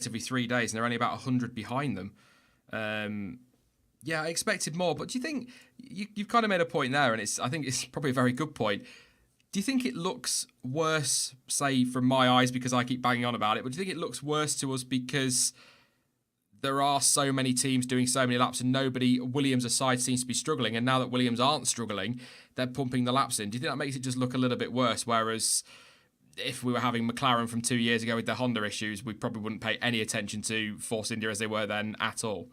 effectively 3 days, and they're only about 100 behind them. Yeah, I expected more, but do you think you've kind of made a point there, and I think it's probably a very good point. Do you think it looks worse, say, from my eyes, because I keep banging on about it, but do you think it looks worse to us because there are so many teams doing so many laps and nobody, Williams aside, seems to be struggling, and now that Williams aren't struggling, they're pumping the laps in? Do you think that makes it just look a little bit worse, whereas if we were having McLaren from 2 years ago with their Honda issues, we probably wouldn't pay any attention to Force India as they were then at all?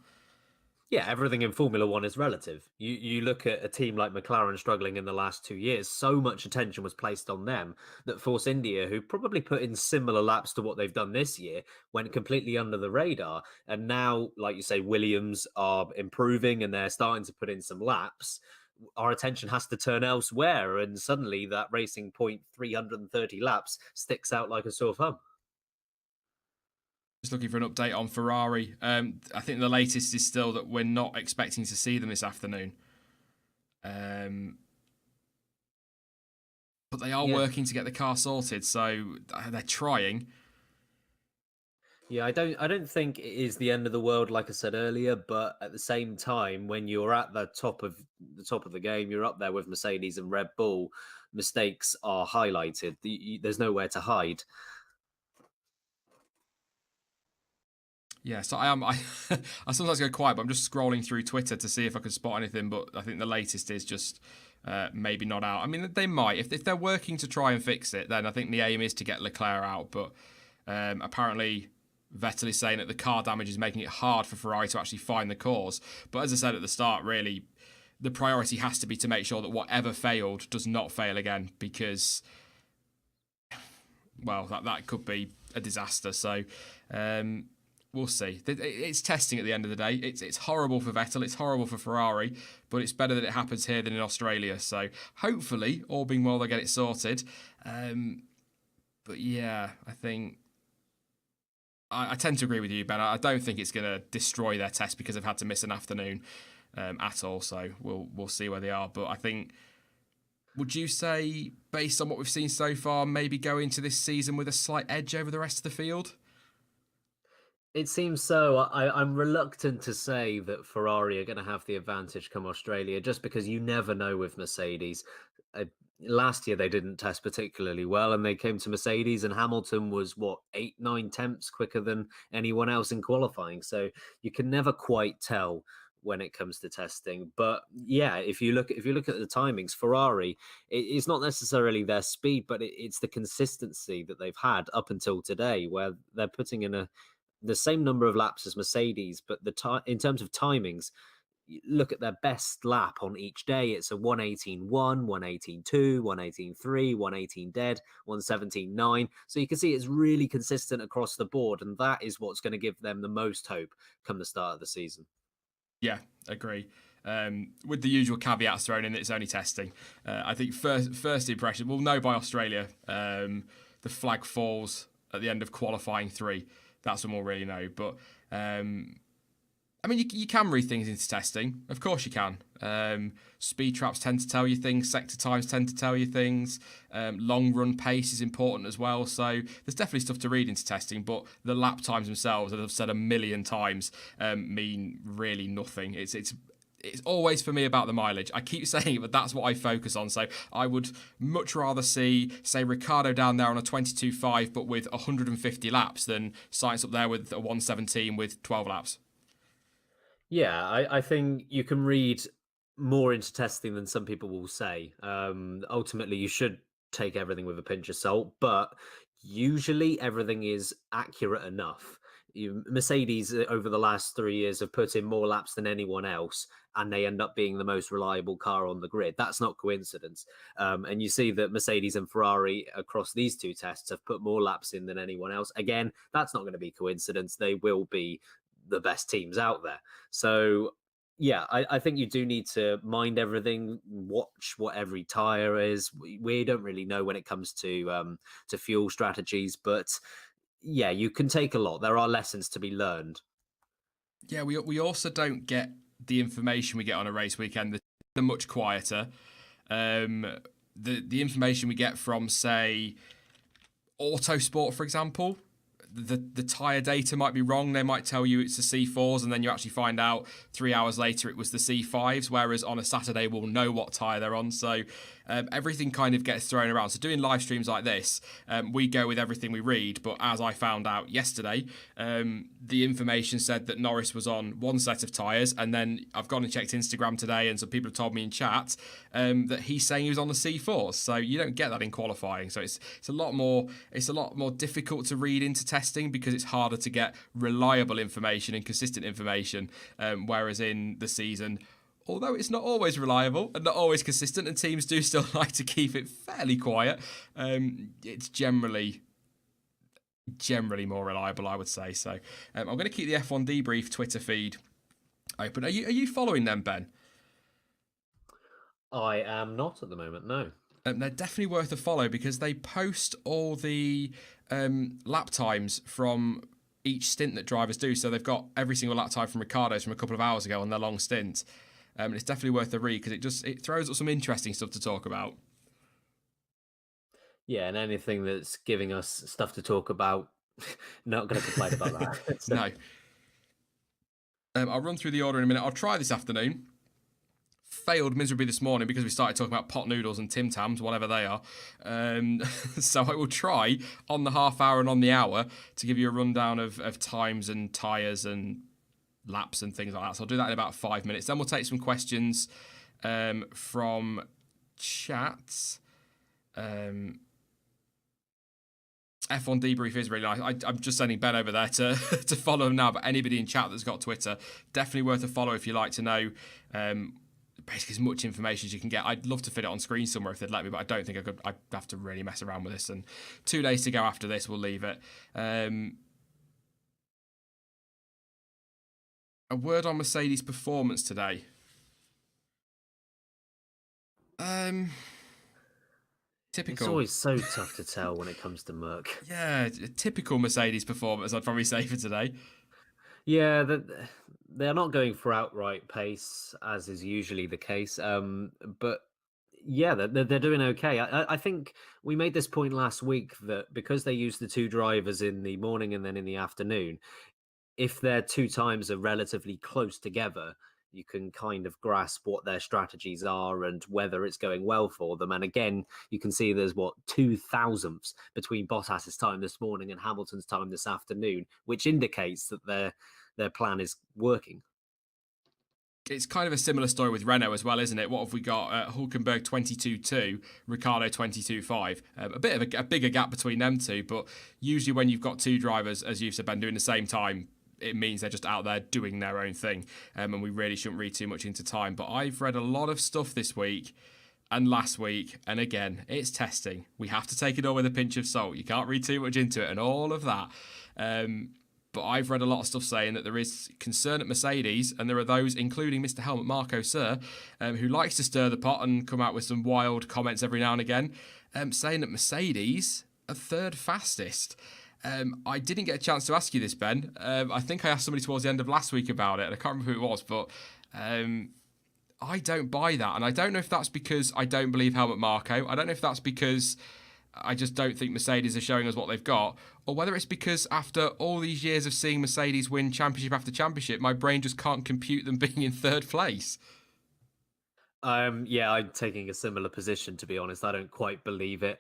Yeah, everything in Formula One is relative. You look at a team like McLaren struggling in the last 2 years, so much attention was placed on them that Force India, who probably put in similar laps to what they've done this year, went completely under the radar. And now, like you say, Williams are improving and they're starting to put in some laps. Our attention has to turn elsewhere, and suddenly that Racing Point 330 laps sticks out like a sore thumb. Just looking for an update on Ferrari. I think the latest is still that we're not expecting to see them this afternoon. But they are working to get the car sorted, so they're trying. Yeah, I don't think it is the end of the world, like I said earlier, but at the same time, when you're at the top of the game, you're up there with Mercedes and Red Bull, mistakes are highlighted. There's nowhere to hide. Yeah, so I I sometimes go quiet, but I'm just scrolling through Twitter to see if I can spot anything. But I think the latest is just maybe not out. I mean, they might if they're working to try and fix it. Then I think the aim is to get Leclerc out. But apparently, Vettel is saying that the car damage is making it hard for Ferrari to actually find the cause. But as I said at the start, really, the priority has to be to make sure that whatever failed does not fail again, because, well, that could be a disaster. So. We'll see. It's testing at the end of the day. It's horrible for Vettel. It's horrible for Ferrari, but it's better that it happens here than in Australia. So hopefully, all being well, they'll get it sorted. But yeah, I think I tend to agree with you, Ben. I don't think it's going to destroy their test because they've had to miss an afternoon at all. So we'll see where they are. But I think, would you say, based on what we've seen so far, maybe go into this season with a slight edge over the rest of the field? It seems so. I'm reluctant to say that Ferrari are going to have the advantage come Australia, just because you never know with Mercedes. Last year they didn't test particularly well, and they came to Mercedes, and Hamilton was what 8-9 tenths quicker than anyone else in qualifying. So you can never quite tell when it comes to testing. But yeah, if you look at the timings, Ferrari, it's not necessarily their speed, but it's the consistency that they've had up until today, where they're putting in the same number of laps as Mercedes, but in terms of timings, look at their best lap on each day. It's a 1:18.1, 1:18.2, 1:18.3, 1:18 dead, 1:17.9. So you can see it's really consistent across the board, and that is what's going to give them the most hope come the start of the season. Yeah, agree. With the usual caveats thrown in that it's only testing. I think first impression, we'll know by Australia. The flag falls at the end of qualifying 3. That's when we'll really know. But, I mean, you can read things into testing. Of course you can. Speed traps tend to tell you things. Sector times tend to tell you things. Long run pace is important as well. So there's definitely stuff to read into testing. But the lap times themselves, as I've said a million times, mean really nothing. It's always for me about the mileage. I keep saying it, but that's what I focus on. So I would much rather see, say, Ricciardo down there on a 22.5, but with 150 laps, than Sainz up there with a 117 with 12 laps. Yeah, I think you can read more into testing than some people will say. Ultimately, you should take everything with a pinch of salt, but usually everything is accurate enough. Mercedes over the last 3 years have put in more laps than anyone else, and they end up being the most reliable car on the grid. That's not coincidence. And you see that Mercedes and Ferrari across these two tests have put more laps in than anyone else. Again, that's not going to be coincidence. They will be the best teams out there. So yeah, I think you do need to mind everything, watch what every tire is. We don't really know when it comes to fuel strategies, but yeah, you can take a lot. There are lessons to be learned. Yeah, we also don't get the information we get on a race weekend. They're much quieter. The information we get from, say, Autosport, for example, the tyre data might be wrong. They might tell you it's the C4s, and then you actually find out 3 hours later it was the C5s, whereas on a Saturday we'll know what tyre they're on. So everything kind of gets thrown around. So doing live streams like this, we go with everything we read, but as I found out yesterday, the information said that Norris was on one set of tyres, and then I've gone and checked Instagram today, and some people have told me in chat that he's saying he was on the C4s. So you don't get that in qualifying. So it's a lot more difficult to read into testing because it's harder to get reliable information and consistent information, whereas in the season, although it's not always reliable and not always consistent, and teams do still like to keep it fairly quiet, it's generally more reliable, I would say. So I'm going to keep the F1 Debrief Twitter feed open. Are you following them, Ben? I am not at the moment, no. They're definitely worth a follow because they post all the lap times from each stint that drivers do. So they've got every single lap time from Ricciardo's from a couple of hours ago on their long stint. It's definitely worth a read because it throws up some interesting stuff to talk about. Yeah, and anything that's giving us stuff to talk about, not going to complain about that. So. No. I'll run through the order in a minute. I'll try this afternoon. Failed miserably this morning because we started talking about pot noodles and Tim Tams, whatever they are. So I will try on the half hour and on the hour to give you a rundown of times and tyres and laps and things like that. So I'll do that in about 5 minutes. Then we'll take some questions from chat. F1 Debrief is really nice. I'm just sending Ben over there to follow him now, but anybody in chat that's got Twitter, definitely worth a follow if you like to know basically as much information as you can get. I'd love to fit it on screen somewhere if they'd let me, but I don't think I could. I'd have to really mess around with this. And 2 days to go after this, we'll leave it. A word on Mercedes' performance today. Typical. It's always so tough to tell when it comes to Merc. Yeah, typical Mercedes performance, I'd probably say, for today. Yeah, they're not going for outright pace, as is usually the case. But yeah, they're doing okay. I think we made this point last week that because they use the two drivers in the morning and then in the afternoon, if their two times are relatively close together, you can kind of grasp what their strategies are and whether it's going well for them. And again, you can see there's 2 thousandths between Bottas's time this morning and Hamilton's time this afternoon, which indicates that their plan is working. It's kind of a similar story with Renault as well, isn't it? What have we got? Hulkenberg 22.2, Ricciardo 22.5. A bit of a bigger gap between them two, but usually when you've got two drivers, as you've said, Ben, doing the same time, it means they're just out there doing their own thing, and we really shouldn't read too much into time. But I've read a lot of stuff this week and last week, and again, it's testing. We have to take it all with a pinch of salt. You can't read too much into it and all of that. But I've read a lot of stuff saying that there is concern at Mercedes, and there are those, including Mr. Helmut Marko, sir, who likes to stir the pot and come out with some wild comments every now and again, saying that Mercedes are third fastest. I didn't get a chance to ask you this, Ben. I think I asked somebody towards the end of last week about it, and I can't remember who it was, but I don't buy that. And I don't know if that's because I don't believe Helmut Marko. I don't know if that's because I just don't think Mercedes are showing us what they've got, or whether it's because after all these years of seeing Mercedes win championship after championship, my brain just can't compute them being in third place. Yeah, I'm taking a similar position, to be honest. I don't quite believe it.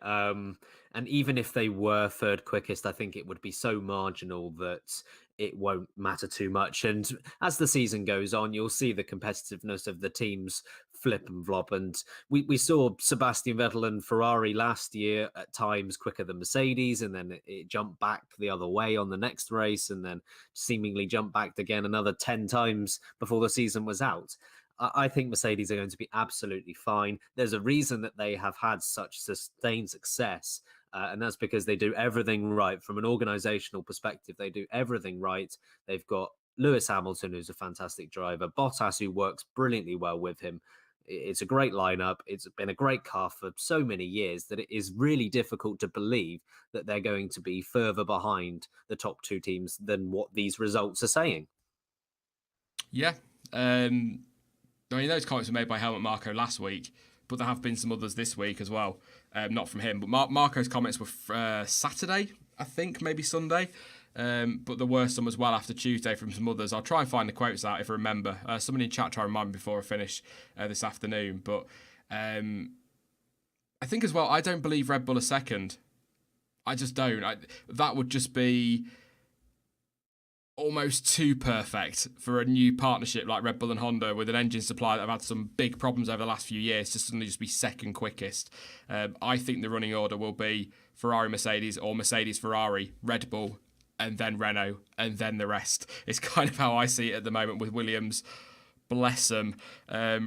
And even if they were third quickest, I think it would be so marginal that it won't matter too much. And as the season goes on, you'll see the competitiveness of the teams flip and flop. And we saw Sebastian Vettel and Ferrari last year at times quicker than Mercedes, and then it jumped back the other way on the next race, and then seemingly jumped back again another 10 times before the season was out. I think Mercedes are going to be absolutely fine. There's a reason that they have had such sustained success, and that's because they do everything right. From an organizational perspective, they do everything right. They've got Lewis Hamilton, who's a fantastic driver, Bottas, who works brilliantly well with him. It's a great lineup. It's been a great car for so many years that it is really difficult to believe that they're going to be further behind the top two teams than what these results are saying. Yeah. I mean, those comments were made by Helmut Marko last week, but there have been some others this week as well. Not from him, but Marco's comments were Saturday, I think, maybe Sunday. but there were some as well after Tuesday from some others. I'll try and find the quotes out if I remember. Someone in chat try and remind me before I finish this afternoon. But I think as well, I don't believe Red Bull are second. I just don't. That would just be almost too perfect for a new partnership like Red Bull and Honda with an engine supply that have had some big problems over the last few years to suddenly just be second quickest. I think the running order will be Ferrari, Mercedes, or Mercedes, Ferrari, Red Bull, and then Renault, and then the rest. It's kind of how I see it at the moment with Williams. Bless them,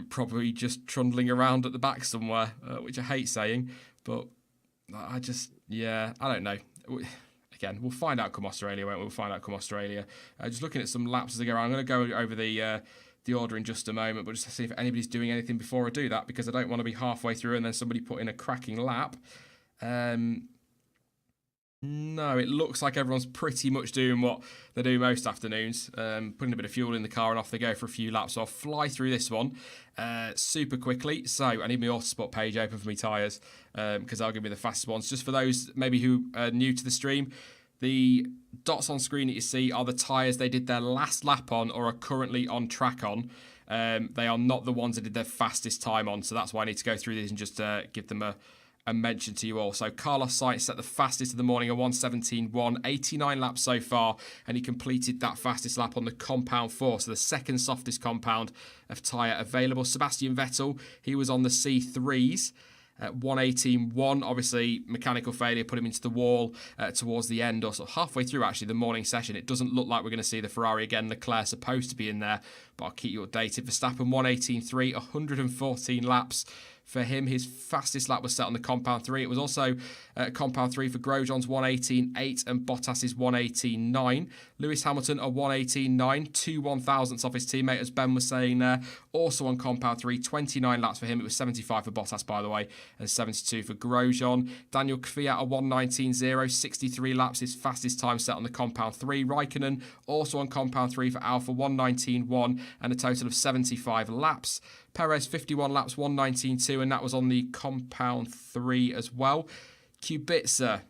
probably just trundling around at the back somewhere, which I hate saying, but I don't know. Again, we'll find out come Australia, won't we? We'll find out come Australia. Just looking at some laps as I go around. I'm going to go over the order in just a moment, but just to see if anybody's doing anything before I do that, because I don't want to be halfway through and then somebody put in a cracking lap. No, it looks like everyone's pretty much doing what they do most afternoons, putting a bit of fuel in the car and off they go for a few laps. So I'll fly through this one super quickly. So I need my Autospot page open for my tyres because I'll give me the fastest ones. Just for those maybe who are new to the stream, the dots on screen that you see are the tyres they did their last lap on or are currently on track on. They are not the ones that did their fastest time on, so that's why I need to go through these and just give them a mention to you all. So Carlos Sainz set the fastest of the morning, a 1:17.1, 89 laps so far, and he completed that fastest lap on the Compound 4, so the second softest compound of tyre available. Sebastian Vettel, he was on the C3s at 1:18.1. Obviously, mechanical failure put him into the wall towards the end, or sort of halfway through actually the morning session. It doesn't look like we're going to see the Ferrari again. Leclerc's supposed to be in there, but I'll keep you updated. Verstappen 1:18.3, 114 laps. For him, his fastest lap was set on the Compound 3. It was also Compound 3 for Grosjean's 1:18.8 and Bottas's 1:18.9. Lewis Hamilton, a 1:18.9, 2 1,000ths off his teammate, as Ben was saying there. Also on Compound 3, 29 laps for him. It was 75 for Bottas, by the way, and 72 for Grosjean. Daniel Kvyat, a 1:19.0, 63 laps, his fastest time set on the Compound 3. Raikkonen, also on Compound 3 for Alfa, 1:19.1, and a total of 75 laps. Perez, 51 laps, 1:19.2, and that was on the Compound 3 as well. Kubica,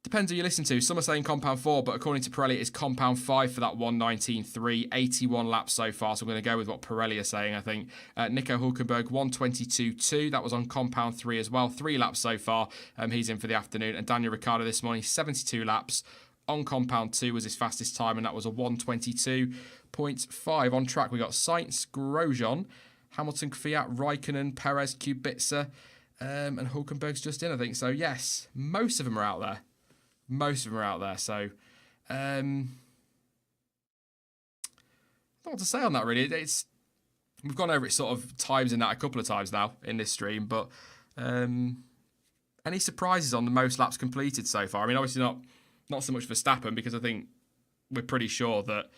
depends who you listen to. Some are saying Compound 4, but according to Pirelli, it's Compound 5 for that 1:19.3, 81 laps so far, so I'm going to go with what Pirelli are saying, I think. Nico Hulkenberg, 1:22.2, that was on Compound 3 as well, 3 laps so far, he's in for the afternoon. And Daniel Ricciardo this morning, 72 laps, on Compound 2 was his fastest time, and that was a 1:22.5. On track, we got Sainz, Grosjean, Hamilton, Kvyat, Raikkonen, Perez, Kubica, and Hulkenberg's just in, I think. So, yes, most of them are out there. So, not what to say on that, really. We've gone over it sort of times in that a couple of times now in this stream, but any surprises on the most laps completed so far? I mean, obviously not so much Verstappen, because I think we're pretty sure that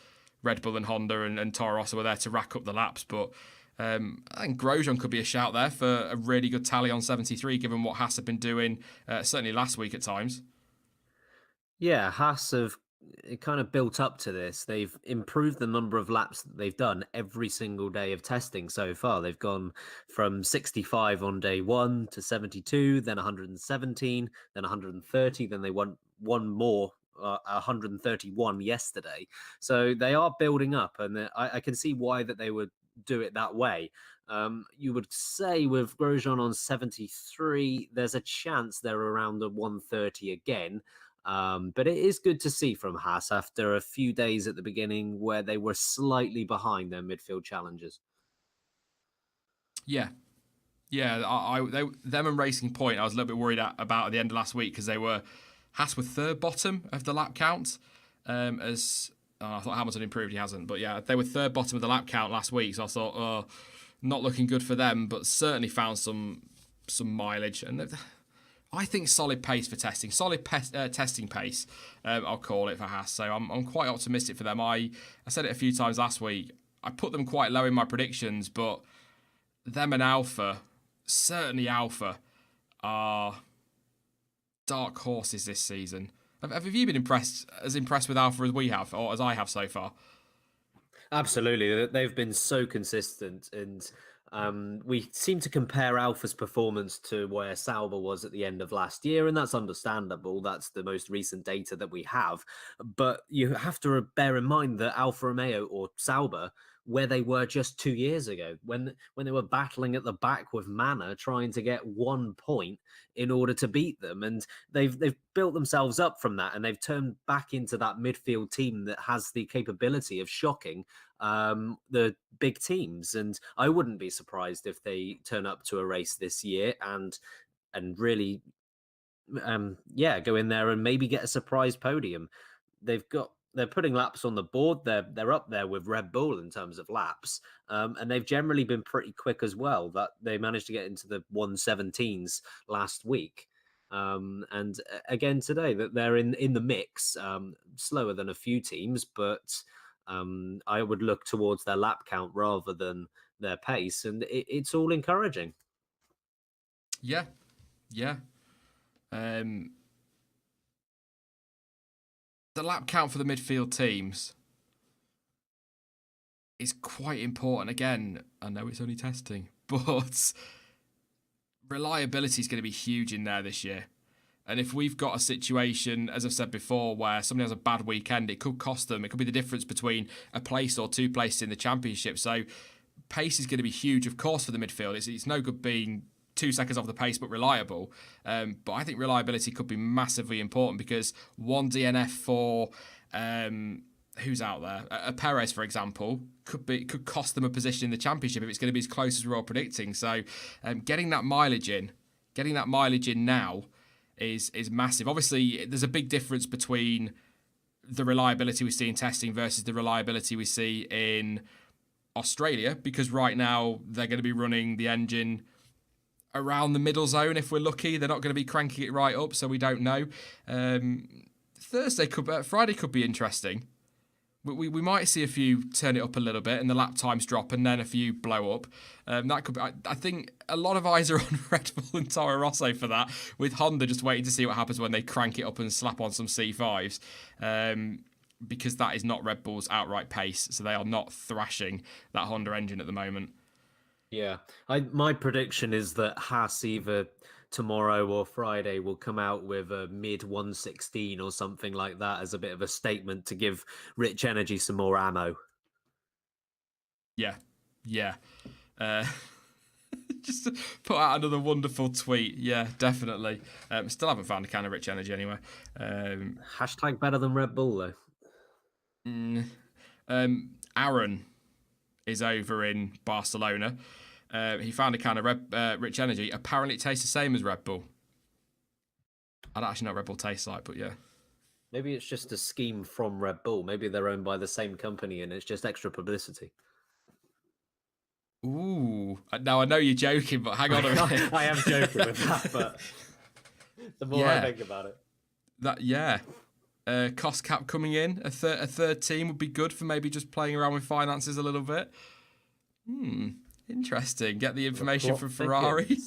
Red Bull and Honda and Toro Rosso were there to rack up the laps, but I think Grosjean could be a shout there for a really good tally on 73, given what Haas have been doing, certainly last week at times. Yeah, Haas have kind of built up to this. They've improved the number of laps that they've done every single day of testing so far. They've gone from 65 on day 1 to 72, then 117, then 130, then they won one more, 131 yesterday. So they are building up, and I can see why that they would do it that way. You would say with Grosjean on 73, there's a chance they're around the 130 again. But it is good to see from Haas after a few days at the beginning where they were slightly behind their midfield challengers. Yeah. Them and Racing Point, I was a little bit worried about at the end of last week, because Haas were third bottom of the lap count. I thought Hamilton improved, he hasn't. But yeah, they were third bottom of the lap count last week, so I thought, not looking good for them, but certainly found some mileage. And I think solid pace for testing, testing pace, I'll call it, for Haas. So I'm quite optimistic for them. I said it a few times last week. I put them quite low in my predictions, but them and Alfa, certainly Alfa, are dark horses this season. Have you been as impressed with Alfa as we have, or as I have so far? Absolutely. They've been so consistent, and We seem to compare Alpha's performance to where Sauber was at the end of last year, and that's understandable. That's the most recent data that we have. But you have to bear in mind that Alfa Romeo or Sauber, where they were just 2 years ago, when they were battling at the back with Manor, trying to get 1 point in order to beat them, and they've built themselves up from that, and they've turned back into that midfield team that has the capability of shocking the big teams. And I wouldn't be surprised if they turn up to a race this year and really go in there and maybe get a surprise podium. They're putting laps on the board. They're up there with Red Bull in terms of laps, and they've generally been pretty quick as well. That they managed to get into the 1:17s last week. And again today, that they're in the mix, slower than a few teams, but I would look towards their lap count rather than their pace, and it's all encouraging. Yeah, yeah. The lap count for the midfield teams is quite important. Again, I know it's only testing, but reliability is going to be huge in there this year. And if we've got a situation, as I've said before, where somebody has a bad weekend, it could cost them. It could be the difference between a place or 2 places in the championship. So pace is going to be huge, of course, for the midfield. It's no good being 2 seconds off the pace but reliable. But I think reliability could be massively important, because one DNF for who's out there, a Perez, for example, could cost them a position in the championship if it's going to be as close as we're all predicting. So getting that mileage in now is massive. Obviously, there's a big difference between the reliability we see in testing versus the reliability we see in Australia, because right now they're going to be running the engine around the middle zone if we're lucky. They're not going to be cranking it right up, so we don't know. Friday could be interesting. We might see a few turn it up a little bit and the lap times drop, and then a few blow up. That could be. I think a lot of eyes are on Red Bull and Toro Rosso for that, with Honda just waiting to see what happens when they crank it up and slap on some C5s, because that is not Red Bull's outright pace. So they are not thrashing that Honda engine at the moment. Yeah, my prediction is that Haas either tomorrow or Friday will come out with a mid 116 or something like that as a bit of a statement to give Rich Energy some more ammo. Yeah. Just to put out another wonderful tweet. Yeah, definitely. Still haven't found a can of Rich Energy anywhere. Hashtag better than Red Bull, though. Aaron is over in Barcelona. He found a can of Rich Energy. Apparently it tastes the same as Red Bull. I don't actually know what Red Bull tastes like, but yeah. Maybe it's just a scheme from Red Bull. Maybe they're owned by the same company and it's just extra publicity. Ooh. Now, I know you're joking, but hang on a minute. I am joking with that, but the more I think about it. Cost cap coming in. A third team would be good for maybe just playing around with finances a little bit. Interesting. Get the information from Ferrari.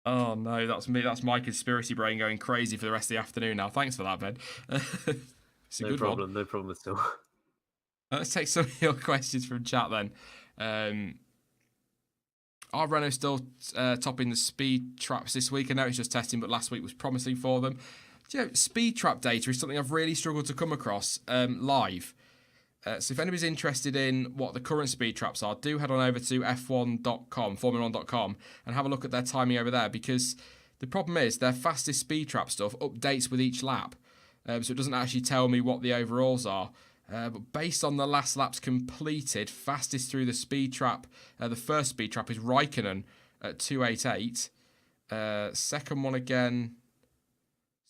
Oh no, that's me. That's my conspiracy brain going crazy for the rest of the afternoon now. Thanks for that, Ben. It's a good one. No problem at all. Let's take some of your questions from chat then. Are Renault still topping the speed traps this week? I know it's just testing, but last week was promising for them. Do you know, speed trap data is something I've really struggled to come across live. So if anybody's interested in what the current speed traps are, do head on over to f1.com, formula1.com, and have a look at their timing over there, because the problem is their fastest speed trap stuff updates with each lap. So it doesn't actually tell me what the overalls are. But based on the last laps completed, fastest through the speed trap, the first speed trap is Raikkonen at 288. Second one again,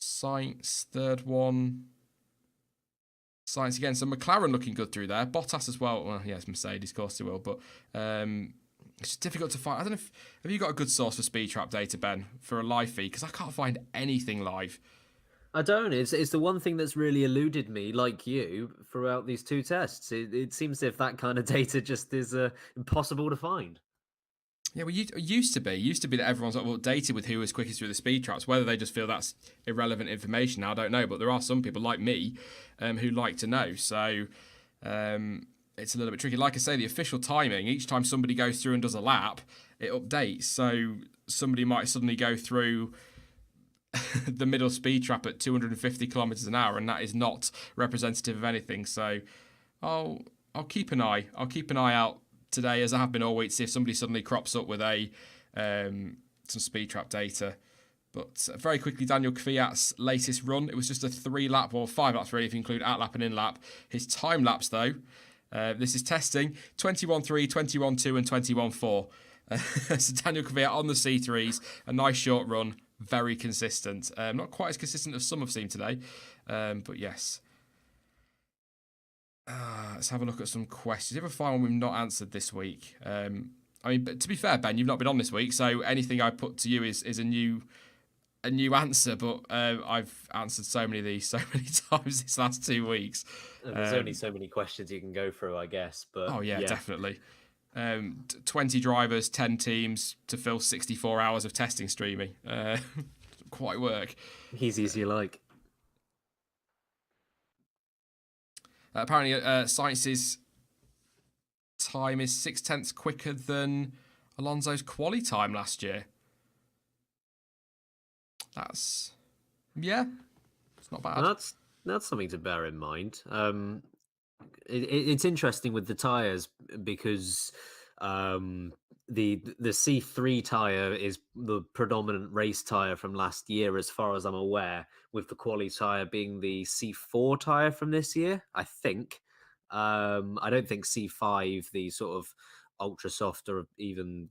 Sainz. Third one, Sainz again. So McLaren looking good through there. Bottas as well. Well, yes, Mercedes, of course they will. But it's difficult to find. I don't know have you got a good source for speed trap data, Ben, for a live feed? Because I can't find anything live. I don't. It's the one thing that's really eluded me, like you, throughout these two tests. It seems as if that kind of data just is impossible to find. Yeah, well, used to be that everyone's updated with who is quickest through the speed traps. Whether they just feel that's irrelevant information now, I don't know. But there are some people like me who like to know. So it's a little bit tricky. Like I say, the official timing, each time somebody goes through and does a lap, it updates. So somebody might suddenly go through the middle speed trap at 250 kilometers an hour, and that is not representative of anything. So I'll keep an eye. I'll keep an eye out today, as I have been all week, to see if somebody suddenly crops up with some speed trap data. But very quickly, Daniel Kvyat's latest run, it was just a 3-lap, or 5 laps really, if you include out-lap and in-lap. His time lapse, though, this is testing, 21.3, 21.2 and 21.4. So Daniel Kvyat on the C3s, a nice short run, very consistent. Not quite as consistent as some have seen today, but yes. Let's have a look at some questions. You ever find one we've not answered this week? I mean, but to be fair, Ben, you've not been on this week, so anything I put to you is a new answer. But I've answered so many of these so many times this last 2 weeks. And there's only so many questions you can go through, I guess. But oh yeah, definitely. 20 drivers, 10 teams to fill 64 hours of testing streaming. Quite work. Easy as you like. Apparently, Science's time is 0.6 quicker than Alonso's quali time last year. It's not bad. That's something to bear in mind. It's interesting with the tires because the C3 tire is the predominant race tire from last year, as far as I'm aware, with the quali tire being the C4 tire from this year, I think. I don't think C5, the sort of ultra soft or even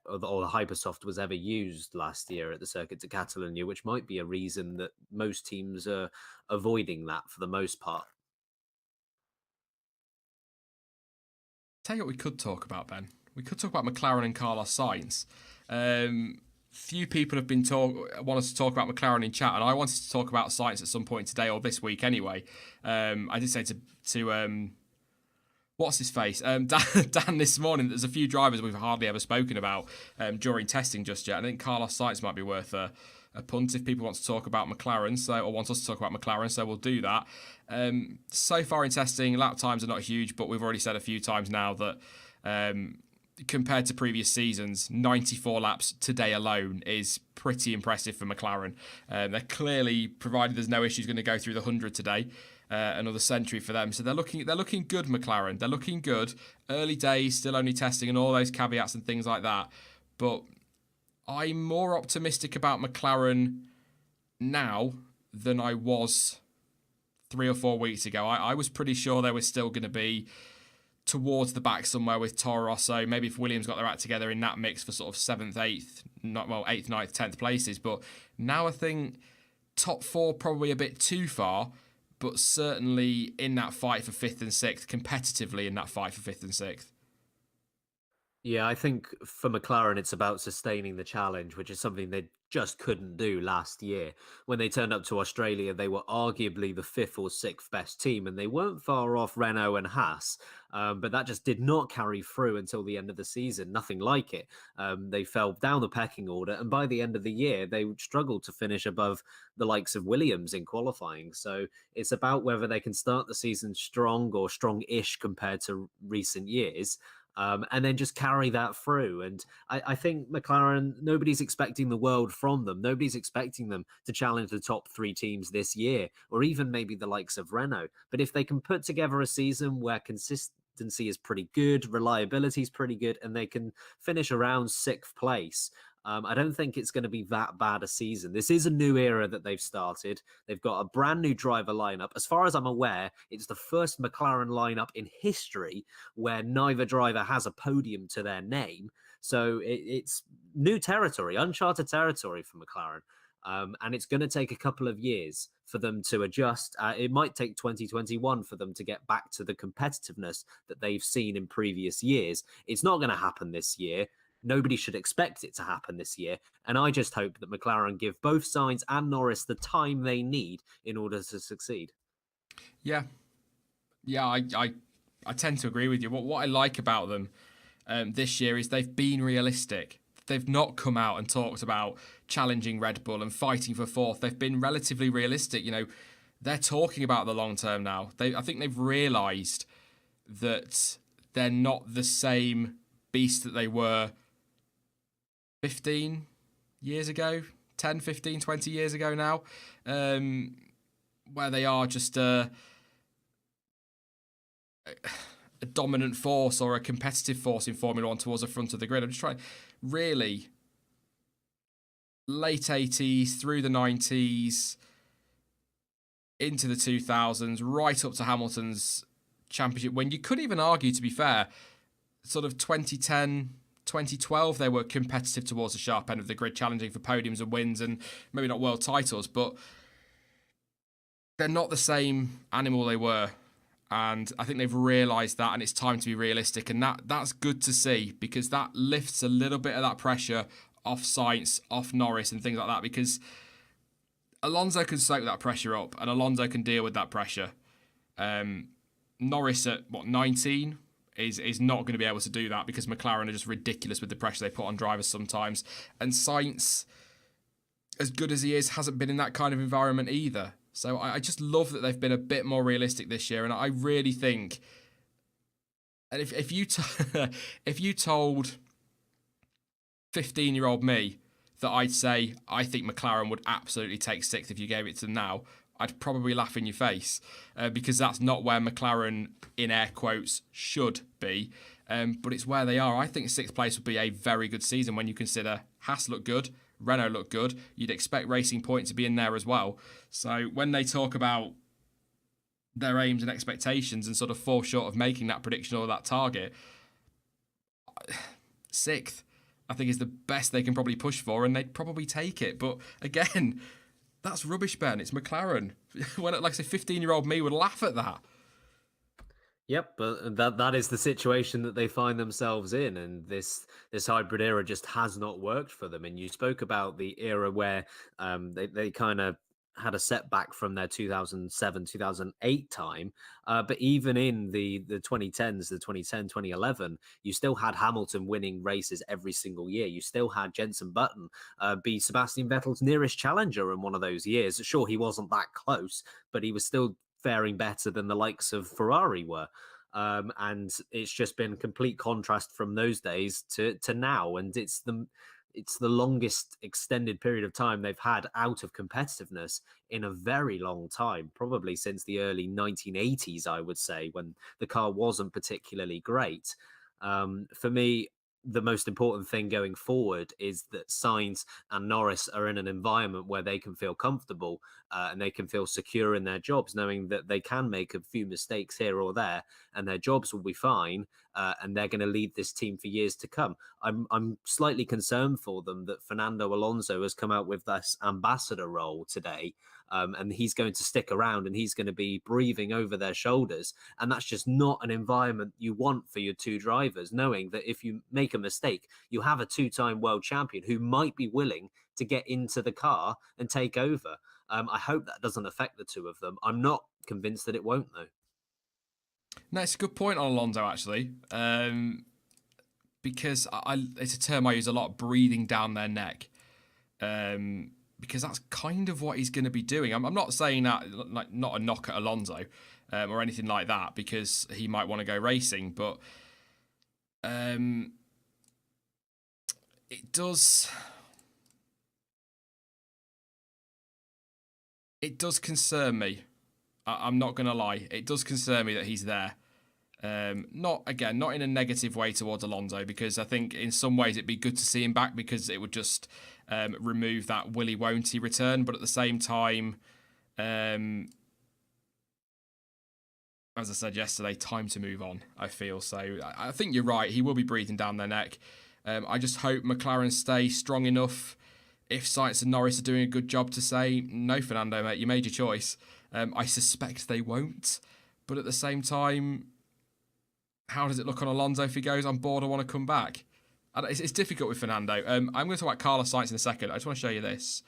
or the hyper soft, was ever used last year at the Circuit de Catalunya, which might be a reason that most teams are avoiding that for the most part. Tell you what we could talk about, Ben. We could talk about McLaren and Carlos Sainz. Few people have been want us to talk about McLaren in chat, and I wanted to talk about Sainz at some point today or this week anyway. I did say to what's his face, Dan this morning, there's a few drivers we've hardly ever spoken about during testing just yet. I think Carlos Sainz might be worth a punt if people want to talk about McLaren, or want us to talk about McLaren, so we'll do that. So far in testing, lap times are not huge, but we've already said a few times now that compared to previous seasons, 94 laps today alone is pretty impressive for McLaren. They're clearly, provided there's no issues, going to go through the 100 today. Another century for them. So they're looking good, McLaren. They're looking good. Early days, still only testing and all those caveats and things like that. But I'm more optimistic about McLaren now than I was 3 or 4 weeks ago. I was pretty sure they were still going to be towards the back somewhere with Toro Rosso. Maybe if Williams got their act together in that mix for sort of 7th, 8th, 8th, 9th, 10th places. But now I think top 4 probably a bit too far, but certainly in that fight for 5th and 6th, competitively in that fight for 5th and 6th. Yeah, I think for McLaren, it's about sustaining the challenge, which is something they just couldn't do last year. When they turned up to Australia, they were arguably the 5th or 6th best team, and they weren't far off Renault and Haas. But that just did not carry through until the end of the season. Nothing like it. They fell down the pecking order, and by the end of the year, they struggled to finish above the likes of Williams in qualifying. So it's about whether they can start the season strong or strong-ish compared to recent years. And then just carry that through. And I think McLaren, nobody's expecting the world from them. Nobody's expecting them to challenge the top 3 teams this year, or even maybe the likes of Renault. But if they can put together a season where consistency is pretty good, reliability is pretty good, and they can finish around 6th place, I don't think it's going to be that bad a season. This is a new era that they've started. They've got a brand new driver lineup. As far as I'm aware, it's the first McLaren lineup in history where neither driver has a podium to their name. So it's new territory, uncharted territory for McLaren. And it's going to take a couple of years for them to adjust. It might take 2021 for them to get back to the competitiveness that they've seen in previous years. It's not going to happen this year. Nobody should expect it to happen this year. And I just hope that McLaren give both Sainz and Norris the time they need in order to succeed. Yeah, I tend to agree with you. What I like about them this year is they've been realistic. They've not come out and talked about challenging Red Bull and fighting for 4th. They've been relatively realistic. You know, they're talking about the long term now. I think they've realised that they're not the same beast that they were 15 years ago, 10, 15, 20 years ago now, where they are just a dominant force or a competitive force in Formula One towards the front of the grid. I'm just trying, really, late 80s, through the 90s, into the 2000s, right up to Hamilton's championship, when you could even argue, to be fair, sort of 2010, 2012, they were competitive towards the sharp end of the grid, challenging for podiums and wins and maybe not world titles, but they're not the same animal they were. And I think they've realised that, and it's time to be realistic. And that's good to see, because that lifts a little bit of that pressure off Sainz, off Norris and things like that, because Alonso can soak that pressure up, and Alonso can deal with that pressure. Norris at, 19, is not going to be able to do that, because McLaren are just ridiculous with the pressure they put on drivers sometimes. And Sainz, as good as he is, hasn't been in that kind of environment either. So I just love that they've been a bit more realistic this year, and I really think, and if you if you told 15-year-old me that I'd say I think McLaren would absolutely take 6th if you gave it to them now, I'd probably laugh in your face, because that's not where McLaren, in air quotes, should be, but it's where they are. I think 6th place would be a very good season when you consider Haas look good, Renault look good. You'd expect Racing Point to be in there as well. So when they talk about their aims and expectations and sort of fall short of making that prediction or that target, 6th, I think, is the best they can probably push for, and they'd probably take it. But again, that's rubbish, Ben. It's McLaren. When, like I say, 15-year-old me would laugh at that. Yep, but that is the situation that they find themselves in, and this hybrid era just has not worked for them. And you spoke about the era where they kind of had a setback from their 2007, 2008 time, but even in the 2010s, the 2010, 2011, you still had Hamilton winning races every single year. You still had Jenson Button be Sebastian Vettel's nearest challenger in one of those years. Sure, he wasn't that close, but he was still faring better than the likes of Ferrari were. And it's just been complete contrast from those days to now. And it's the longest extended period of time they've had out of competitiveness in a very long time, probably since the early 1980s, I would say, when the car wasn't particularly great. For me, the most important thing going forward is that Sainz and Norris are in an environment where they can feel comfortable and they can feel secure in their jobs, knowing that they can make a few mistakes here or there and their jobs will be fine, and they're going to lead this team for years to come. I'm slightly concerned for them that Fernando Alonso has come out with this ambassador role today, and he's going to stick around and he's going to be breathing over their shoulders. And that's just not an environment you want for your two drivers, knowing that if you make a mistake, you have a two-time world champion who might be willing to get into the car and take over. I hope that doesn't affect the two of them. I'm not convinced that it won't, though. No, it's a good point on Alonso, actually, because it's a term I use a lot, breathing down their neck. Because that's kind of what he's going to be doing. I'm not saying that, like, not a knock at Alonso or anything like that, because he might want to go racing, but it does concern me. I'm not going to lie. It does concern me that he's there. Not in a negative way towards Alonso, because I think in some ways it'd be good to see him back, because it would just remove that willy won't he return. But at the same time, as I said yesterday, time to move on, I feel. So I think you're right. He will be breathing down their neck. I just hope McLaren stay strong enough, if Sainz and Norris are doing a good job, to say, no, Fernando, mate, you made your choice. I suspect they won't. But at the same time, how does it look on Alonso if he goes on board, I want to come back? It's difficult with Fernando. I'm going to talk about Carlos Sainz in a second. I just want to show you this,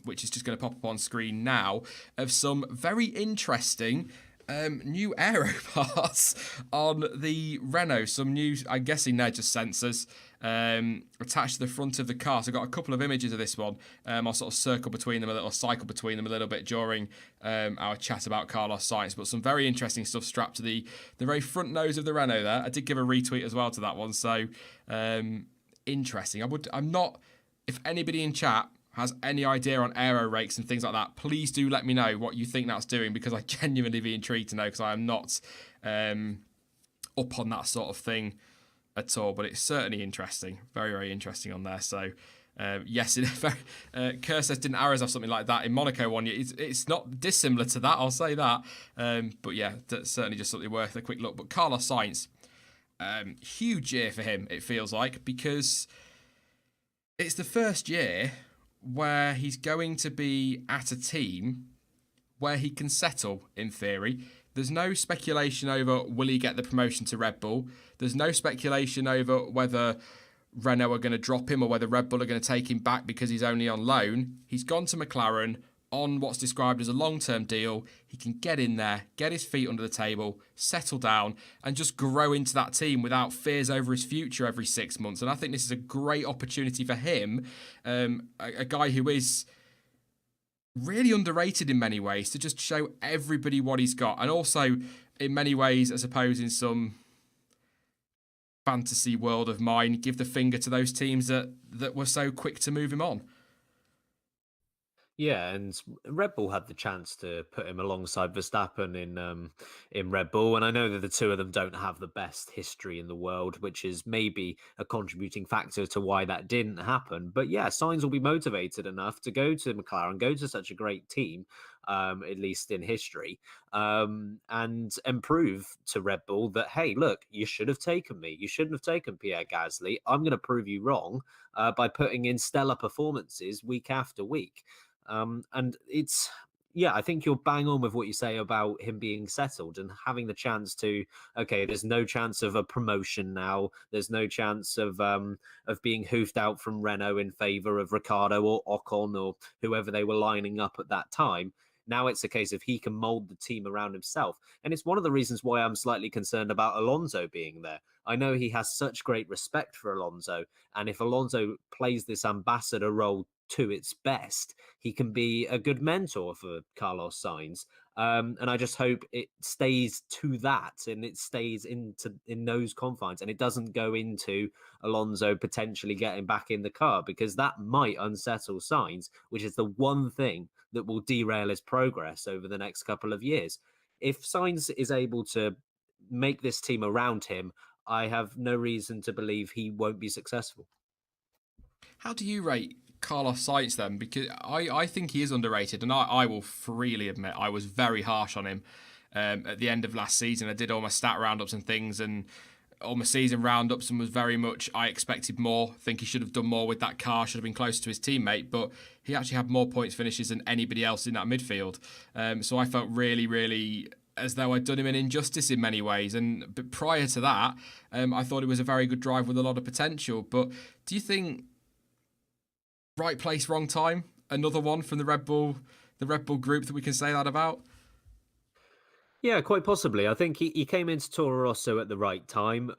which is just going to pop up on screen now, of some very interesting New aero parts on the Renault. Some new, I'm guessing they're just sensors attached to the front of the car. So I've got a couple of images of this one. I'll sort of cycle between them a little bit during our chat about Carlos Sainz. But some very interesting stuff strapped to the very front nose of the Renault there. I did give a retweet as well to that one. So interesting. I'm not, if anybody in chat has any idea on aero rakes and things like that, please do let me know what you think that's doing, because I genuinely be intrigued to know, because I am not up on that sort of thing at all. But it's certainly interesting, very, very interesting on there. So yes, Kerr says, didn't Arrows have something like that in Monaco one year? It's not dissimilar to that, I'll say that. But yeah, that's certainly just something worth a quick look. But Carlos Sainz, huge year for him, it feels like, because it's the first year where he's going to be at a team where he can settle, in theory. There's no speculation over will he get the promotion to Red Bull. There's no speculation over whether Renault are going to drop him or whether Red Bull are going to take him back because he's only on loan. He's gone to McLaren on what's described as a long-term deal. He can get in there, get his feet under the table, settle down, and just grow into that team without fears over his future every 6 months. And I think this is a great opportunity for him, a guy who is really underrated in many ways, to just show everybody what he's got. And also, in many ways, I suppose in some fantasy world of mine, give the finger to those teams that were so quick to move him on. Yeah, and Red Bull had the chance to put him alongside Verstappen in Red Bull, and I know that the two of them don't have the best history in the world, which is maybe a contributing factor to why that didn't happen. But yeah, Sainz will be motivated enough to go to McLaren, go to such a great team, at least in history, and prove to Red Bull that, hey, look, you should have taken me. You shouldn't have taken Pierre Gasly. I'm going to prove you wrong by putting in stellar performances week after week. And it's, yeah, I think you're bang on with what you say about him being settled and having the chance to, okay, there's no chance of a promotion now. There's no chance of being hoofed out from Renault in favor of Ricciardo or Ocon or whoever they were lining up at that time. Now it's a case of he can mold the team around himself. And it's one of the reasons why I'm slightly concerned about Alonso being there. I know he has such great respect for Alonso. And if Alonso plays this ambassador role to its best, he can be a good mentor for Carlos Sainz. And I just hope it stays to that and it stays in those confines and it doesn't go into Alonso potentially getting back in the car, because that might unsettle Sainz, which is the one thing that will derail his progress over the next couple of years. If Sainz is able to make this team around him, I have no reason to believe he won't be successful. How do you rate Carlos Sainz then? Because I think he is underrated, and I will freely admit I was very harsh on him at the end of last season. I did all my stat roundups and things, and all my season roundups, and was very much, I expected more. I think he should have done more with that car, should have been closer to his teammate, but he actually had more points finishes than anybody else in that midfield. So I felt really, really as though I'd done him an injustice in many ways. But prior to that, I thought it was a very good drive with a lot of potential. But do you think right place, wrong time? Another one from the Red Bull group that we can say that about? Yeah, quite possibly. I think he came into Toro Rosso at the right time.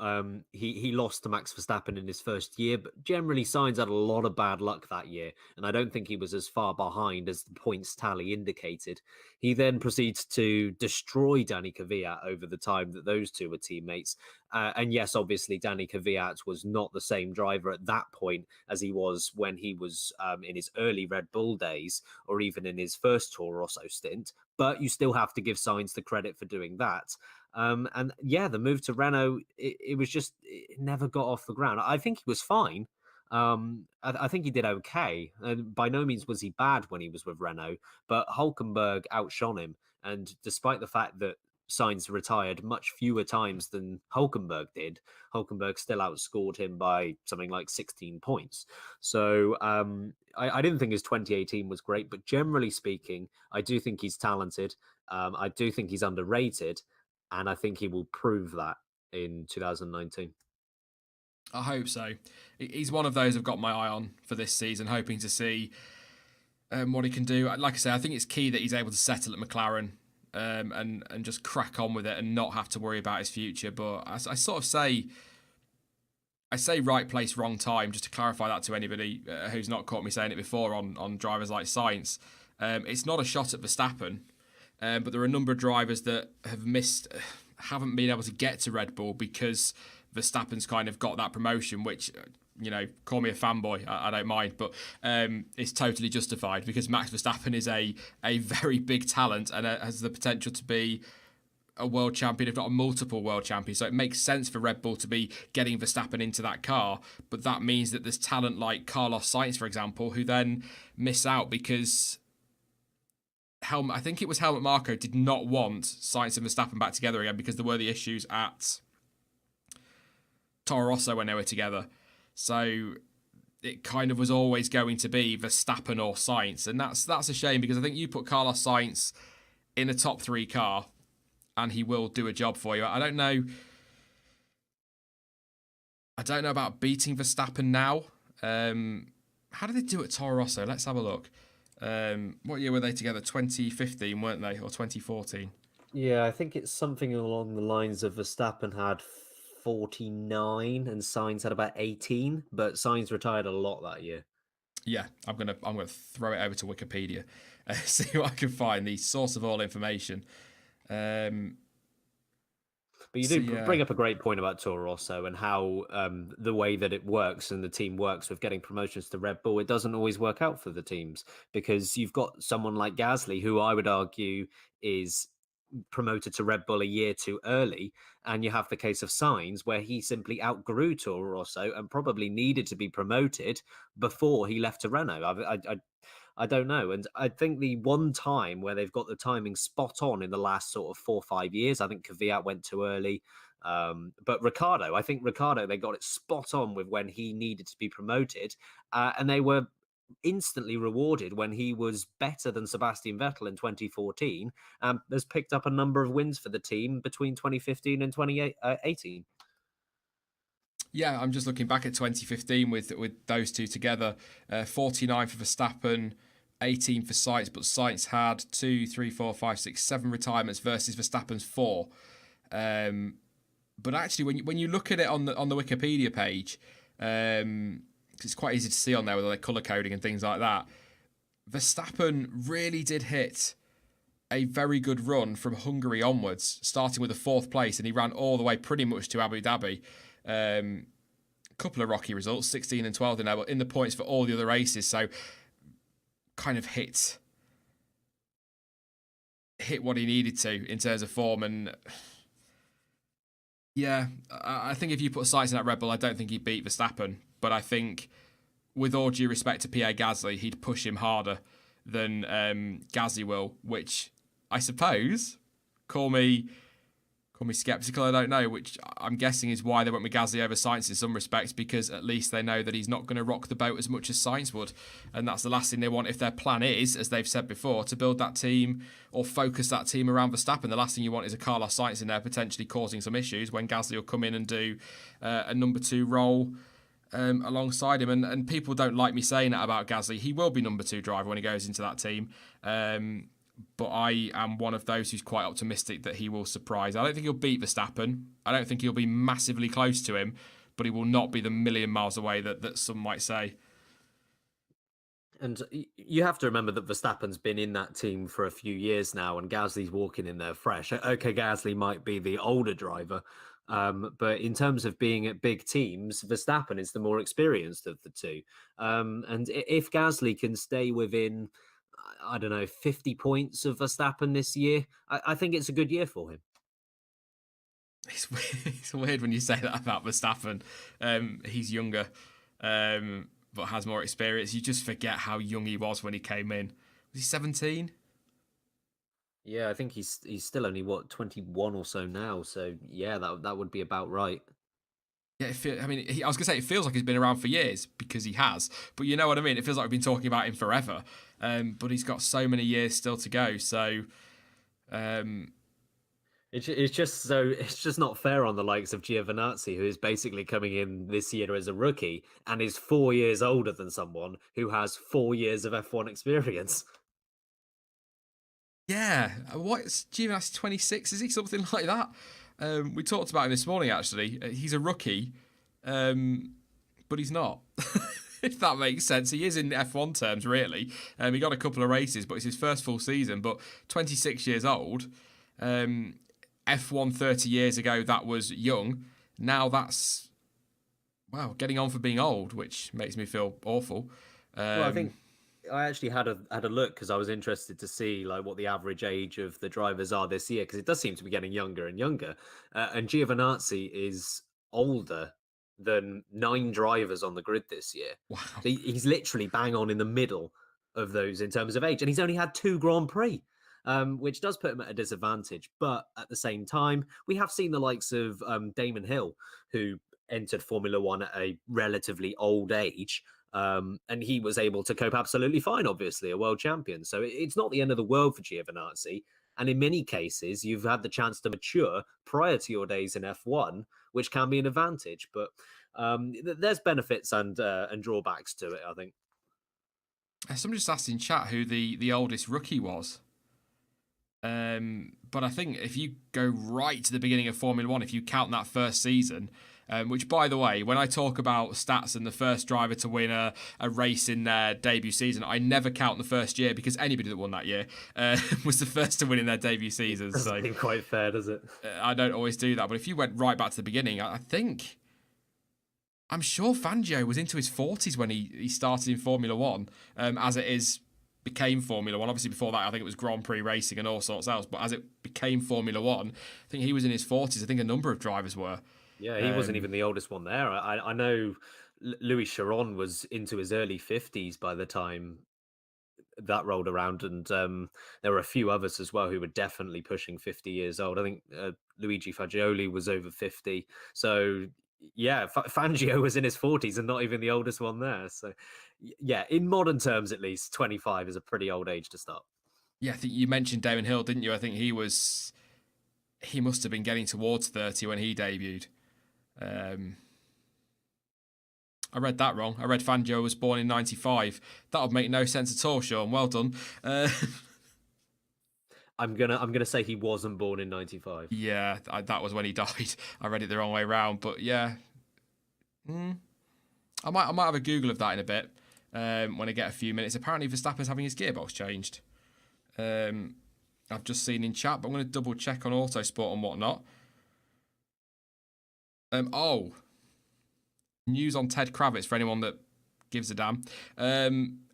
He lost to Max Verstappen in his first year, but generally Sainz had a lot of bad luck that year, and I don't think he was as far behind as the points tally indicated. He then proceeds to destroy Danny Kvyat over the time that those two were teammates. And yes, obviously, Danny Kvyat was not the same driver at that point as he was when he was in his early Red Bull days, or even in his first Toro Rosso stint. But you still have to give Sainz the credit for doing that. And yeah, the move to Renault, it was just, it never got off the ground. I think he was fine. I think he did okay. By no means was he bad when he was with Renault, but Hülkenberg outshone him. And despite the fact that Sainz retired much fewer times than Hülkenberg did, Hülkenberg still outscored him by something like 16 points. So I didn't think his 2018 was great, but generally speaking, I do think he's talented. I do think he's underrated, and I think he will prove that in 2019. I hope so. He's one of those I've got my eye on for this season, hoping to see what he can do. Like I say, I think it's key that he's able to settle at McLaren and just crack on with it and not have to worry about his future. But I sort of say, I say right place, wrong time, just to clarify that to anybody who's not caught me saying it before on drivers like Sainz. It's not a shot at Verstappen, but there are a number of drivers that haven't been able to get to Red Bull because Verstappen's kind of got that promotion, which, call me a fanboy, I don't mind, but it's totally justified because Max Verstappen is a very big talent and has the potential to be a world champion, if not a multiple world champion. So it makes sense for Red Bull to be getting Verstappen into that car. But that means that there's talent like Carlos Sainz, for example, who then miss out because I think it was Helmut Marko did not want Sainz and Verstappen back together again because there were the issues at Toro Rosso when they were together. So it kind of was always going to be Verstappen or Sainz. And that's a shame because I think you put Carlos Sainz in a top 3 car and he will do a job for you. I don't know about beating Verstappen now. How did they do at Toro Rosso? Let's have a look. What year were they together? 2015, weren't they? Or 2014? Yeah, I think it's something along the lines of Verstappen had 49 and Sainz had about 18, but Sainz retired a lot that year. Yeah, I'm gonna throw it over to Wikipedia, see what I can find. The source of all information. But you do bring up a great point about Toro Rosso and how the way that it works and the team works with getting promotions to Red Bull, it doesn't always work out for the teams because you've got someone like Gasly, who I would argue is promoted to Red Bull a year too early, and you have the case of Sainz where he simply outgrew Toro Rosso and probably needed to be promoted before he left to Renault. I don't know. And I think the one time where they've got the timing spot on in the last sort of 4 or 5 years, I think Kvyat went too early. But Ricciardo, they got it spot on with when he needed to be promoted. And they were instantly rewarded when he was better than Sebastian Vettel in 2014. Has picked up a number of wins for the team between 2015 and 2018. Yeah, I'm just looking back at 2015 with those two together. 49 for Verstappen, 18 for Sainz, but Sainz had 2, 3, 4, 5, 6, 7 retirements versus Verstappen's 4. But actually, when you look at it on the Wikipedia page, it's quite easy to see on there with like color coding and things like that. Verstappen really did hit a very good run from Hungary onwards, starting with a 4th place, and he ran all the way pretty much to Abu Dhabi. Couple of rocky results, 16 and 12 in there, but in the points for all the other races, so kind of hit what he needed to in terms of form. And yeah, I think if you put Sainz in that Red Bull, I don't think he'd beat Verstappen, but I think with all due respect to Pierre Gasly, he'd push him harder than Gasly will, which I suppose, call me sceptical, I don't know, which I'm guessing is why they went with Gasly over Sainz in some respects, because at least they know that he's not going to rock the boat as much as Sainz would. And that's the last thing they want if their plan is, as they've said before, to build that team or focus that team around Verstappen. The last thing you want is a Carlos Sainz in there potentially causing some issues when Gasly will come in and do a number 2 role alongside him. And people don't like me saying that about Gasly. He will be number 2 driver when he goes into that team. But I am one of those who's quite optimistic that he will surprise. I don't think he'll beat Verstappen. I don't think he'll be massively close to him, but he will not be the million miles away that some might say. And you have to remember that Verstappen's been in that team for a few years now, and Gasly's walking in there fresh. Okay, Gasly might be the older driver, but in terms of being at big teams, Verstappen is the more experienced of the two. And if Gasly can stay within, I don't know, 50 points of Verstappen this year, I think it's a good year for him. It's weird when you say that about Verstappen. He's younger, but has more experience. You just forget how young he was when he came in. Was he 17? Yeah, I think he's still only, 21 or so now. So yeah, that would be about right. Yeah, I was going to say it feels like he's been around for years because he has, but you know what I mean? It feels like we've been talking about him forever, but he's got so many years still to go, so... It's just not fair on the likes of Giovinazzi, who is basically coming in this year as a rookie and is 4 years older than someone who has 4 years of F1 experience. Yeah, what's Giovinazzi 26? Is he something like that? We talked about him this morning. Actually, he's a rookie, but he's not. If that makes sense, he is in F1 terms, really. He got a couple of races, but it's his first full season. But 26 years old. F1 30 years ago, that was young. Now that's, wow, getting on for being old, which makes me feel awful. Well, I think I actually had a look because I was interested to see like what the average age of the drivers are this year because it does seem to be getting younger and younger. And Giovinazzi is older than 9 drivers on the grid this year. Wow. So he's literally bang on in the middle of those in terms of age, and he's only had 2 Grand Prix. Which does put him at a disadvantage. But at the same time, we have seen the likes of Damon Hill, who entered Formula One at a relatively old age. And he was able to cope absolutely fine, obviously, a world champion. So it's not the end of the world for Giovinazzi. And in many cases, you've had the chance to mature prior to your days in F1, which can be an advantage. But there's benefits and drawbacks to it, I think. Somebody just asked in chat who the oldest rookie was. But I think if you go right to the beginning of Formula One, if you count that first season, which, by the way, when I talk about stats and the first driver to win a race in their debut season, I never count the first year because anybody that won that year was the first to win in their debut season. Doesn't So seem quite fair, does it? I don't always do that. But if you went right back to the beginning, I'm sure Fangio was into his 40s when he started in Formula One, as it became Formula One. Obviously, before that, I think it was Grand Prix racing and all sorts else. But as it became Formula One, I think he was in his 40s. I think a number of drivers were. Yeah, he wasn't even the oldest one there. I know Louis Chiron was into his early 50s by the time that rolled around, and there were a few others as well who were definitely pushing 50 years old. I think Luigi Fagioli was over 50. So yeah, Fangio was in his 40s and not even the oldest one there. So yeah, in modern terms at least, 25 is a pretty old age to start. Yeah, I think you mentioned Damon Hill, didn't you? I think he must have been getting towards 30 when he debuted. I read that wrong. I read Fangio was born in 95. That would make no sense at all, Sean. Well done. I'm gonna say he wasn't born in 95. Yeah, that was when he died. I read it the wrong way around, but yeah. I might have a Google of that in a bit when I get a few minutes. Apparently Verstappen's having his gearbox changed. I've just seen in chat, but I'm going to double check on Autosport and whatnot. News on Ted Kravitz for anyone that gives a damn.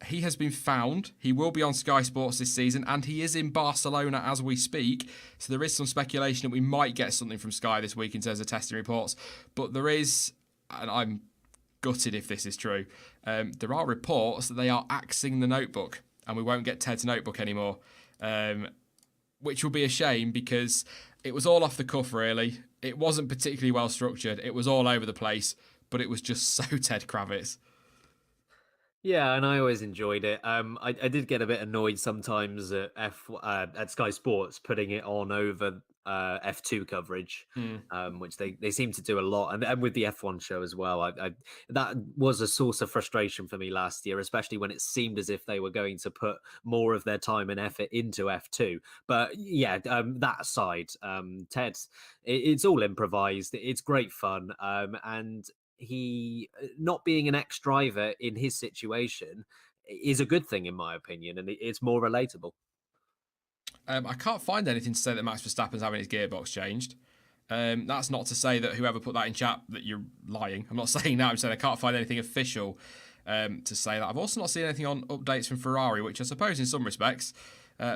He has been found. He will be on Sky Sports this season, and he is in Barcelona as we speak. So there is some speculation that we might get something from Sky this week in terms of testing reports. But there is, and I'm gutted if this is true, there are reports that they are axing the notebook, and we won't get Ted's notebook anymore, which will be a shame because it was all off the cuff, really. It wasn't particularly well structured. It was all over the place, but it was just so Ted Kravitz. Yeah, and I always enjoyed it. I did get a bit annoyed sometimes at at Sky Sports putting it on over F2 coverage, which they seem to do a lot, and with the F1 show as well. That was a source of frustration for me last year, especially when it seemed as if they were going to put more of their time and effort into F2. But yeah, that aside, Ted, it's all improvised. It's great fun, and he not being an ex-driver in his situation is a good thing in my opinion, and it's more relatable. I can't find anything to say that Max Verstappen's having his gearbox changed. That's not to say that whoever put that in chat that you're lying. I'm not saying that. I'm saying I can't find anything official to say that. I've also not seen anything on updates from Ferrari, which I suppose in some respects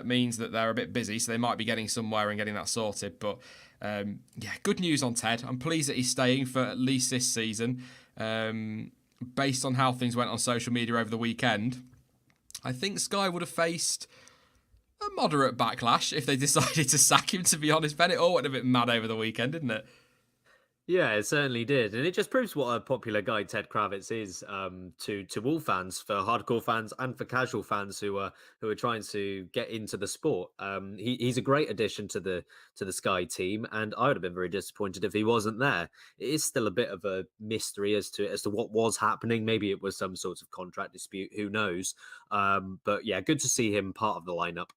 means that they're a bit busy, so they might be getting somewhere and getting that sorted. But yeah, good news on Ted. I'm pleased that he's staying for at least this season. Based on how things went on social media over the weekend, I think Sky would have faced a moderate backlash if they decided to sack him, to be honest. Ben, it all went a bit mad over the weekend, didn't it? Yeah, it certainly did, and it just proves what a popular guy Ted Kravitz is to all fans, for hardcore fans and for casual fans who are trying to get into the sport. He's a great addition to the Sky team, and I would have been very disappointed if he wasn't there. It is still a bit of a mystery as to what was happening. Maybe it was some sort of contract dispute. Who knows? But yeah, good to see him part of the lineup.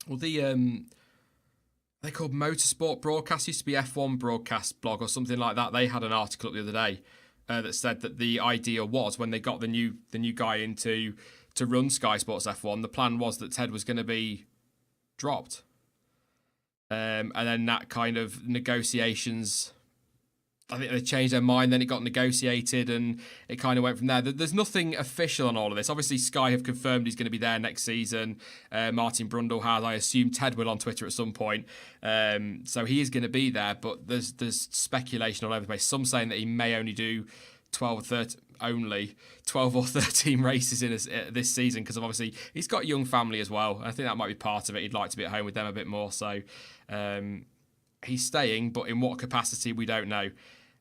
Well, they called Motorsport Broadcast, used to be F1 Broadcast Blog or something like that. They had an article up the other day that said that the idea was, when they got the new guy in to run Sky Sports F1, the plan was that Ted was going to be dropped. And then that kind of negotiations, I think they changed their mind, then it got negotiated and it kind of went from there. There's nothing official on all of this. Obviously, Sky have confirmed he's going to be there next season. Martin Brundle has. I assume Ted will on Twitter at some point. So he is going to be there, but there's speculation all over the place. Some saying that he may only do 12 or 13 races in this season, because obviously he's got a young family as well. I think that might be part of it. He'd like to be at home with them a bit more. So he's staying, but in what capacity, we don't know.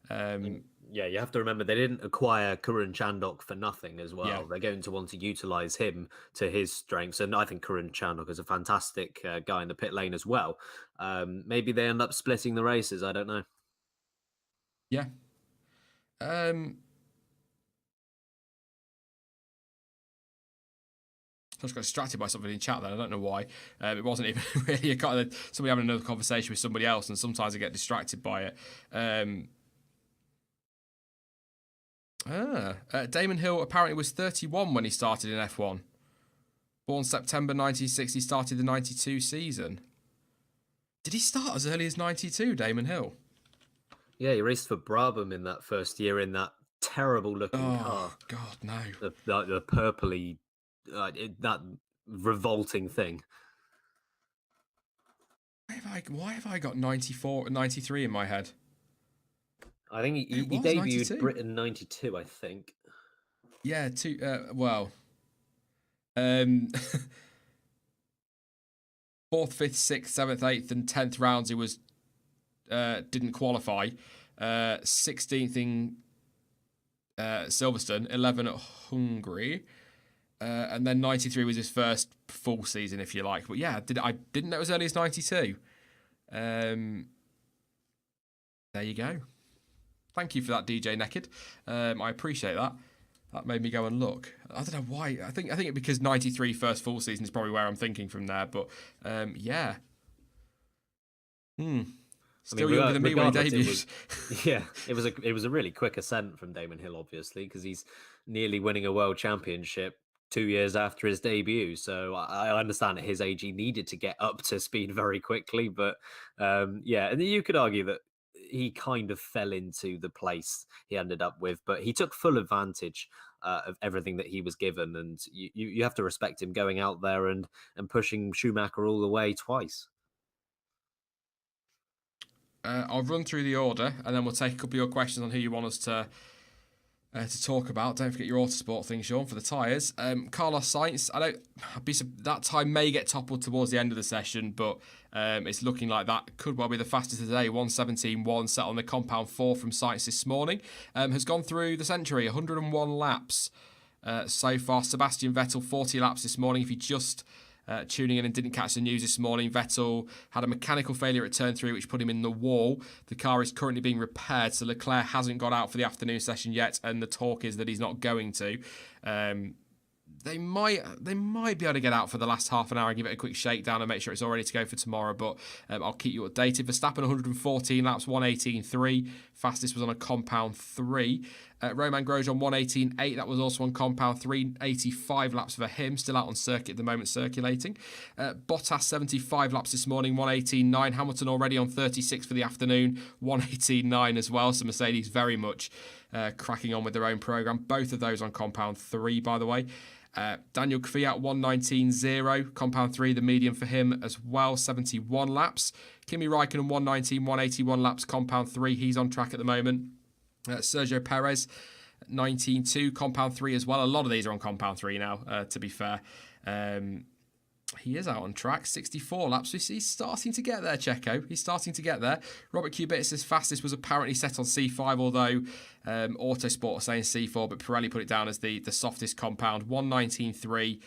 Yeah, you have to remember they didn't acquire Kurun Chandok for nothing as well. Yeah. They're going to want to utilise him to his strengths, and I think Kurun Chandok is a fantastic guy in the pit lane as well. Maybe they end up splitting the races. I don't know. Yeah. I just got distracted by something in chat there. I don't know why. It wasn't even really somebody having another conversation with somebody else, and sometimes I get distracted by it. Damon Hill apparently was 31 when he started in F1. Born September 1960, started the 92 season. Did he start as early as 92, Damon Hill? Yeah, he raced for Brabham in that first year in that terrible-looking car. Oh, God, no. The purpley... that revolting thing. Why have I got 94, 93 in my head? I think he debuted 92. Britain 92, I think. Yeah, fourth, fifth, sixth, seventh, eighth, and 10th rounds he was didn't qualify. 16th in Silverstone, 11 at Hungary. And then 93 was his first full season, if you like. But yeah, I didn't know it was early as 92. There you go. Thank you for that, DJ Naked. I appreciate that. That made me go and look. I don't know why. I think it because 93 first full season is probably where I'm thinking from there. But yeah. Still younger than me when he debuted. It was a really quick ascent from Damon Hill, obviously, because he's nearly winning a world championship 2 years after his debut. So I understand at his age he needed to get up to speed very quickly. But and you could argue that he kind of fell into the place he ended up with, but he took full advantage of everything that he was given. And you have to respect him going out there and pushing Schumacher all the way twice. I'll run through the order and then we'll take a couple of your questions on who you want us to talk about. Don't forget your Autosport thing, Sean, for the tyres. Carlos Sainz, that time may get toppled towards the end of the session, but it's looking like that could well be the fastest of the day. 1:17.1 set on the compound 4 from Sainz this morning. Has gone through the century, 101 laps so far. Sebastian Vettel, 40 laps this morning. If you just tuning in and didn't catch the news this morning, Vettel had a mechanical failure at turn 3 which put him in the wall. The car is currently being repaired, so Leclerc hasn't got out for the afternoon session yet, and the talk is that he's not going to. They might be able to get out for the last half an hour and give it a quick shakedown and make sure it's all ready to go for tomorrow, but I'll keep you updated. Verstappen 114 laps, 1:18.3. Fastest was on a compound 3. Romain Grosjean 1:18.8. That was also on compound 3. 85 laps for him, still out on circuit at the moment, circulating. Bottas 75 laps this morning, 1:18.9. Hamilton already on 36 for the afternoon, 1:18.9 as well. So Mercedes very much cracking on with their own programme. Both of those on compound 3, by the way. Daniel Kvyat 1:19.0, compound 3, the medium for him as well, 71 laps. Kimi Raikkonen 1:19, 181 laps, compound 3, he's on track at the moment. Sergio Perez 19.2, compound 3 as well. A lot of these are on compound 3 now, to be fair. He is out on track, 64 laps. He's starting to get there, Checo. He's starting to get there. Robert Kubica's fastest was apparently set on C5, although Autosport are saying C4, but Pirelli put it down as the softest compound, 1:19.3.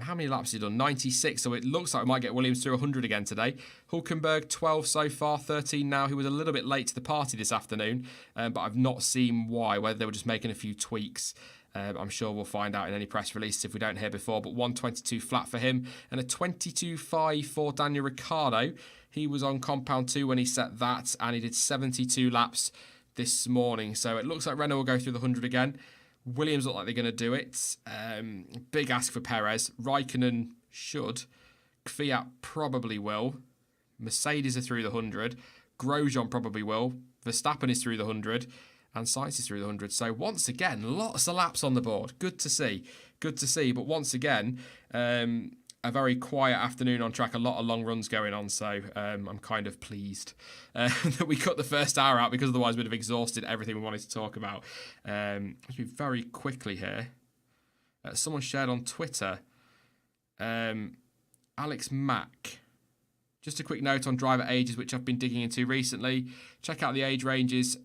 How many laps has he done? 96, so it looks like we might get Williams through 100 again today. Hulkenberg, 12 so far, 13 now. He was a little bit late to the party this afternoon, but I've not seen why, whether they were just making a few tweaks I'm sure we'll find out in any press release if we don't hear before, but 122 flat for him and a 22.5 for Daniel Ricciardo. He was on compound 2 when he set that, and he did 72 laps this morning. So it looks like Renault will go through the 100 again. Williams look like they're going to do it. Big ask for Perez. Raikkonen should. Fiat probably will. Mercedes are through the 100. Grosjean probably will. Verstappen is through the 100. And Sainz is through the 100. So once again, lots of laps on the board. Good to see. Good to see. But once again, a very quiet afternoon on track. A lot of long runs going on. So I'm kind of pleased that we cut the first hour out, because otherwise we'd have exhausted everything we wanted to talk about. Let's move very quickly here. Someone shared on Twitter. Alex Mack. Just a quick note on driver ages, which I've been digging into recently. Check out the age ranges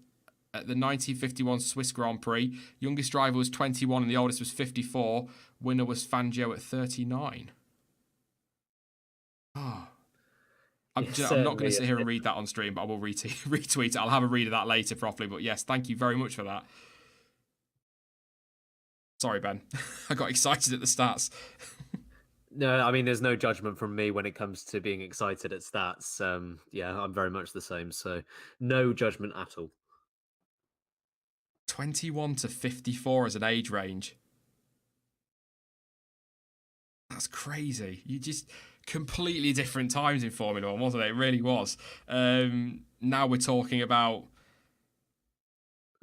at the 1951 Swiss Grand Prix. Youngest driver was 21 and the oldest was 54. Winner was Fangio at 39. Oh. I'm not going to sit here and read that on stream, but I will retweet it. I'll have a read of that later properly. But yes, thank you very much for that. Sorry, Ben. I got excited at the stats. No, I mean, there's no judgment from me when it comes to being excited at stats. Yeah, I'm very much the same. So no judgment at all. 21 to 54 as an age range. That's crazy. You just completely different times in Formula One, wasn't it? It really was. Now we're talking about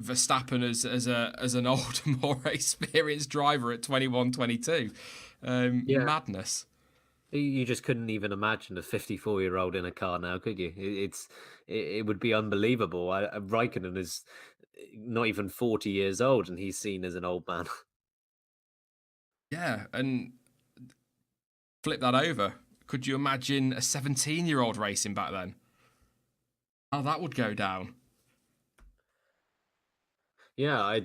Verstappen as an older, more experienced driver at 21, 22. Madness. You just couldn't even imagine a 54-year-old in a car now, could you? It would be unbelievable. Raikkonen is not even 40 years old, and he's seen as an old man. Yeah, and flip that over. Could you imagine a 17-year-old racing back then? How that would go down. Yeah,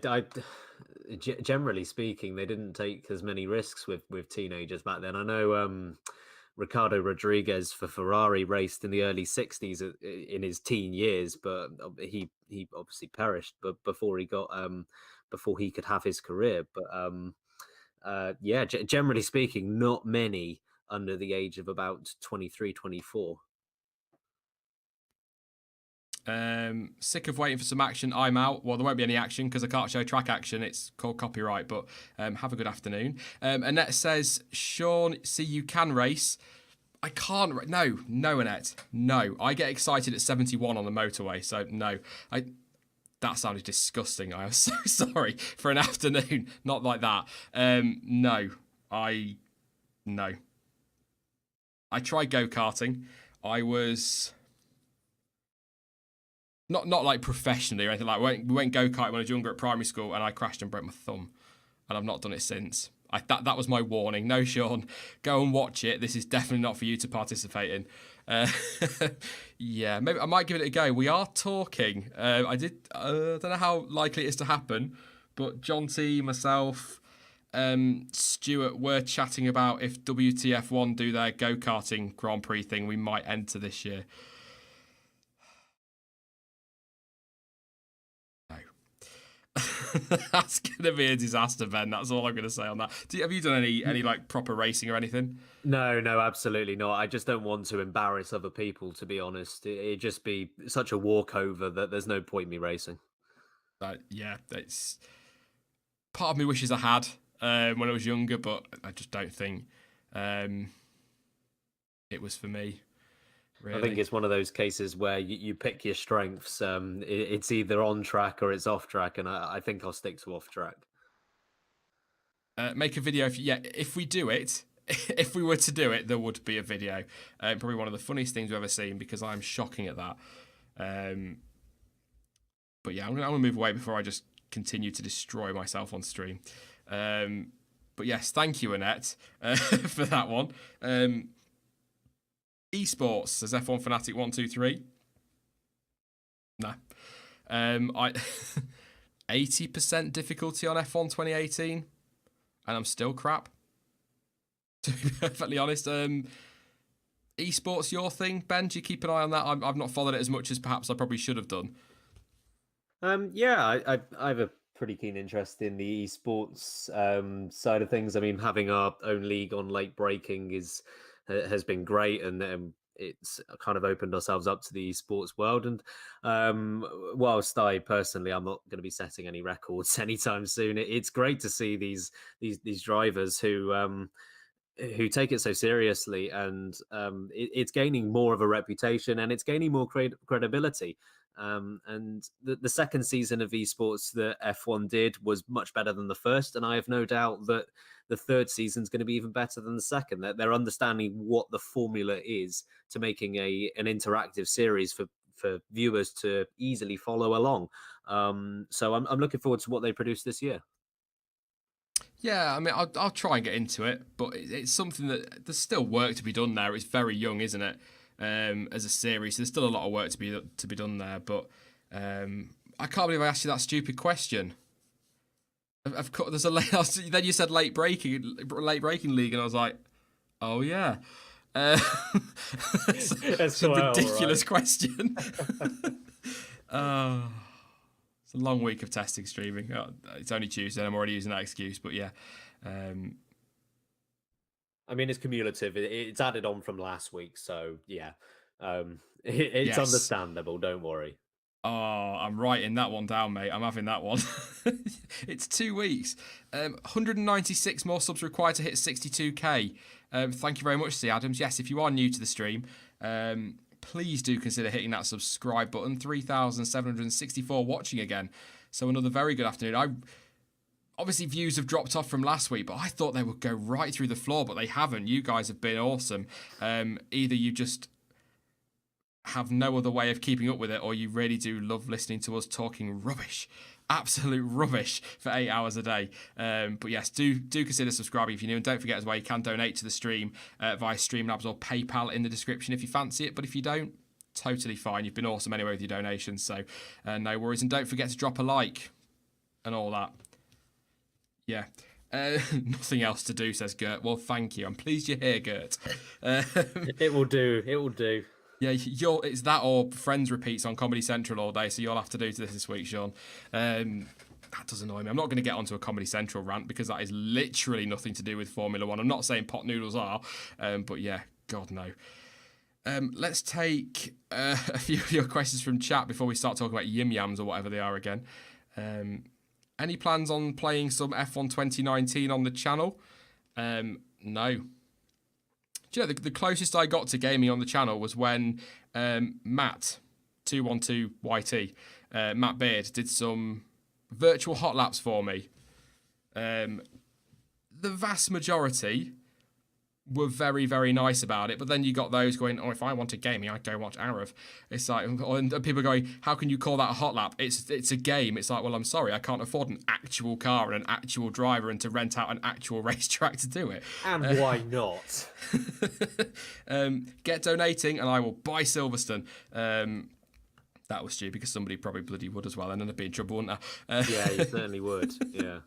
generally speaking, they didn't take as many risks with teenagers back then. I know Ricardo Rodriguez for Ferrari raced in the early 60s in his teen years, but he obviously perished before he got before he could have his career. But yeah, generally speaking, not many under the age of about 23, 24. Sick of waiting for some action. I'm out. Well, there won't be any action because I can't show track action. It's called copyright, but have a good afternoon. Annette says, Sean, see, you can race. I can't. No, Annette. No. I get excited at 71 on the motorway, so no. That sounded disgusting. I am so sorry for an afternoon. Not like that. No. I tried go-karting. I was... Not like professionally or anything like that. We went go-karting when I was younger at primary school, and I crashed and broke my thumb. And I've not done it since. That was my warning. No, Sean, go and watch it. This is definitely not for you to participate in. Yeah, maybe I might give it a go. We are talking. I don't know how likely it is to happen, but John T, myself, Stuart were chatting about if WTF1 do their go-karting Grand Prix thing, we might enter this year. That's gonna be a disaster, Ben. That's all I'm gonna say on that. Have you done any like proper racing or anything? No, absolutely not. I just don't want to embarrass other people, to be honest. It'd just be such a walkover that there's no point in me racing. Yeah, it's part of me wishes I had when I was younger, but I just don't think it was for me. Really. I think it's one of those cases where you pick your strengths. It's either on track or it's off track, and I think I'll stick to off track. Make a video. If we do it, if we were to do it, there would be a video. Probably one of the funniest things we've ever seen, because I'm shocking at that. But yeah, I'm gonna move away before I just continue to destroy myself on stream. But yes, thank you, Annette, for that one. Esports, says F1 Fanatic 123. Nah. 80% difficulty on F1 2018, and I'm still crap. To be perfectly honest. Esports your thing, Ben? Do you keep an eye on that? I've not followed it as much as perhaps I probably should have done. Yeah, I have a pretty keen interest in the esports side of things. I mean, having our own league on late breaking has been great, and it's kind of opened ourselves up to the esports world. And whilst I personally, I'm not going to be setting any records anytime soon, it's great to see these drivers who take it so seriously, and it's gaining more of a reputation, and it's gaining more credibility. And the second season of esports that F1 did was much better than the first, and I have no doubt that the third season is going to be even better than the second. That they're understanding what the formula is to making an interactive series for viewers to easily follow along. So I'm looking forward to what they produce this year. Yeah, I mean, I'll try and get into it, but it's something that there's still work to be done there. It's very young, isn't it? As a series, there's still a lot of work to be done there. But I can't believe I asked you that stupid question. Of course, there's a then you said late breaking league, and I was like, oh yeah. It's a ridiculous question. It's a long week of testing streaming. It's only Tuesday, and I'm already using that excuse. But yeah. I mean, it's cumulative. It's added on from last week, so yeah, it's Yes. understandable. Don't worry. Oh, I'm writing that one down, mate. I'm having that one. It's 2 weeks. 196 more subs required to hit 62k. Thank you very much, C. Adams. Yes, if you are new to the stream, please do consider hitting that subscribe button. 3,764 watching again. So another very good afternoon. Obviously, views have dropped off from last week, but I thought they would go right through the floor, but they haven't. You guys have been awesome. Either you just have no other way of keeping up with it, or you really do love listening to us talking rubbish. Absolute rubbish for 8 hours a day. But yes, do consider subscribing if you're new, and don't forget as well, you can donate to the stream via Streamlabs or PayPal in the description if you fancy it. But if you don't, totally fine. You've been awesome anyway with your donations, so no worries. And don't forget to drop a like and all that. Yeah. Nothing else to do, says Gert. Well, thank you. I'm pleased you're here, Gert. It will do. It will do. Yeah, it's that or Friends repeats on Comedy Central all day, so you'll have to do this week, Sean. That does annoy me. I'm not going to get onto a Comedy Central rant because that is literally nothing to do with Formula One. I'm not saying pot noodles are, but yeah, God no. Let's take a few of your questions from chat before we start talking about yim yams or whatever they are again. Any plans on playing some F1 2019 on the channel? No. Do you know, the closest I got to gaming on the channel was when Matt, 212YT, Matt Beard, did some virtual hot laps for me. The vast majority were very, very nice about it, but then you got those going, oh, if I wanted gaming, I'd go watch Arav. It's like, and people going, how can you call that a hot lap? It's a game. It's like, well, I'm sorry, I can't afford an actual car and an actual driver and to rent out an actual racetrack to do it. And why not? Get donating and I will buy Silverstone. That was stupid because somebody probably bloody would as well, and then I'd be in trouble, wouldn't I? Yeah, you certainly would. Yeah.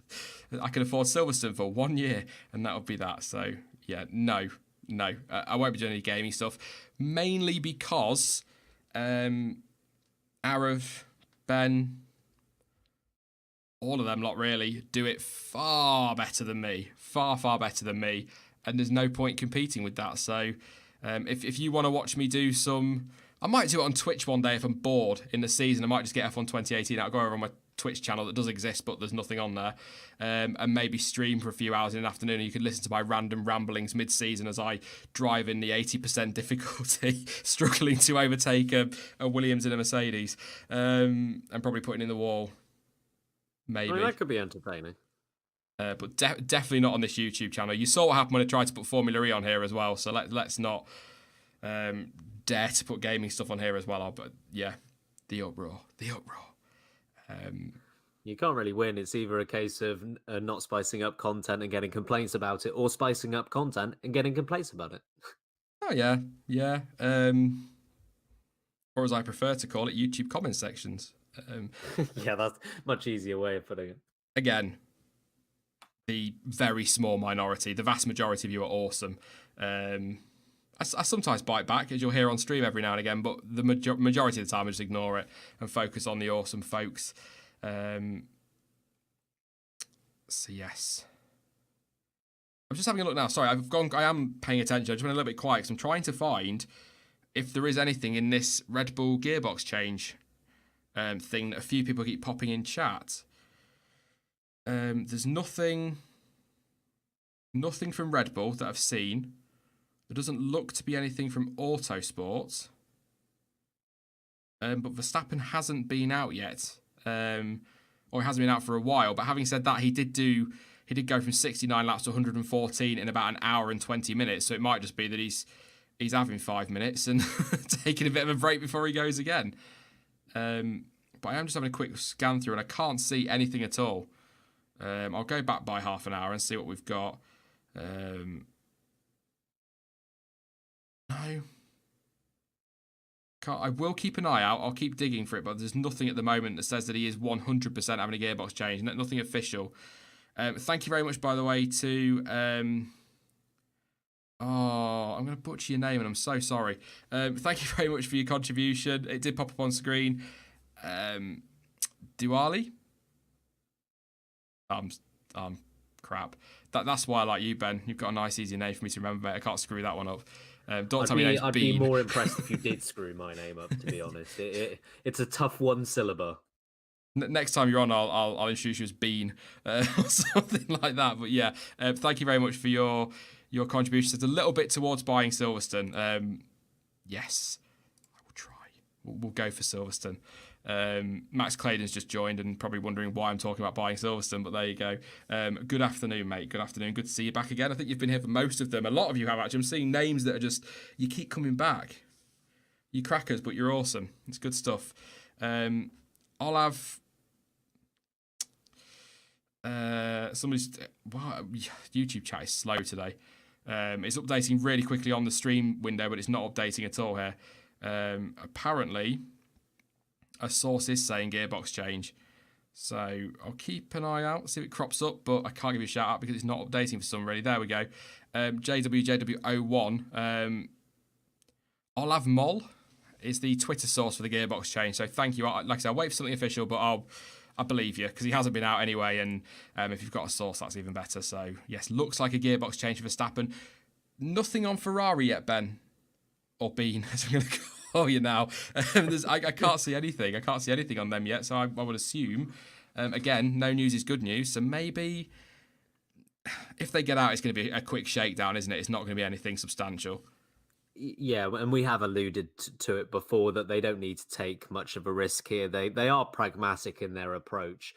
I can afford Silverstone for 1 year, and that would be that. So, yeah, no. I won't be doing any gaming stuff, mainly because Arav, Ben, all of them lot really do it far better than me. Far better than me, and there's no point competing with that. So, if you want to watch me do some... I might do it on Twitch one day if I'm bored in the season. I might just get F1 2018 out. I'll go over on my Twitch channel that does exist, but there's nothing on there. And maybe stream for a few hours in the afternoon. And you could listen to my random ramblings mid-season as I drive in the 80% difficulty, struggling to overtake a Williams and a Mercedes. And probably putting in the wall. Maybe. I mean, that could be entertaining. But definitely not on this YouTube channel. You saw what happened when I tried to put Formula E on here as well. So let's not... dare to put gaming stuff on here as well. But yeah, the uproar. You can't really win. It's either a case of not spicing up content and getting complaints about it, or spicing up content and getting complaints about it. Oh yeah. Or as I prefer to call it, YouTube comment sections. Yeah, that's a much easier way of putting it. Again, the very small minority. The vast majority of you are awesome. I sometimes bite back, as you'll hear on stream every now and again, but the majority of the time I just ignore it and focus on the awesome folks. So yes. I'm just having a look now. Sorry, I am paying attention. I just went a little bit quiet because I'm trying to find if there is anything in this Red Bull gearbox change thing that a few people keep popping in chat. There's nothing from Red Bull that I've seen. There doesn't look to be anything from Autosport. But Verstappen hasn't been out yet. Or he hasn't been out for a while. But having said that, he did go from 69 laps to 114 in about an hour and 20 minutes. So it might just be that he's having 5 minutes and taking a bit of a break before he goes again. But I am just having a quick scan through and I can't see anything at all. I'll go back by half an hour and see what we've got. No. I will keep an eye out. I'll keep digging for it, but there's nothing at the moment that says that he is 100% having a gearbox change. Nothing official. Thank you very much, by the way, to... I'm going to butcher your name, and I'm so sorry. Thank you very much for your contribution. It did pop up on screen. Diwali? Crap. That's why I like you, Ben. You've got a nice, easy name for me to remember, mate. I can't screw that one up. Don't tell me your name's I'd Bean. be more impressed if you did screw my name up, to be honest. It's a tough one syllable. Next time you're on, I'll introduce you as Bean or something like that. But yeah, thank you very much for your contributions. It's a little bit towards buying Silverstone. Yes, I will try. We'll go for Silverstone. Max Claydon's just joined and probably wondering why I'm talking about buying Silverstone, but there you go. Good afternoon, mate. Good afternoon. Good to see you back again. I think you've been here for most of them. A lot of you have, actually. I'm seeing names that are just, you keep coming back. You crackers, but you're awesome. It's good stuff. I'll have... YouTube chat is slow today. It's updating really quickly on the stream window, but it's not updating at all here. Apparently, a source is saying gearbox change. So I'll keep an eye out, see if it crops up, but I can't give you a shout out because it's not updating for some reason. There we go. JWJW01. I'll have Moll is the Twitter source for the gearbox change. So thank you. Like I said, I'll wait for something official, but I believe you because he hasn't been out anyway. And if you've got a source, that's even better. So yes, looks like a gearbox change for Verstappen. Nothing on Ferrari yet, Ben. Or Bean, as I'm going to call you now. I can't see anything. I can't see anything on them yet. So I would assume, again, no news is good news. So maybe if they get out, it's going to be a quick shakedown, isn't it? It's not going to be anything substantial. Yeah, and we have alluded to it before that they don't need to take much of a risk here. They are pragmatic in their approach.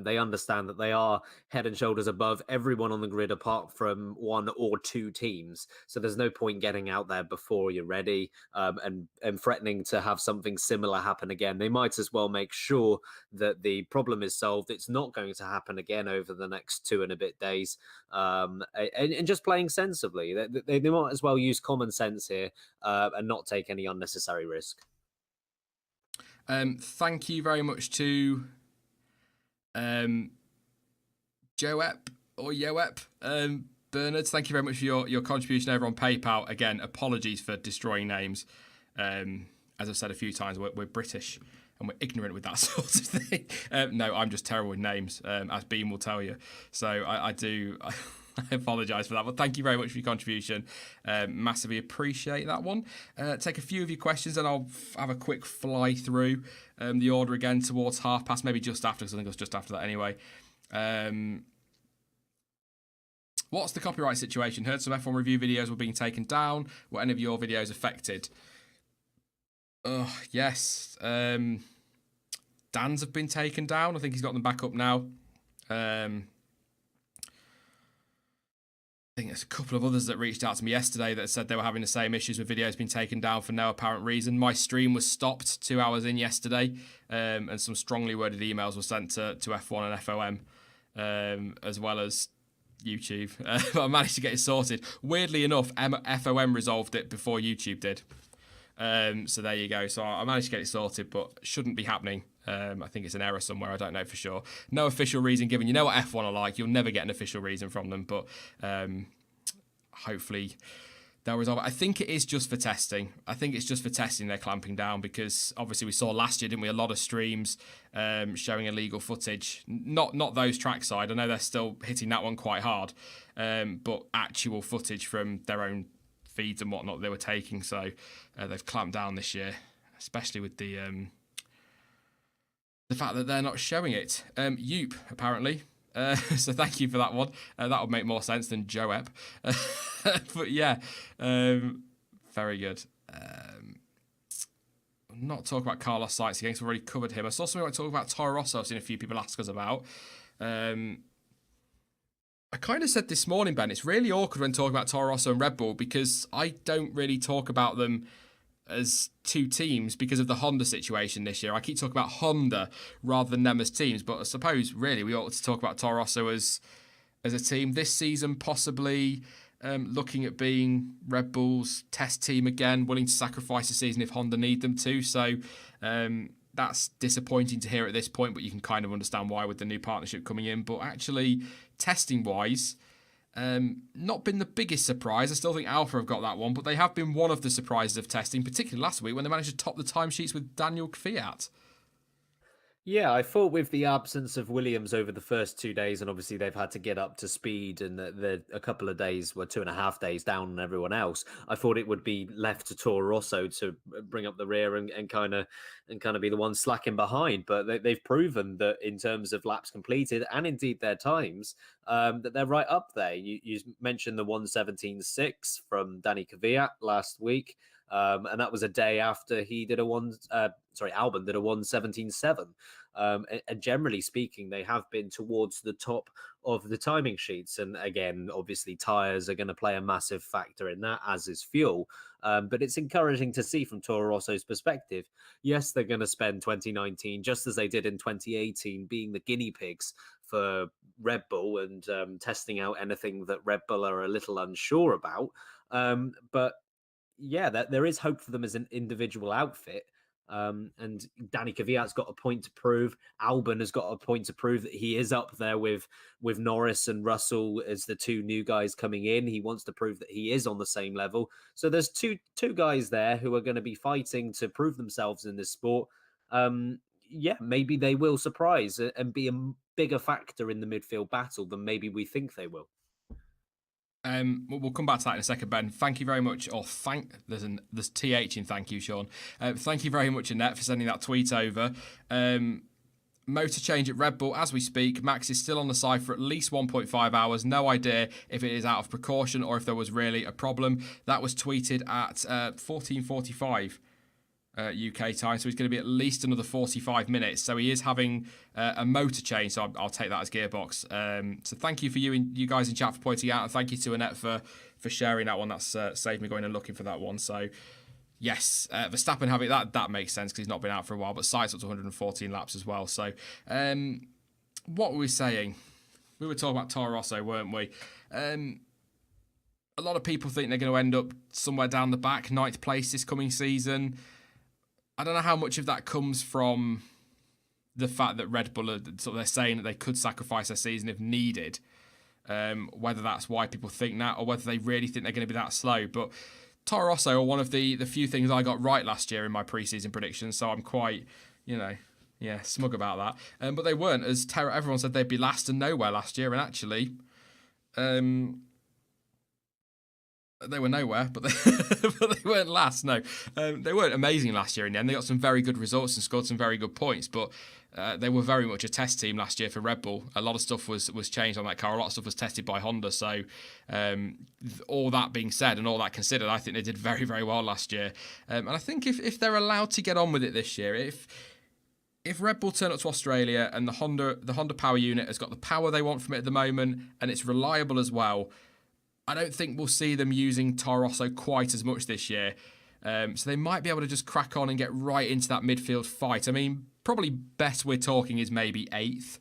They understand that they are head and shoulders above everyone on the grid apart from one or two teams. So there's no point getting out there before you're ready and threatening to have something similar happen again. They might as well make sure that the problem is solved. It's not going to happen again over the next 2 and a bit days. And just playing sensibly. They might as well use common sense here and not take any unnecessary risk. Thank you very much to Joep or Yoep. Bernard, thank you very much for your contribution over on PayPal. Again, apologies for destroying names. As I've said a few times, we're British and we're ignorant with that sort of thing. No, I'm just terrible with names, as Beam will tell you. So I apologise for that, but thank you very much for your contribution. Massively appreciate that one. Take a few of your questions and I'll have a quick fly through the order again towards 1:30, maybe just after, because I think it was just after that anyway. What's the copyright situation? Heard some F1 review videos were being taken down. Were any of your videos affected? Yes. Dan's have been taken down. I think he's got them back up now. I think there's a couple of others that reached out to me yesterday that said they were having the same issues with videos being taken down for no apparent reason. My stream was stopped 2 hours in yesterday, and some strongly worded emails were sent to F1 and FOM, as well as YouTube. But I managed to get it sorted. Weirdly enough, FOM resolved it before YouTube did. So there you go. So I managed to get it sorted, but shouldn't be happening. I think it's an error somewhere. I don't know for sure. No official reason given. You know what F1 are like. You'll never get an official reason from them. But hopefully they'll resolve it. I think it is just for testing. I think it's just for testing they're clamping down, because obviously we saw last year, didn't we, a lot of streams showing illegal footage. Not those trackside. I know they're still hitting that one quite hard, but actual footage from their own feeds and whatnot they were taking. So they've clamped down this year, especially with the fact that they're not showing it. Yoop, apparently. So thank you for that one. That would make more sense than Joep. But yeah, very good. Not talk about Carlos Sainz again, because we've already covered him. I saw something I want to talk about Toro Rosso. I've seen a few people ask us about. I kind of said this morning, Ben, it's really awkward when talking about Toro Rosso and Red Bull, because I don't really talk about them as two teams because of the Honda situation this year. I keep talking about Honda rather than them as teams, but I suppose really we ought to talk about Toro Rosso as a team this season, possibly looking at being Red Bull's test team again, willing to sacrifice a season if Honda need them to. So that's disappointing to hear at this point, but you can kind of understand why with the new partnership coming in. But actually, testing wise, not been the biggest surprise. I still think Alpha have got that one, but they have been one of the surprises of testing, particularly last week when they managed to top the timesheets with Daniel Kvyat. Yeah, I thought with the absence of Williams over the first 2 days, and obviously they've had to get up to speed, and a couple of days, 2.5 days down on everyone else. I thought it would be left to Toro Rosso to bring up the rear and kind of be the one slacking behind. But they've proven that in terms of laps completed and indeed their times, that they're right up there. You mentioned the 1:17.6 from Danny Kvyat last week. And that was a day after he did Albon did a 1:17.7. And generally speaking, they have been towards the top of the timing sheets. And again, obviously, tyres are going to play a massive factor in that, as is fuel. But it's encouraging to see from Toro Rosso's perspective. Yes, they're going to spend 2019, just as they did in 2018, being the guinea pigs for Red Bull and testing out anything that Red Bull are a little unsure about. But yeah, there is hope for them as an individual outfit. And Danny Kvyat's got a point to prove. Albon has got a point to prove that he is up there with Norris and Russell as the two new guys coming in. He wants to prove that he is on the same level. So there's two guys there who are going to be fighting to prove themselves in this sport. Yeah, maybe they will surprise and be a bigger factor in the midfield battle than maybe we think they will. We'll come back to that in a second, Ben. Thank you very much. There's TH in thank you, Sean. Thank you very much, Annette, for sending that tweet over. Motor change at Red Bull as we speak. Max is still on the side for at least 1.5 hours. No idea if it is out of precaution or if there was really a problem. That was tweeted at 14:45 UK time, so he's going to be at least another 45 minutes. So he is having a motor change, so I'll take that as gearbox. So thank you for you guys in chat for pointing out, and thank you to Annette for sharing that one. That's saved me going and looking for that one. So yes, Verstappen having that makes sense because he's not been out for a while, but Sainz up to 114 laps as well. So what were we saying? We were talking about Toro Rosso, weren't we? A lot of people think they're going to end up somewhere down the back, 9th place this coming season. I don't know how much of that comes from the fact that Red Bull they're saying that they could sacrifice their season if needed. Whether that's why people think that or whether they really think they're going to be that slow. But Toro Rosso are one of the few things I got right last year in my preseason predictions, so I'm quite, smug about that. But they weren't, as everyone said they'd be last and nowhere last year, and actually, they were nowhere, but they weren't last. No, they weren't amazing last year in the end. They got some very good results and scored some very good points, but they were very much a test team last year for Red Bull. A lot of stuff was changed on that car. A lot of stuff was tested by Honda. So all that being said and all that considered, I think they did very, very well last year. And I think if they're allowed to get on with it this year, if Red Bull turn up to Australia and the Honda power unit has got the power they want from it at the moment and it's reliable as well, I don't think we'll see them using Toro Rosso quite as much this year. So they might be able to just crack on and get right into that midfield fight. I mean, probably best we're talking is maybe 8th,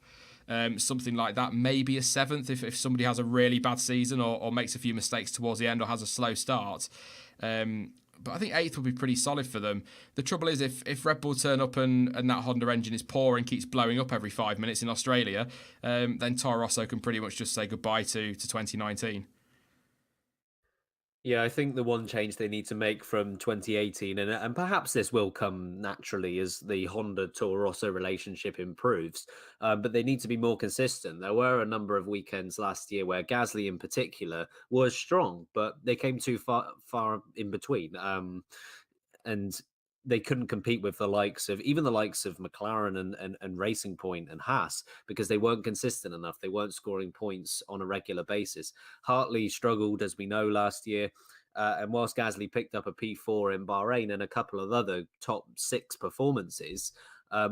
something like that. Maybe a 7th if somebody has a really bad season or makes a few mistakes towards the end or has a slow start. But I think 8th would be pretty solid for them. The trouble is if Red Bull turn up and that Honda engine is poor and keeps blowing up every 5 minutes in Australia, then Toro Rosso can pretty much just say goodbye to 2019. Yeah, I think the one change they need to make from 2018, and perhaps this will come naturally as the Honda Toro Rosso relationship improves, but they need to be more consistent. There were a number of weekends last year where Gasly, in particular, was strong, but they came too far in between. And they couldn't compete with the likes of McLaren and Racing Point and Haas because they weren't consistent enough. They weren't scoring points on a regular basis. Hartley struggled, as we know, last year. And whilst Gasly picked up a P4 in Bahrain and a couple of other top six performances,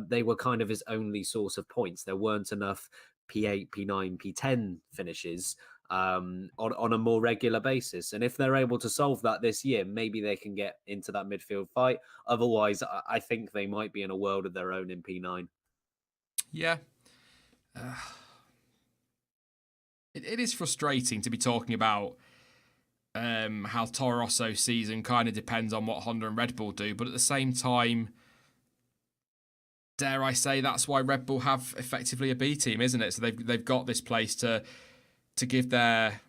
they were kind of his only source of points. There weren't enough P8, P9, P10 finishes on a more regular basis. And if they're able to solve that this year, maybe they can get into that midfield fight. Otherwise, I think they might be in a world of their own in P9. Yeah. Uh, it is frustrating to be talking about how Toro Rosso's season kind of depends on what Honda and Red Bull do, but at the same time, dare I say, that's why Red Bull have effectively a B team, isn't it? So they've got this place to give their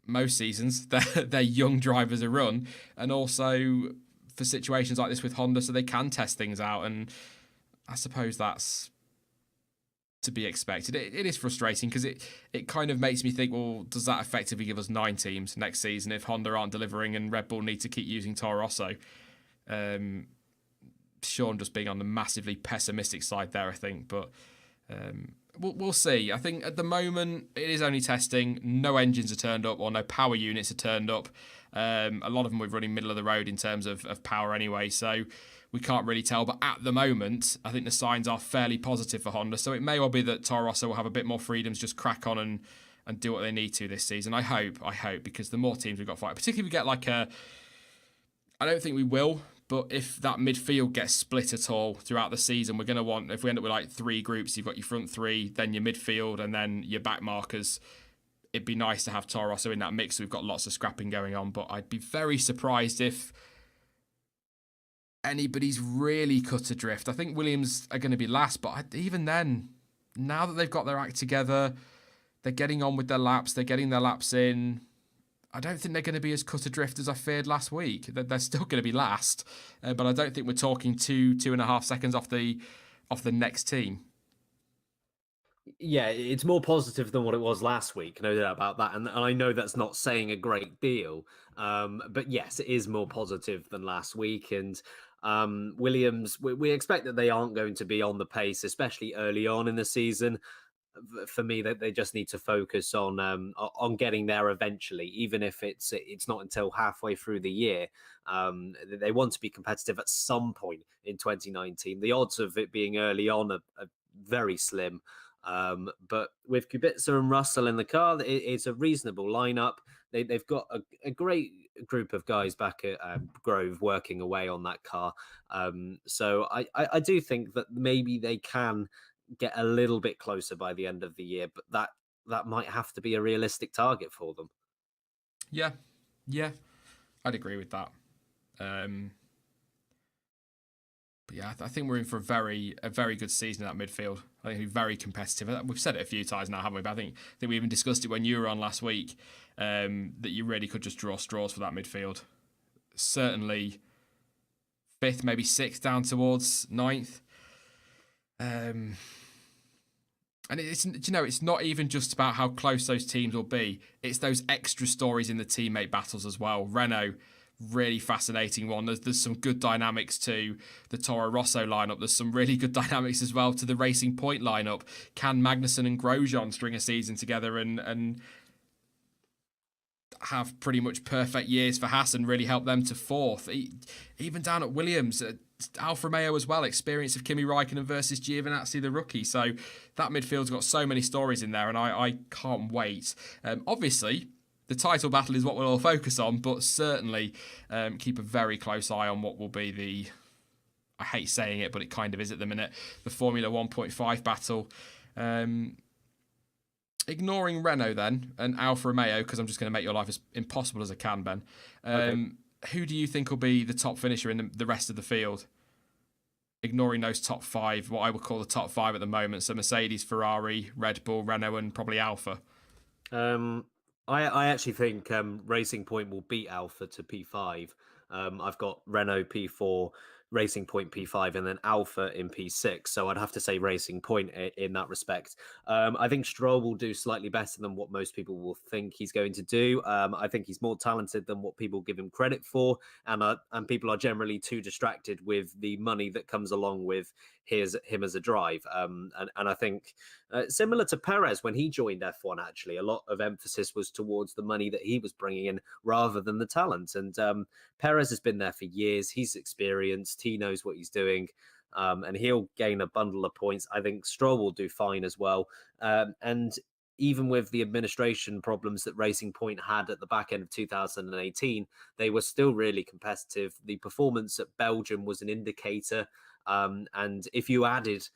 most seasons their young drivers a run, and also for situations like this with Honda, so they can test things out. And I suppose that's to be expected. It is frustrating because it kind of makes me think, well, does that effectively give us 9 teams next season if Honda aren't delivering and Red Bull need to keep using Toro Rosso? Sean just being on the massively pessimistic side there, I think, but we'll see. I think at the moment it is only testing. No engines are turned up or no power units are turned up. A lot of them we're running middle of the road in terms of power anyway, so we can't really tell. But at the moment, I think the signs are fairly positive for Honda. So it may well be that Toro Rosso will have a bit more freedom to just crack on and do what they need to this season. I hope, because the more teams we've got fighting, particularly if we get like a... I don't think we will, but if that midfield gets split at all throughout the season, we're going to want, if we end up with like 3 groups, you've got your front 3, then your midfield, and then your back markers. It'd be nice to have Toro Rosso in that mix. We've got lots of scrapping going on, but I'd be very surprised if anybody's really cut adrift. I think Williams are going to be last, but even then, now that they've got their act together, they're getting on with their laps, they're getting their laps in. I don't think they're going to be as cut adrift as I feared last week. They're still going to be last, but I don't think we're talking 2.5 seconds off the next team. Yeah, it's more positive than what it was last week, no doubt about that. And I know that's not saying a great deal, but yes, it is more positive than last week. And Williams, we expect that they aren't going to be on the pace, especially early on in the season. For me, that they just need to focus on getting there eventually, even if it's not until halfway through the year. They want to be competitive at some point in 2019. The odds of it being early on are very slim. But with Kubica and Russell in the car, it's a reasonable lineup. They've got a great group of guys back at Grove working away on that car. So I do think that maybe they can get a little bit closer by the end of the year, but that might have to be a realistic target for them. Yeah, I'd agree with that. But yeah, I think we're in for a very good season in that midfield. I think it'll be very competitive. We've said it a few times now, haven't we? But I think we even discussed it when you were on last week, that you really could just draw straws for that midfield. Certainly 5th, maybe 6th, down towards 9th. And it's not even just about how close those teams will be. It's those extra stories in the teammate battles as well. Renault, really fascinating one. There's some good dynamics to the Toro Rosso lineup. There's some really good dynamics as well to the Racing Point lineup. Can Magnussen and Grosjean string a season together and have pretty much perfect years for Haas and really help them to 4th? Even down at Williams, Alfa Romeo as well, experience of Kimi Raikkonen versus Giovinazzi, the rookie. So that midfield's got so many stories in there, and I can't wait. Obviously, the title battle is what we'll all focus on, but certainly keep a very close eye on what will be the, I hate saying it, but it kind of is at the minute, the Formula 1.5 battle. Ignoring Renault then, and Alfa Romeo, because I'm just going to make your life as impossible as I can, Ben. Okay. Who do you think will be the top finisher in the rest of the field? Ignoring those top 5, what I would call the top 5 at the moment. So Mercedes, Ferrari, Red Bull, Renault, and probably Alfa. I actually think Racing Point will beat Alpha to P5. I've got Renault P4, Racing Point P5, and then Alpha in P6. So I'd have to say Racing Point in that respect. I think Stroll will do slightly better than what most people will think he's going to do. I think he's more talented than what people give him credit for, and people are generally too distracted with the money that comes along with him as a drive. And I think similar to Perez when he joined F1, actually, a lot of emphasis was towards the money that he was bringing in rather than the talent. And Perez has been there for years. He's experienced. He knows what he's doing. And he'll gain a bundle of points. I think Stroll will do fine as well. And even with the administration problems that Racing Point had at the back end of 2018, they were still really competitive. The performance at Belgium was an indicator. And if you added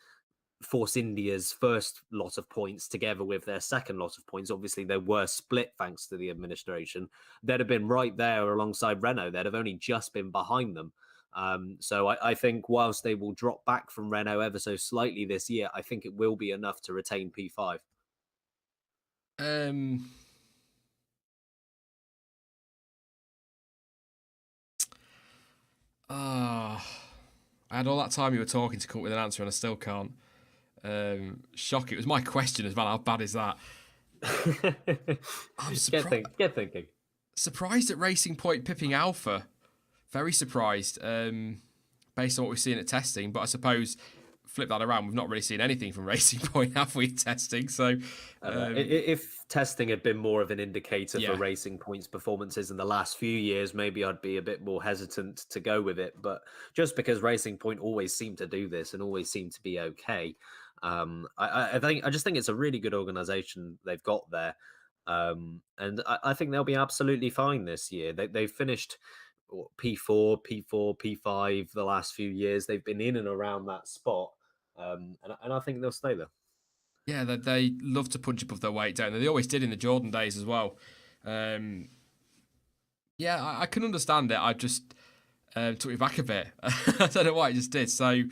Force India's first lot of points together with their second lot of points, obviously they were split thanks to the administration, they'd have been right there alongside Renault. They'd have only just been behind them. So I think whilst they will drop back from Renault ever so slightly this year, I think it will be enough to retain P5. Um, I had all that time you were talking to come up with an answer, and I still can't. Shock! It was my question as well. How bad is that? I'm Get thinking. surprised at Racing Point pipping Alpha. Very surprised, based on what we've seen at testing. But I suppose flip that around, we've not really seen anything from Racing Point, have we, at testing? So, If testing had been more of an indicator yeah, for Racing Point's performances in the last few years, maybe I'd be a bit more hesitant to go with it. But just because Racing Point always seem to do this and always seem to be okay, I just think it's a really good organization they've got there, and I think they'll be absolutely fine this year. They've finished P4, P4, P5 the last few years. They've been in and around that spot, and I think they'll stay there. yeah, they love to punch above their weight, don't they? They always did in the Jordan days as well. Um, yeah, I can understand it. I just took me back a bit. I don't know why I just did. So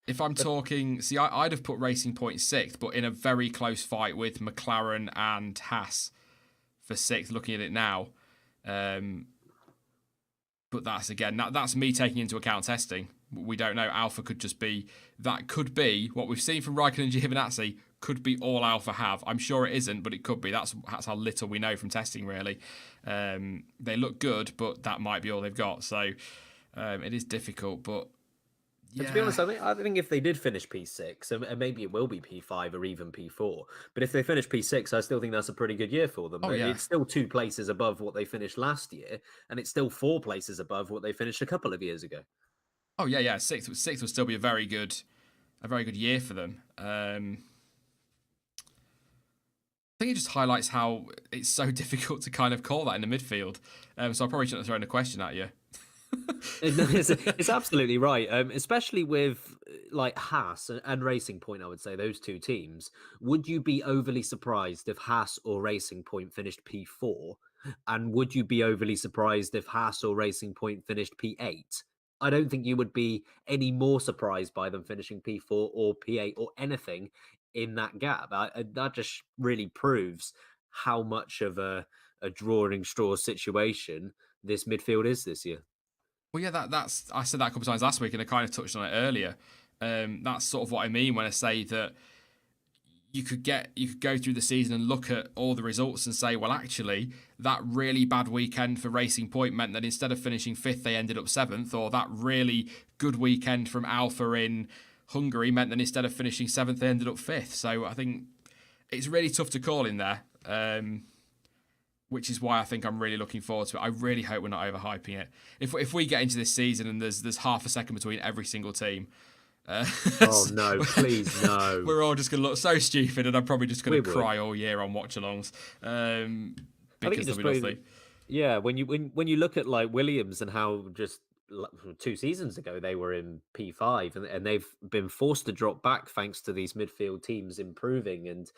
if I'm talking, see, I'd have put Racing Point sixth, but in a very close fight with McLaren and Haas for sixth. Looking at it now, um, but that's again that's me taking into account testing. We don't know. Alpha could just be that. Could be what we've seen from Raikkonen and Giovinazzi. Could be all Alpha have. I'm sure it isn't, but it could be. That's how little we know from testing. Really, they look good, but that might be all they've got. So it is difficult, but. And to be Yeah. honest, I think if they did finish P6, and maybe it will be P5 or even P4, but if they finish P6, I still think that's a pretty good year for them. Oh yeah. It's still 2 places above what they finished last year, and it's still 4 places above what they finished a couple of years ago. Oh yeah. Yeah. Sixth would still be a very good year for them. I think it just highlights how it's so difficult to kind of call that in the midfield. So I probably shouldn't have thrown a question at you. It's absolutely right, especially with like Haas and Racing Point. I would say those two teams. Would you be overly surprised if Haas or Racing Point finished P4? And would you be overly surprised if Haas or Racing Point finished P8? I don't think you would be any more surprised by them finishing P4 or P8 or anything in that gap. That just really proves how much of a drawing straw situation this midfield is this year. Well, yeah, that's I said that a couple of times last week, and I kind of touched on it earlier. That's sort of what I mean when I say that you could go through the season and look at all the results and say, well, actually, that really bad weekend for Racing Point meant that instead of finishing fifth, they ended up seventh, or that really good weekend from Alpha in Hungary meant that instead of finishing seventh, they ended up fifth. So I think it's really tough to call in there. Which is why I think I'm really looking forward to it. I really hope we're not overhyping it. If we get into this season and there's half a second between every single team, Oh no, please no. we're all just going to look so stupid, and I'm probably just going We to would. cry all year on watch-alongs I think it because just there'll be nothing. yeah, when you look at like Williams and how just 2 seasons ago they were in P5 and they've been forced to drop back thanks to these midfield teams improving and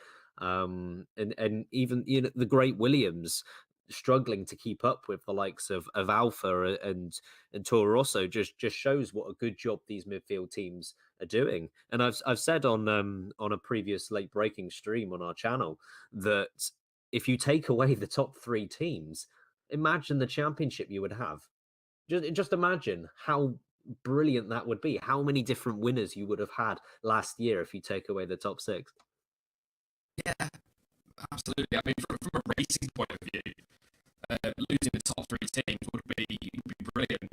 even the great Williams struggling to keep up with the likes of Alpha and Toro Rosso just shows what a good job these midfield teams are doing. And I've said on a previous late breaking stream on our channel that if you take away the top 3 teams, imagine the championship you would have. Just imagine how brilliant that would be. How many different winners you would have had last year if you take away the top 6. Yeah, absolutely. I mean, from a racing point of view, losing the top 3 teams would be brilliant.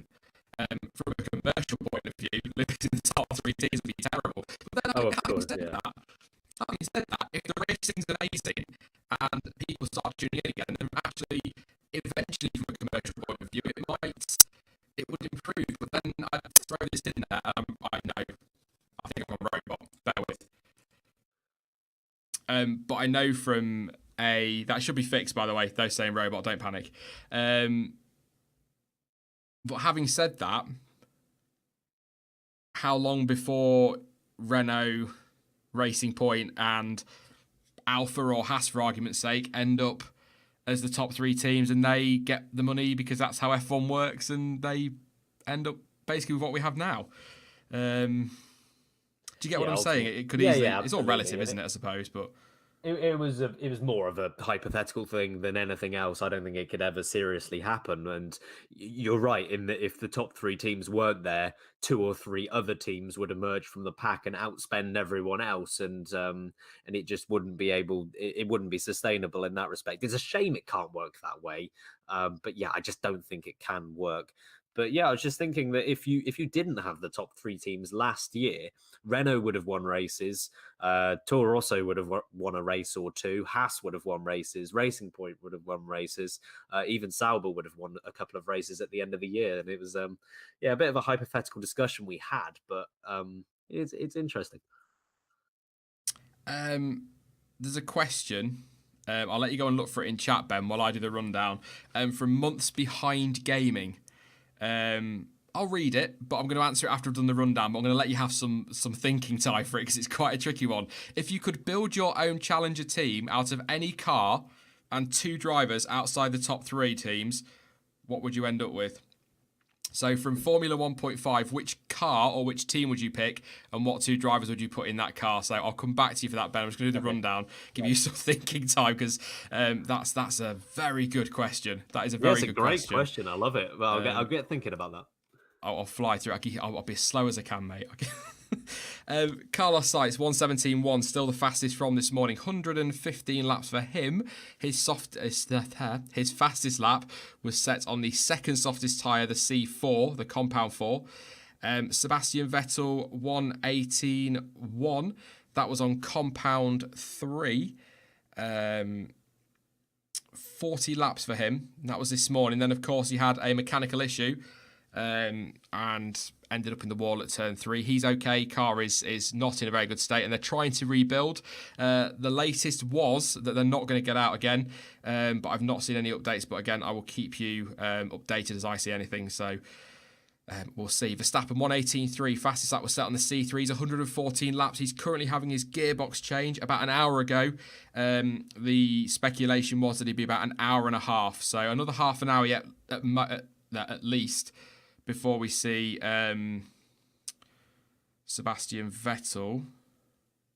From a commercial point of view, losing the top 3 teams would be terrible. But then, having said that, if the racing's amazing and people start tuning in again, then actually, eventually, from a commercial point of view, it would improve. But then I'd throw this in there. I think I'm a robot. Bear with. But I know from that should be fixed, by the way. Those saying robot, don't panic. But having said that, how long before Renault, Racing Point, and Alpha or Haas, for argument's sake, end up as the top 3 teams and they get the money because that's how F1 works, and they end up basically with what we have now? Do you get what I'm saying? It could easily. It's all relative, isn't it? I suppose, but. It was more of a hypothetical thing than anything else. I don't think it could ever seriously happen. And you're right in that if the top 3 teams weren't there, 2 or 3 other teams would emerge from the pack and outspend everyone else, and it just wouldn't be it wouldn't be sustainable in that respect. It's a shame it can't work that way. But yeah, I just don't think it can work. But yeah, I was just thinking that if you didn't have the top 3 teams last year, Renault would have won races, Toro Rosso would have won a race or 2, Haas would have won races, Racing Point would have won races, even Sauber would have won a couple of races at the end of the year. And it was a bit of a hypothetical discussion we had, but it's interesting. There's a question. I'll let you go and look for it in chat, Ben, while I do the rundown. From Months Behind Gaming. I'll read it, but I'm going to answer it after I've done the rundown. But I'm going to let you have some thinking time for it because it's quite a tricky one. If you could build your own challenger team out of any car and 2 drivers outside the top 3 teams, what would you end up with? So from Formula 1.5, which car or which team would you pick, and what 2 drivers would you put in that car? So I'll come back to you for that, Ben. I'm just going to do the rundown, give you some thinking time, because that's a very good question. That is a very good question. It's a great question. I love it. Well, I'll get thinking about that. I'll fly through. I'll be as slow as I can, mate. Carlos Sainz, 117.1, still the fastest from this morning. 115 laps for him. His fastest lap was set on the second softest tyre, the C4, the compound 4. Sebastian Vettel, 118.1. That was on compound 3. 40 laps for him. That was this morning. Then, of course, he had a mechanical issue. And ended up in the wall at turn 3. He's okay. Car is not in a very good state, and they're trying to rebuild. The latest was that they're not going to get out again, but I've not seen any updates. But again, I will keep you updated as I see anything. So we'll see. Verstappen, 118.3, fastest lap was set on the C3. He's 114 laps. He's currently having his gearbox change. About an hour ago, the speculation was that he'd be about an hour and a half. So another half an hour yet at least, before we see Sebastian Vettel.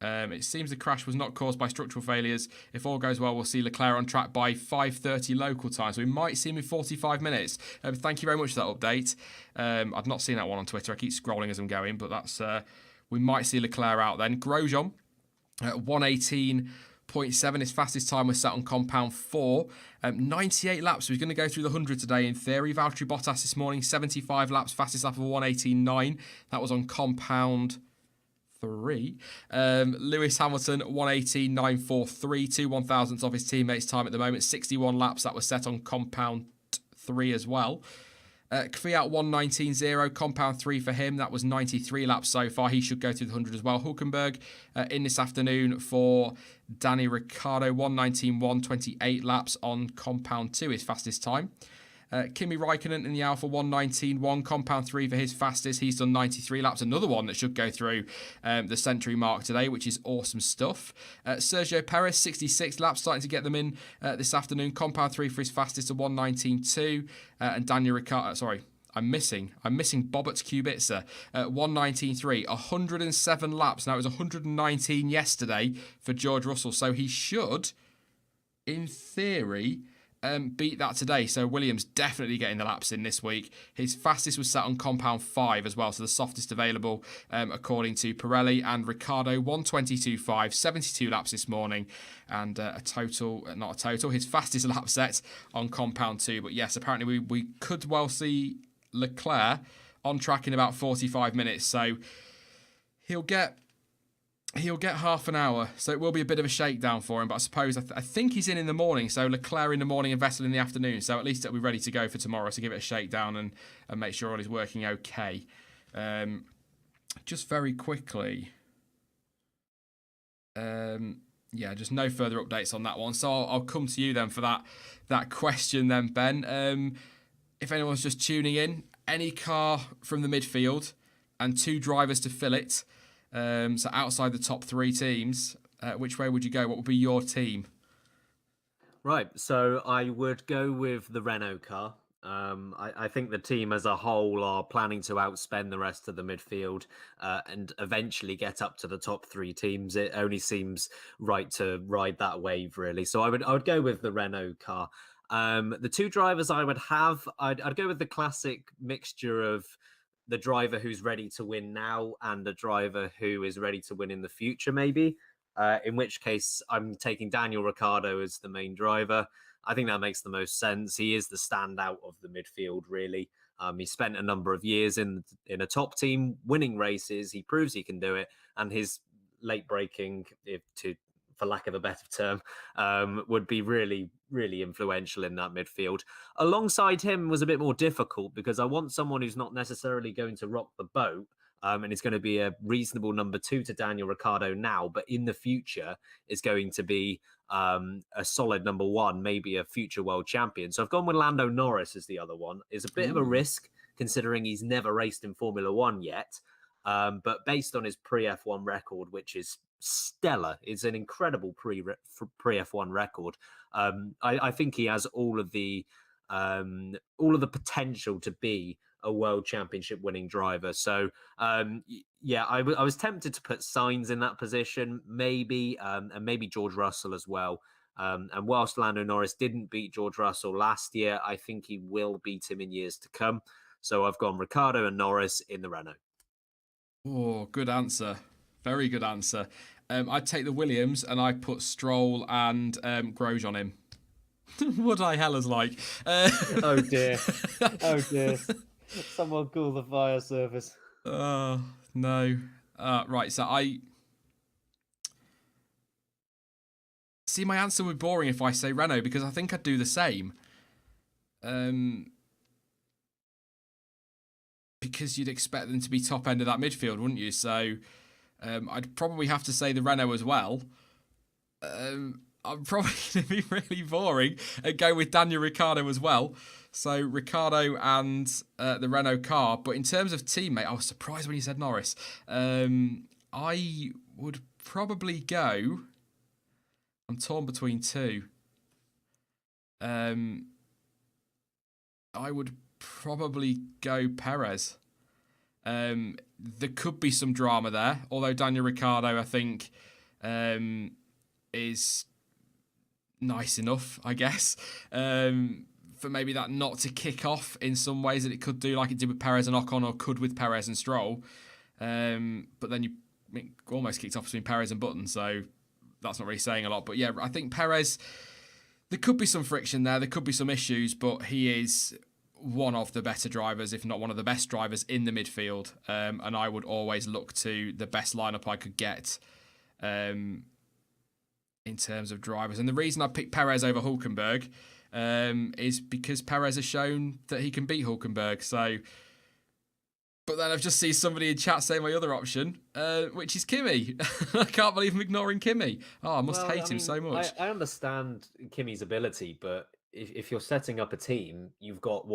It seems the crash was not caused by structural failures. If all goes well, we'll see Leclerc on track by 5:30 local time. So we might see him in 45 minutes. Thank you very much for that update. I've not seen that one on Twitter. I keep scrolling as I'm going, but that's we might see Leclerc out then. Grosjean, 118.7. His fastest time was set on compound 4. 98 laps. So he's going to go through the 100 today in theory. Valtteri Bottas this morning, 75 laps. Fastest lap of 118.9. That was on compound 3. Lewis Hamilton, 118.943. 2 1,000ths of his teammates' time at the moment. 61 laps. That was set on compound 3 as well. Kvyat 119.0, compound 3 for him. That was 93 laps so far. He should go through the 100 as well. Hulkenberg in this afternoon for Danny Ricciardo, 119.1, 28 laps on compound 2, his fastest time. Kimi Raikkonen in the Alpha, 119.1, compound 3 for his fastest. He's done 93 laps. Another one that should go through the century mark today, which is awesome stuff. Sergio Perez, 66 laps, starting to get them in this afternoon. Compound 3 for his fastest at 119.2. And Daniel Ricciardo, I'm missing Bobert Kubica, 119.3, 107 laps. Now, it was 119 yesterday for George Russell, so he should in theory, beat that today. So Williams definitely getting the laps in this week. His fastest was set on compound 5 as well, so the softest available according to Pirelli. And Ricciardo 122.5, 72 laps this morning, and his fastest lap set on compound 2. But yes, apparently we could well see Leclerc on track in about 45 minutes. So he'll get half an hour, so it will be a bit of a shakedown for him. But I suppose I think he's in the morning, so Leclerc in the morning and Vettel in the afternoon. So at least it'll be ready to go for tomorrow to give it a shakedown and make sure all is working okay. Just very quickly, just no further updates on that one. So I'll come to you then for that question then, Ben. If anyone's just tuning in, any car from the midfield and 2 drivers to fill it. So outside the top 3 teams, which way would you go? What would be your team? Right, so I would go with the Renault car. I think the team as a whole are planning to outspend the rest of the midfield and eventually get up to the top 3 teams. It only seems right to ride that wave, really. So I would go with the Renault car. The 2 drivers I would have, I'd go with the classic mixture of the driver who's ready to win now and the driver who is ready to win in the future, maybe. In which case, I'm taking Daniel Ricciardo as the main driver. I think that makes the most sense. He is the standout of the midfield, really. He spent a number of years in a top team, winning races. He proves he can do it, and his late breaking, for lack of a better term, would be really, really influential in that midfield. Alongside him was a bit more difficult because I want someone who's not necessarily going to rock the boat, and it's going to be a reasonable number 2 to Daniel Ricciardo now, but in the future is going to be a solid number 1, maybe a future world champion. So I've gone with Lando Norris as the other one. It's a bit of a risk considering he's never raced in Formula One yet. But based on his pre-F1 record, which is stellar, it's an incredible pre-F1 record. I think he has all of the potential to be a world championship winning driver. So I was tempted to put Sainz in that position, maybe, and maybe George Russell as well. And whilst Lando Norris didn't beat George Russell last year, I think he will beat him in years to come. So I've gone Ricciardo and Norris in the Renault. Oh, good answer. Very good answer. I'd take the Williams and I'd put Stroll and Grosjean on him. Would I hellers like? Oh dear. Oh dear. Someone call the fire service. Oh, no. Right, so I... See, my answer would be boring if I say Renault because I think I'd do the same. Because you'd expect them to be top end of that midfield, wouldn't you? So I'd probably have to say the Renault as well. I'm probably going to be really boring and go with Daniel Ricciardo as well. So Ricciardo and the Renault car. But in terms of teammate, I was surprised when you said Norris. I would probably go... I'm torn between 2. I would probably go Perez. There could be some drama there, although Daniel Ricciardo, I think, is nice enough, I guess, for maybe that not to kick off in some ways that it could do, like it did with Perez and Ocon, or could with Perez and Stroll. But then it almost kicked off between Perez and Button, so that's not really saying a lot. But yeah, I think Perez, there could be some friction there, there could be some issues, but he is one of the better drivers, if not one of the best drivers in the midfield. And I would always look to the best lineup I could get in terms of drivers. And the reason I picked Perez over Hülkenberg is because Perez has shown that he can beat Hülkenberg. So, but then I've just seen somebody in chat say my other option, which is Kimi. I can't believe I'm ignoring Kimi. Oh, I must hate him so much. I understand Kimi's ability, but if you're setting up a team, you've got,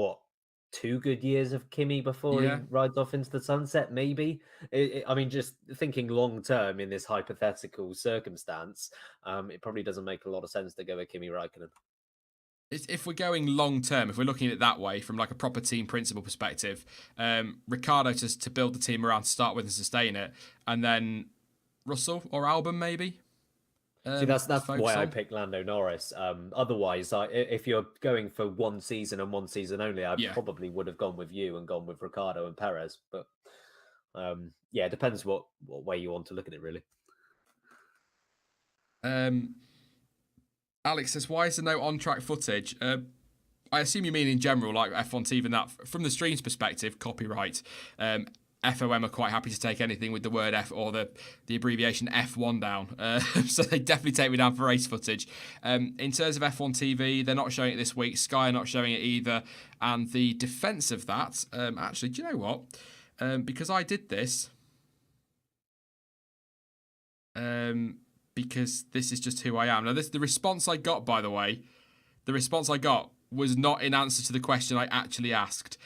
2 good years of Kimi before he rides off into the sunset, maybe? I mean, just thinking long term in this hypothetical circumstance, it probably doesn't make a lot of sense to go with Kimi Räikkönen. If we're going long term, if we're looking at it that way, from like a proper team principle perspective, Ricciardo to build the team around to start with and sustain it, and then Russell or Albon maybe. See, that's focus why I on. picked Lando Norris. Otherwise, if you're going for one season and one season only, I Yeah. probably would have gone with you and gone with Ricardo and Perez. But yeah, it depends what way you want to look at it, really. Alex says, why is there no on-track footage? I assume you mean in general, like F1 TV and that. From the stream's perspective, copyright. FOM are quite happy to take anything with the word F or the abbreviation F1 down. So they definitely take me down for race footage. In terms of F1 TV, they're not showing it this week. Sky are not showing it either. And the defence of that, actually, do you know what? Because I did this. Because this is just who I am. Now, the response I got, by the way, was not in answer to the question I actually asked,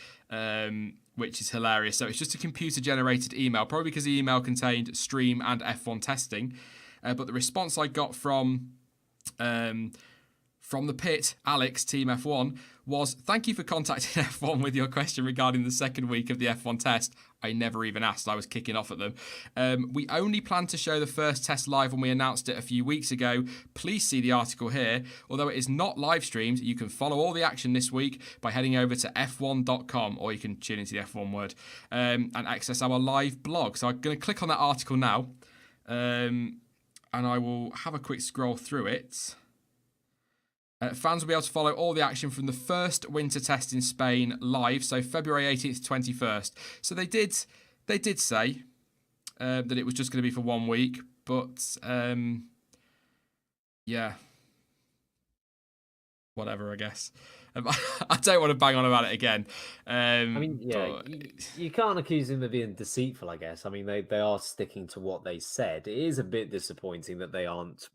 which is hilarious. So it's just a computer-generated email, probably because the email contained stream and F1 testing. But the response I got from the pit, Alex, Team F1, was, thank you for contacting F1 with your question regarding the second week of the F1 test. I never even asked. I was kicking off at them. We only plan to show the first test live when we announced it a few weeks ago. Please see the article here. Although it is not live streamed, you can follow all the action this week by heading over to f1.com, or you can tune into the F1 word and access our live blog. So I'm going to click on that article now, and I will have a quick scroll through it. Fans will be able to follow all the action from the first winter test in Spain live, so February 18th to 21st. So they did say that it was just going to be for 1 week, but yeah, whatever, I guess. I don't want to bang on about it again. I mean, yeah, you can't accuse them of being deceitful, I guess. I mean, they are sticking to what they said. It is a bit disappointing that they aren't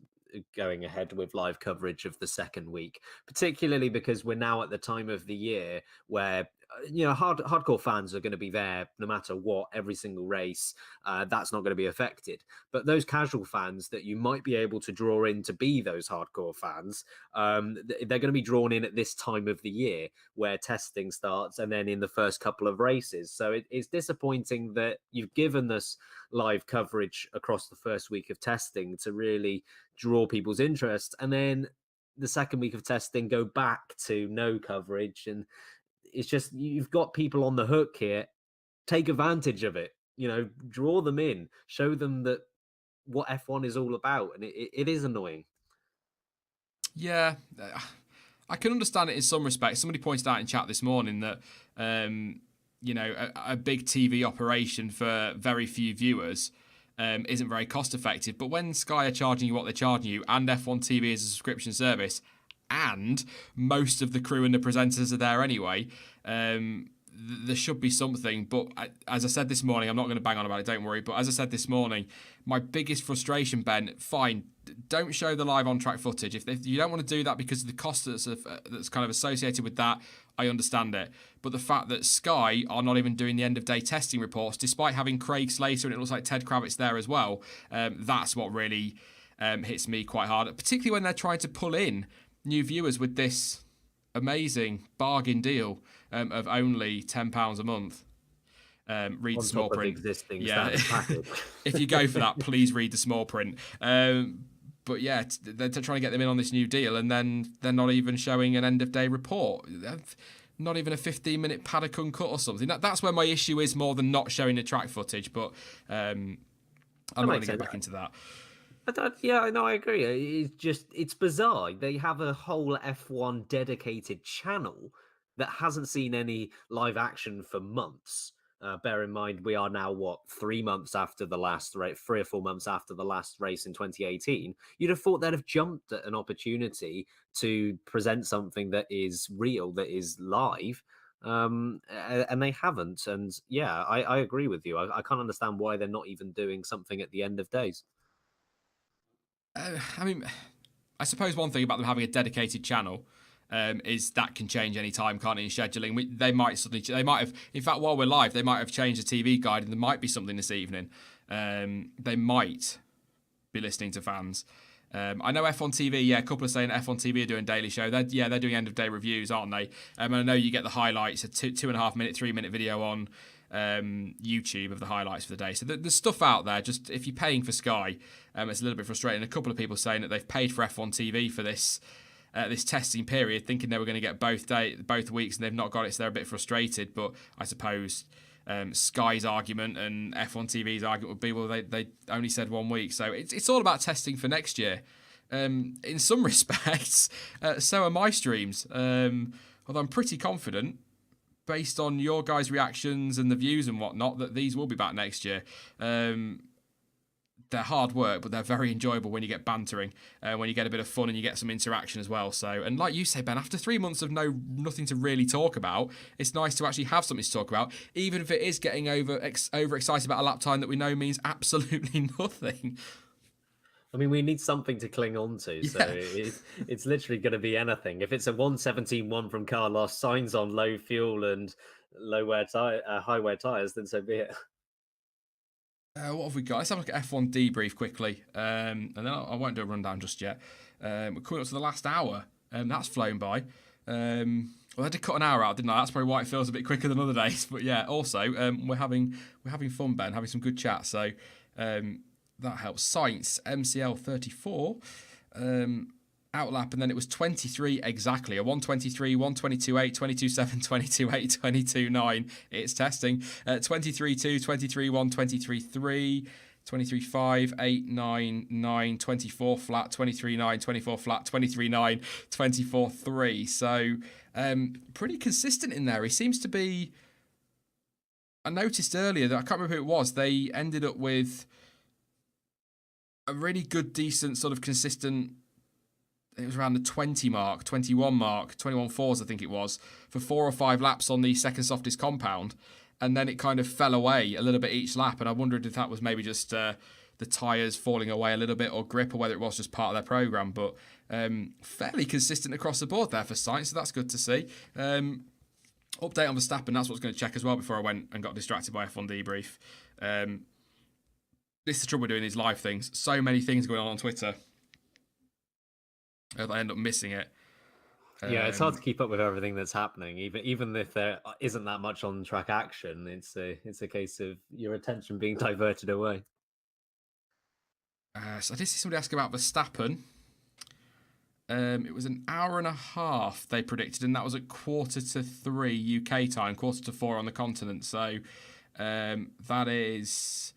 going ahead with live coverage of the second week, particularly because we're now at the time of the year where hardcore fans are going to be there no matter what, every single race. That's not going to be affected, but those casual fans that you might be able to draw in to be those hardcore fans, they're going to be drawn in at this time of the year where testing starts and then in the first couple of races. So it's disappointing that you've given us live coverage across the first week of testing to really draw people's interest, and then the second week of testing go back to no coverage. And it's just, you've got people on the hook here. Take advantage of it, draw them in, show them that what F1 is all about. And it is annoying. Yeah, I can understand it in some respects. Somebody pointed out in chat this morning that a big TV operation for very few viewers isn't very cost effective. But when Sky are charging you what they're charging you, and F1 TV is a subscription service, and most of the crew and the presenters are there anyway, there should be something. But as I said this morning, I'm not going to bang on about it, don't worry. But as I said this morning, my biggest frustration, Ben, fine, don't show the live on-track footage. If you don't want to do that because of the cost that's kind of associated with that, I understand it. But the fact that Sky are not even doing the end-of-day testing reports, despite having Craig Slater and it looks like Ted Kravitz there as well, that's what really hits me quite hard, particularly when they're trying to pull in new viewers with this amazing bargain deal of only £10 a month. Read the small print. Yeah, if you go for that, please read the small print. But yeah, they're trying to get them in on this new deal, and then they're not even showing an end of day report. Not even a 15-minute paddock uncut or something. That's where my issue is, more than not showing the track footage. But I'm not going to get back into that. Yeah, no, I agree. It's bizarre. They have a whole F1 dedicated channel that hasn't seen any live action for months. Bear in mind, we are now, 3 months after the last race, 3 or 4 months after the last race in 2018. You'd have thought they'd have jumped at an opportunity to present something that is real, that is live. And they haven't. And yeah, I agree with you. I can't understand why they're not even doing something at the end of days. I mean, I suppose one thing about them having a dedicated channel is that can change any time, can't it, in scheduling? They might have, in fact, while we're live, they might have changed the TV guide and there might be something this evening. They might be listening to fans. I know F1 TV, a couple are saying F1 TV are doing daily show. They're doing end of day reviews, aren't they? And I know you get the highlights, a 2.5 minute, 3 minute video on YouTube of the highlights for the day. So there's stuff out there. Just if you're paying for Sky, it's a little bit frustrating. A couple of people saying that they've paid for F1 TV for this testing period, thinking they were going to get both weeks, and they've not got it, so they're a bit frustrated. But I suppose Sky's argument and F1 TV's argument would be, well, they only said 1 week, so it's all about testing for next year. In some respects, so are my streams. Although I'm pretty confident, based on your guys' reactions and the views and whatnot, that these will be back next year. They're hard work, but they're very enjoyable when you get bantering, when you get a bit of fun and you get some interaction as well. So, and like you say, Ben, after 3 months of nothing to really talk about, it's nice to actually have something to talk about, even if it is getting overexcited about a lap time that we know means absolutely nothing. I mean, we need something to cling on to, so it's literally going to be anything. If it's a 117.1 from Carlos, signs on low fuel and high wear tyres, then so be it. What have we got? Let's have a look at F1 debrief quickly, and then I won't do a rundown just yet. We're coming up to the last hour, that's flown by. Well, I did cut an hour out, didn't I? That's probably why it feels a bit quicker than other days. But yeah, also we're having fun, Ben, having some good chat. So that helps. Science MCL 34 outlap, and then it was 23 exactly. A 123, 122.8, 22.7, 22.8, 22.9. It's testing. 23.2, 23.1, 23.3, 23.5, 8, 9, 9, 24 flat, 23.9, 24 flat, 23.9, 24.3. So pretty consistent in there. He seems to be. I noticed earlier that I can't remember who it was. They ended up with a really good, decent, sort of consistent. It was around the 20 mark, 21 mark, 21 fours, I think it was, for 4 or 5 laps on the second softest compound. And then it kind of fell away a little bit each lap. And I wondered if that was maybe just the tyres falling away a little bit, or grip, or whether it was just part of their programme. But fairly consistent across the board there for Sainz, so that's good to see. Update on Verstappen, that's what I was going to check as well before I went and got distracted by F1 debrief. This is the trouble with doing these live things. So many things going on Twitter. I end up missing it. Yeah, it's hard to keep up with everything that's happening. Even if there isn't that much on track action, it's a case of your attention being diverted away. So I did see somebody ask about Verstappen. It was an hour and a half they predicted, and that was at 2:45 UK time, 3:45 on the continent. So that is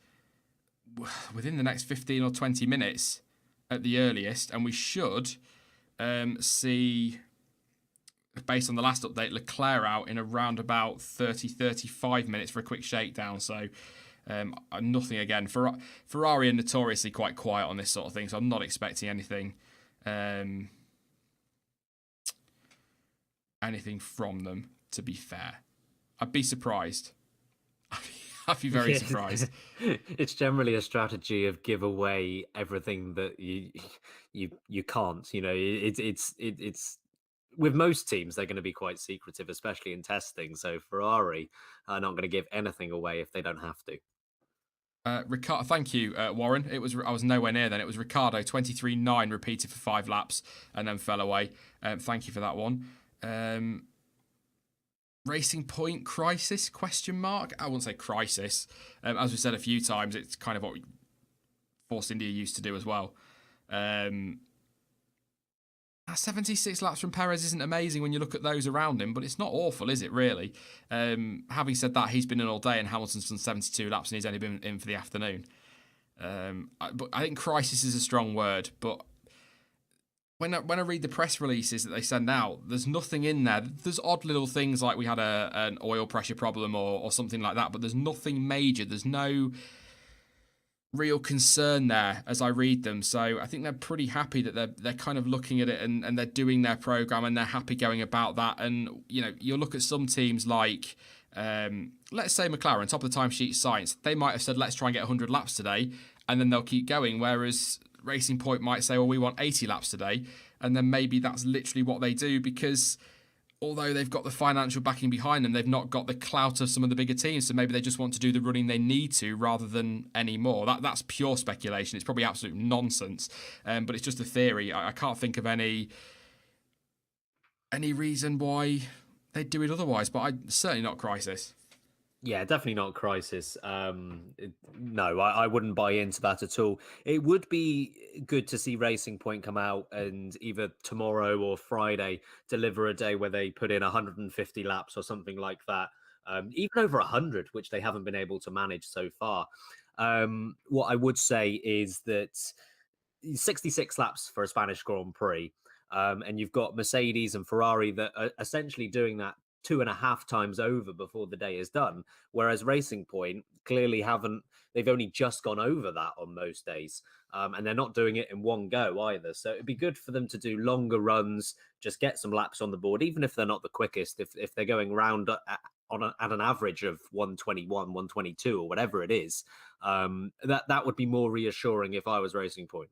within the next 15 or 20 minutes at the earliest, and we should see, based on the last update, Leclerc out in around about 30-35 minutes for a quick shakedown. So nothing again. Ferrari are notoriously quite quiet on this sort of thing, so I'm not expecting anything from them, to be fair. I'd be surprised. I'd be very surprised. It's generally a strategy of give away everything that you can't. You know, it's with most teams, they're going to be quite secretive, especially in testing. So Ferrari are not going to give anything away if they don't have to. Ricardo, thank you, Warren. I was nowhere near then. It was Ricardo 23.9 repeated for 5 laps and then fell away. Thank you for that one. Racing Point crisis ? I wouldn't say crisis. As we said a few times, it's kind of what Force India used to do as well. 76 laps from Perez isn't amazing when you look at those around him, but it's not awful, is it, really? Having said that, he's been in all day, and Hamilton's done 72 laps, and he's only been in for the afternoon. But I think crisis is a strong word, but when I read the press releases that they send out, there's nothing in there. There's odd little things like we had an oil pressure problem or something like that, but there's nothing major. There's no real concern there as I read them. So I think they're pretty happy that they're kind of looking at it and they're doing their program and they're happy going about that. And, you know, you'll look at some teams like, let's say McLaren, top of the timesheet science, they might have said, let's try and get 100 laps today, and then they'll keep going. Whereas Racing Point might say, well, we want 80 laps today. And then maybe that's literally what they do, because although they've got the financial backing behind them, they've not got the clout of some of the bigger teams. So maybe they just want to do the running they need to rather than any more. That's pure speculation. It's probably absolute nonsense. But it's just a theory. I can't think of any reason why they'd do it otherwise. But certainly not crisis. Yeah, definitely not a crisis. No, I wouldn't buy into that at all. It would be good to see Racing Point come out and either tomorrow or Friday deliver a day where they put in 150 laps or something like that, even over 100, which they haven't been able to manage so far. What I would say is that 66 laps for a Spanish Grand Prix. And you've got Mercedes and Ferrari that are essentially doing that 2.5 times over before the day is done. Whereas Racing Point clearly haven't, they've only just gone over that on most days. And they're not doing it in one go either. So it'd be good for them to do longer runs, just get some laps on the board, even if they're not the quickest, if they're going round at an average of 121, 122, or whatever it is. That would be more reassuring if I was Racing Point.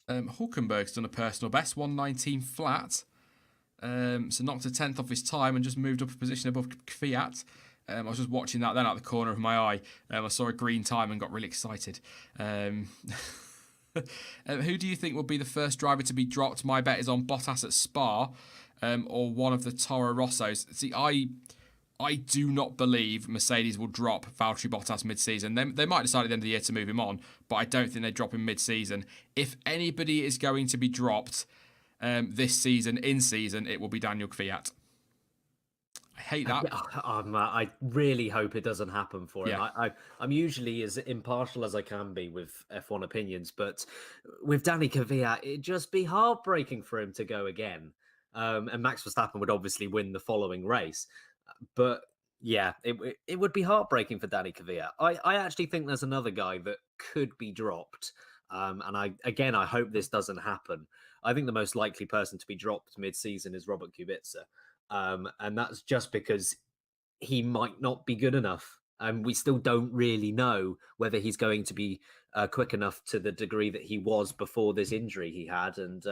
Hulkenberg's done a personal best, 119 flat. So knocked a tenth off his time and just moved up a position above Fiat. I was just watching that then out the corner of my eye. I saw a green time and got really excited. Who do you think will be the first driver to be dropped? My bet is on Bottas at Spa, or one of the Toro Rossos. See, I do not believe Mercedes will drop Valtteri Bottas mid-season. They might decide at the end of the year to move him on, but I don't think they drop him mid-season. If anybody is going to be dropped this season, in season, it will be Daniel Kvyat. I hate that. I really hope it doesn't happen for him. Yeah. I'm usually as impartial as I can be with F1 opinions, but with Danny Kvyat, it'd just be heartbreaking for him to go again. And Max Verstappen would obviously win the following race. But yeah, it would be heartbreaking for Danny Kvyat. I actually think there's another guy that could be dropped. And I hope this doesn't happen. I think the most likely person to be dropped mid-season is Robert Kubica. And that's just because he might not be good enough. And we still don't really know whether he's going to be quick enough to the degree that he was before this injury he had. And,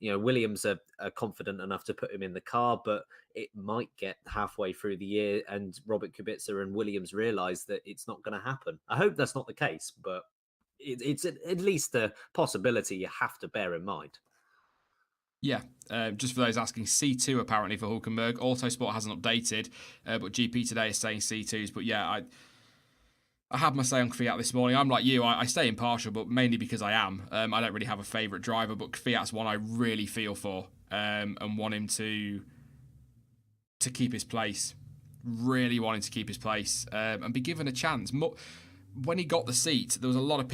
Williams are confident enough to put him in the car, but it might get halfway through the year and Robert Kubica and Williams realize that it's not going to happen. I hope that's not the case, but it's at least a possibility you have to bear in mind. Yeah, just for those asking, C2 apparently for Hulkenberg. Autosport hasn't updated, but GP today is saying C2s. But yeah, I had my say on Kvyat this morning. I'm like you, I stay impartial, but mainly because I am. I don't really have a favourite driver, but Kvyat's one I really feel for and want him to keep his place. Really wanting to keep his place and be given a chance. When he got the seat, there was a lot of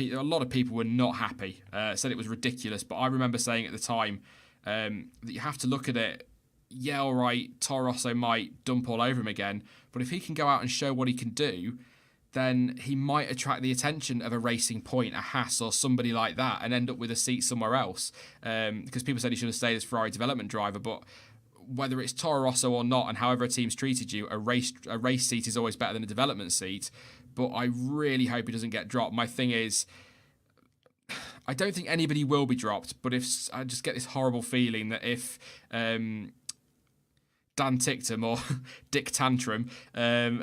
people were not happy. Said it was ridiculous, but I remember saying at the time that you have to look at it. Yeah, all right, Toro Rosso might dump all over him again, but if he can go out and show what he can do, then he might attract the attention of a Racing Point, a Haas, or somebody like that, and end up with a seat somewhere else. Because people said he should have stayed as Ferrari development driver, but whether it's Toro Rosso or not, and however a team's treated you, a race seat is always better than a development seat. But I really hope he doesn't get dropped. My thing is, I don't think anybody will be dropped, but if I just get this horrible feeling that if Dan Tictum, or Dick Tantrum, as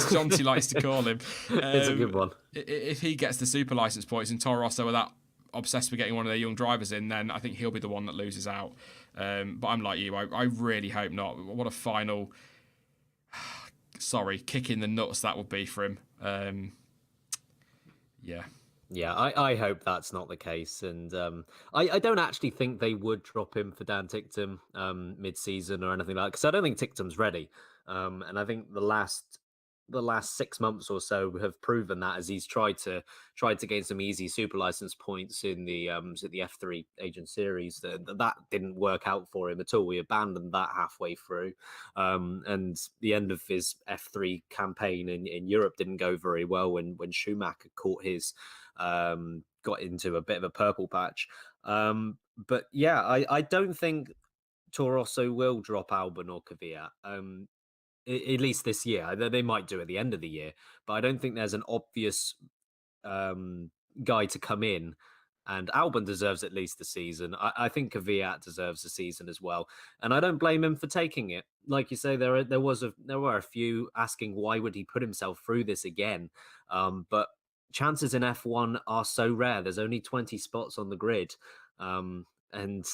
Jonty likes to call him, it's a good one. If he gets the super license points and Toro Rosso are that obsessed with getting one of their young drivers in, then I think he'll be the one that loses out. But I'm like you, I really hope not. What a final, kick in the nuts that would be for him. Yeah. Yeah, I hope that's not the case. And I don't actually think they would drop him for Dan Tictum mid-season or anything like that, because I don't think Tictum's ready. And I think the last 6 months or so have proven that, as he's tried to gain some easy super license points in the F3 Agent Series, that didn't work out for him at all. We abandoned that halfway through, and the end of his F3 campaign in Europe didn't go very well when Schumacher caught his got into a bit of a purple patch. But yeah, I don't think Toro Rosso will drop Albon or Kvyat. At least this year. They might do at the end of the year, but I don't think there's an obvious guy to come in. And Albon deserves at least the season. I think Kvyat deserves the season as well, and I don't blame him for taking it. Like you say, there were a few asking why would he put himself through this again, but chances in F1 are so rare. There's only 20 spots on the grid, and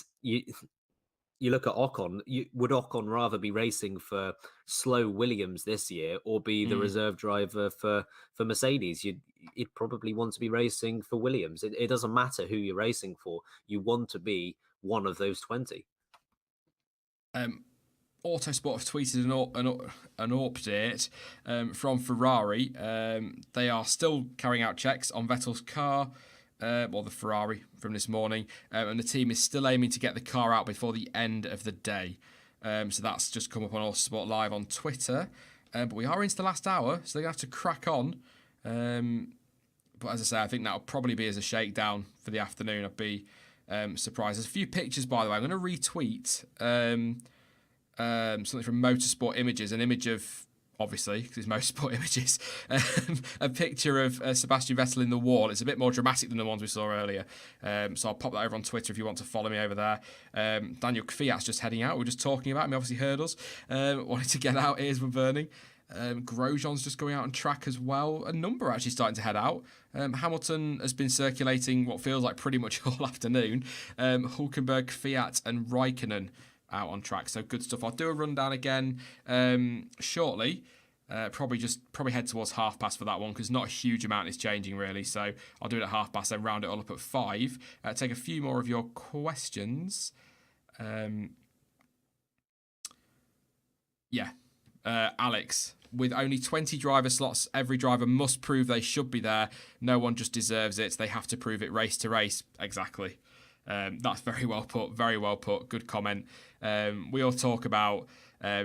you look at Ocon, would Ocon rather be racing for slow Williams this year or be the reserve driver for Mercedes? You'd probably want to be racing for Williams. It doesn't matter who you're racing for. You want to be one of those 20. Autosport have tweeted an update from Ferrari. They are still carrying out checks on Vettel's car, or the Ferrari from this morning, and the team is still aiming to get the car out before the end of the day. So that's just come up on Autosport Live on Twitter. But we are into the last hour, so they have to crack on. But as I say, I think that'll probably be as a shakedown for the afternoon. I'd be surprised. There's a few pictures, by the way. I'm going to retweet something from Motorsport Images, an image of, obviously, because it's Motorsport Images, a picture of Sebastian Vettel in the wall. It's a bit more dramatic than the ones we saw earlier. So I'll pop that over on Twitter if you want to follow me over there. Daniel Kvyat's just heading out. We were just talking about him. He obviously heard us. Wanted to get out. Ears were burning. Grosjean's just going out on track as well. A number are actually starting to head out. Hamilton has been circulating what feels like pretty much all afternoon. Hülkenberg, Kvyat and Raikkonen out on track. So good stuff. I'll do a rundown again shortly. Probably head towards 5:30 for that one because not a huge amount is changing really. So I'll do it at 5:30, then round it all up at 5. Take a few more of your questions. Alex, with only 20 driver slots, every driver must prove they should be there. No one just deserves it. They have to prove it race to race. Exactly. That's very well put. Very well put. Good comment. We all talk about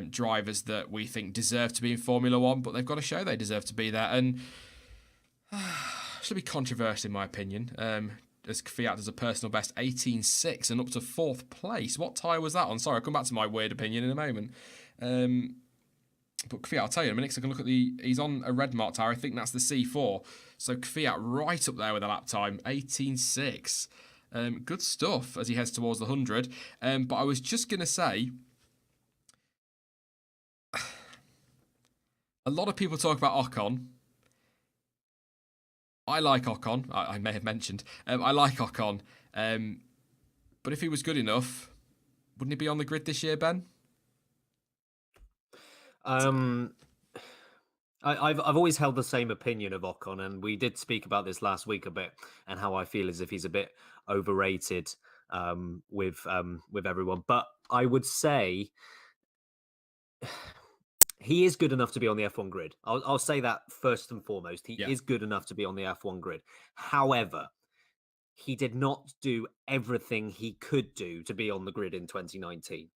drivers that we think deserve to be in Formula One, but they've got to show they deserve to be there. And should be controversial in my opinion. As Kvyat does a personal best 18.6 and up to 4th place. What tyre was that on? Sorry, I'll come back to my weird opinion in a moment. But Kvyat, I'll tell you in a minute, because I can look at he's on a red mark tyre. I think that's the C4. So Kvyat right up there with a lap time, 18.6. Good stuff as he heads towards the 100. But I was just going to say, a lot of people talk about Ocon. I like Ocon. I may have mentioned. I like Ocon. But if he was good enough, wouldn't he be on the grid this year, Ben? I've always held the same opinion of Ocon, and we did speak about this last week a bit, and how I feel as if he's a bit overrated with everyone. But I would say he is good enough to be on the F1 grid. I'll say that first and foremost. He is good enough to be on the F1 grid. However, he did not do everything he could do to be on the grid in 2019.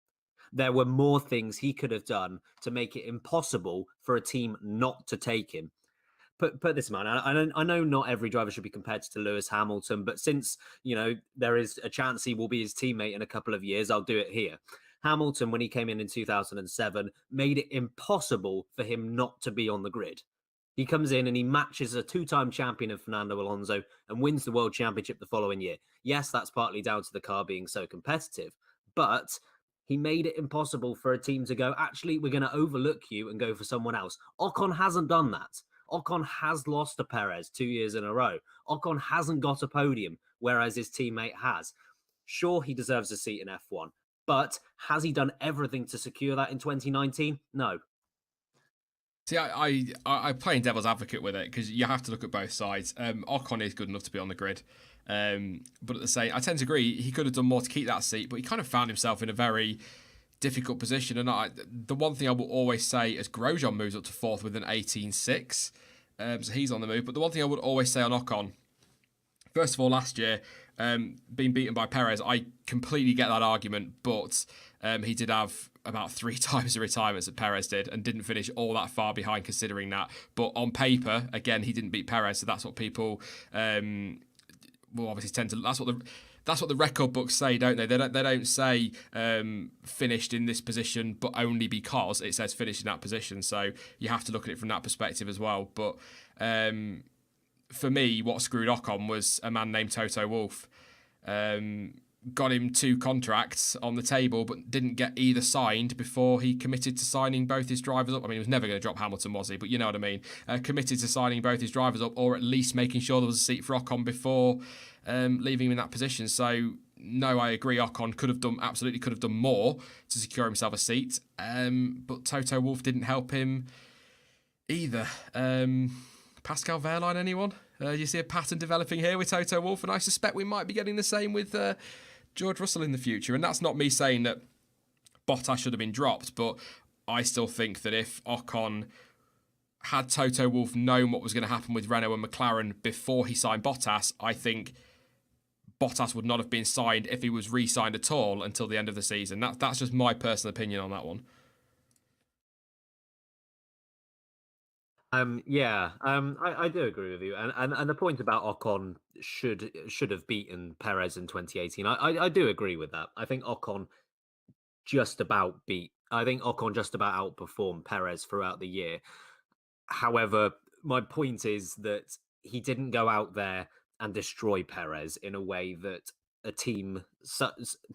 There were more things he could have done to make it impossible for a team not to take him. Put this in mind. I know not every driver should be compared to Lewis Hamilton, but since, there is a chance he will be his teammate in a couple of years, I'll do it here. Hamilton, when he came in 2007, made it impossible for him not to be on the grid. He comes in and he matches a 2-time champion of Fernando Alonso and wins the World Championship the following year. Yes, that's partly down to the car being so competitive, but he made it impossible for a team to go, actually, we're going to overlook you and go for someone else. Ocon hasn't done that. Ocon has lost to Perez 2 years in a row. Ocon hasn't got a podium, whereas his teammate has. Sure, he deserves a seat in F1, but has he done everything to secure that in 2019? No. See, I playing devil's advocate with it because you have to look at both sides. Ocon is good enough to be on the grid. But at the same, I tend to agree he could have done more to keep that seat, but he kind of found himself in a very difficult position. And the one thing I will always say as Grosjean moves up to 4th with an 18.6, so he's on the move. But the one thing I would always say on Ocon, first of all, last year, being beaten by Perez, I completely get that argument, but he did have about 3 times the retirements that Perez did and didn't finish all that far behind considering that. But on paper, again, he didn't beat Perez, so that's what people will obviously tend to. That's what the record books say, don't they? They don't say finished in this position, but only because it says finished in that position. So you have to look at it from that perspective as well. But for me, what screwed Ocon was a man named Toto Wolff. Got him 2 contracts on the table, but didn't get either signed before he committed to signing both his drivers up. I mean, he was never going to drop Hamilton, was he? But you know what I mean. Committed to signing both his drivers up, or at least making sure there was a seat for Ocon before leaving him in that position. So no, I agree. Ocon absolutely could have done more to secure himself a seat, but Toto Wolff didn't help him either. Pascal Wehrlein, anyone? You see a pattern developing here with Toto Wolff, and I suspect we might be getting the same with George Russell in the future. And that's not me saying that Bottas should have been dropped, but I still think that if Ocon had Toto Wolff known what was going to happen with Renault and McLaren before he signed Bottas, I think Bottas would not have been signed if he was re-signed at all until the end of the season. That's just my personal opinion on that one. I do agree with you, and the point about Ocon should have beaten Perez in 2018. I do agree with that. I think Ocon just about outperformed Perez throughout the year. However, my point is that he didn't go out there and destroy Perez in a way that a team,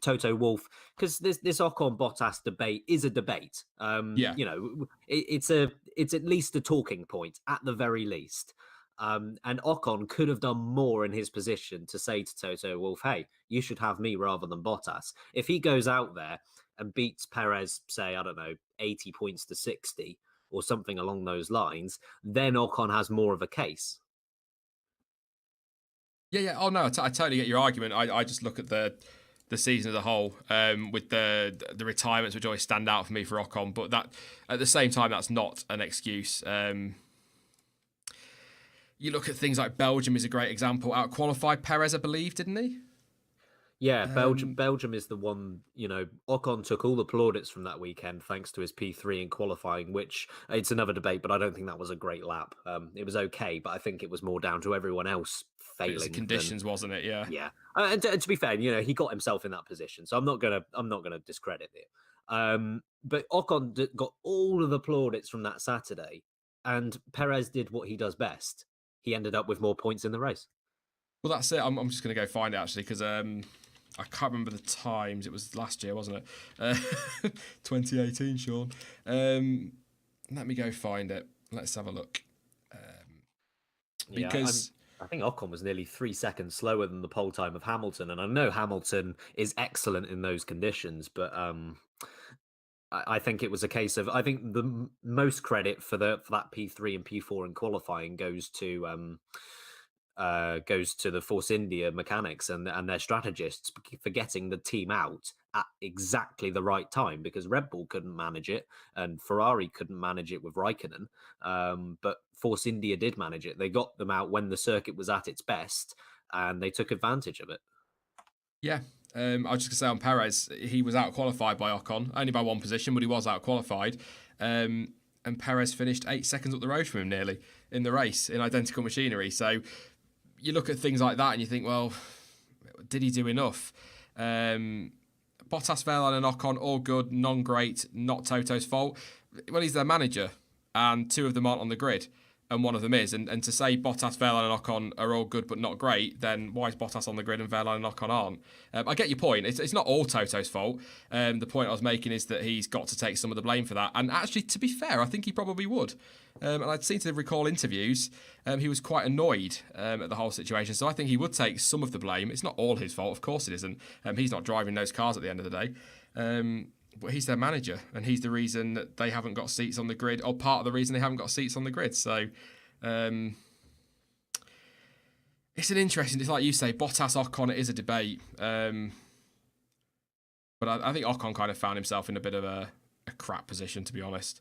Toto Wolff, because this Ocon Bottas debate is a debate. Yeah. You know, it's at least a talking point at the very least. And Ocon could have done more in his position to say to Toto Wolff, hey, you should have me rather than Bottas. If he goes out there and beats Perez, say, I don't know, 80 points to 60 or something along those lines, then Ocon has more of a case. Yeah. Oh no, I totally get your argument. I just look at the season as a whole, with the retirements, which always stand out for me for Ocon. But that at the same time, that's not an excuse. You look at things like Belgium is a great example. Out-qualified Perez, I believe, didn't he? Yeah, Belgium is the one, you know, Ocon took all the plaudits from that weekend thanks to his P3 in qualifying, which it's another debate, but I don't think that was a great lap. It was okay, but I think it was more down to everyone else failing. It was the conditions, wasn't it? Yeah. Yeah. And to be fair, you know, he got himself in that position, so I'm not gonna discredit it. But Ocon got all of the plaudits from that Saturday, and Perez did what he does best. He ended up with more points in the race. Well, that's it. I'm just going to go find it, actually, because I can't remember the times. It was last year, wasn't it? 2018, Sean. Let me go find it. Let's have a look. Because I think Ocon was nearly 3 seconds slower than the pole time of Hamilton, and I know Hamilton is excellent in those conditions, but I think it was a case of, I think the most credit for that P3 and P4 in qualifying goes to the Force India mechanics and their strategists for getting the team out at exactly the right time, because Red Bull couldn't manage it and Ferrari couldn't manage it with Raikkonen, but Force India did manage it. They got them out when the circuit was at its best and they took advantage of it. Yeah. I was just going to say on Perez, he was out-qualified by Ocon, only by one position, but he was out-qualified. And Perez finished 8 seconds up the road from him nearly in the race in identical machinery. So you look at things like that and you think, well, did he do enough? Bottas, Wehrlein and Ocon, all good, non-great, not Toto's fault. Well, he's their manager and two of them aren't on the grid. And one of them is. And to say Bottas, Wehrlein and Ocon are all good but not great, then why is Bottas on the grid and Wehrlein and Ocon aren't? I get your point. It's not all Toto's fault. The point I was making is that he's got to take some of the blame for that. And actually, to be fair, I think he probably would. And I'd seem to recall interviews, he was quite annoyed at the whole situation. So I think he would take some of the blame. It's not all his fault. Of course it isn't. He's not driving those cars at the end of the day. But he's their manager, and he's the reason that they haven't got seats on the grid, or part of the reason they haven't got seats on the grid. So it's an interesting, it's like you say, Bottas, Ocon, it is a debate. But I think Ocon kind of found himself in a bit of a crap position, to be honest.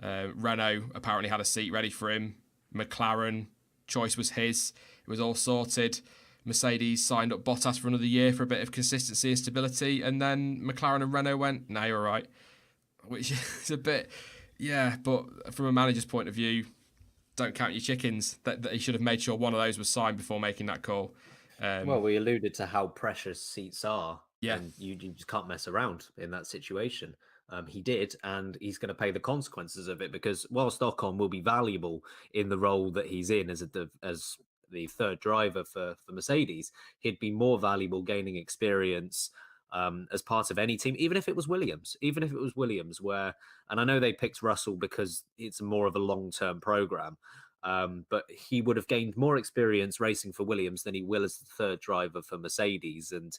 Renault apparently had a seat ready for him. McLaren, choice was his. It was all sorted. Mercedes signed up Bottas for another year for a bit of consistency and stability, and then McLaren and Renault went, "No, you're all right," which is a bit, yeah. But from a manager's point of view, don't count your chickens. That he should have made sure one of those was signed before making that call. Well, we alluded to how precious seats are. Yeah, and you just can't mess around in that situation. He did, and he's going to pay the consequences of it, because whilst Ocon will be valuable in the role that he's in as the third driver for Mercedes, he'd be more valuable gaining experience as part of any team, even if it was Williams, where, and I know they picked Russell because it's more of a long-term program, But he would have gained more experience racing for Williams than he will as the third driver for Mercedes. And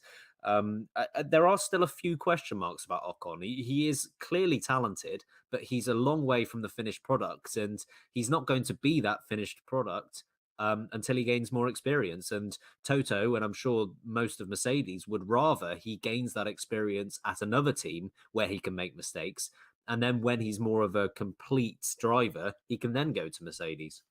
there are still a few question marks about Ocon. He is clearly talented, but he's a long way from the finished product, and he's not going to be that finished product until he gains more experience. And Toto, and I'm sure most of Mercedes, would rather he gains that experience at another team where he can make mistakes. And then when he's more of a complete driver, he can then go to Mercedes.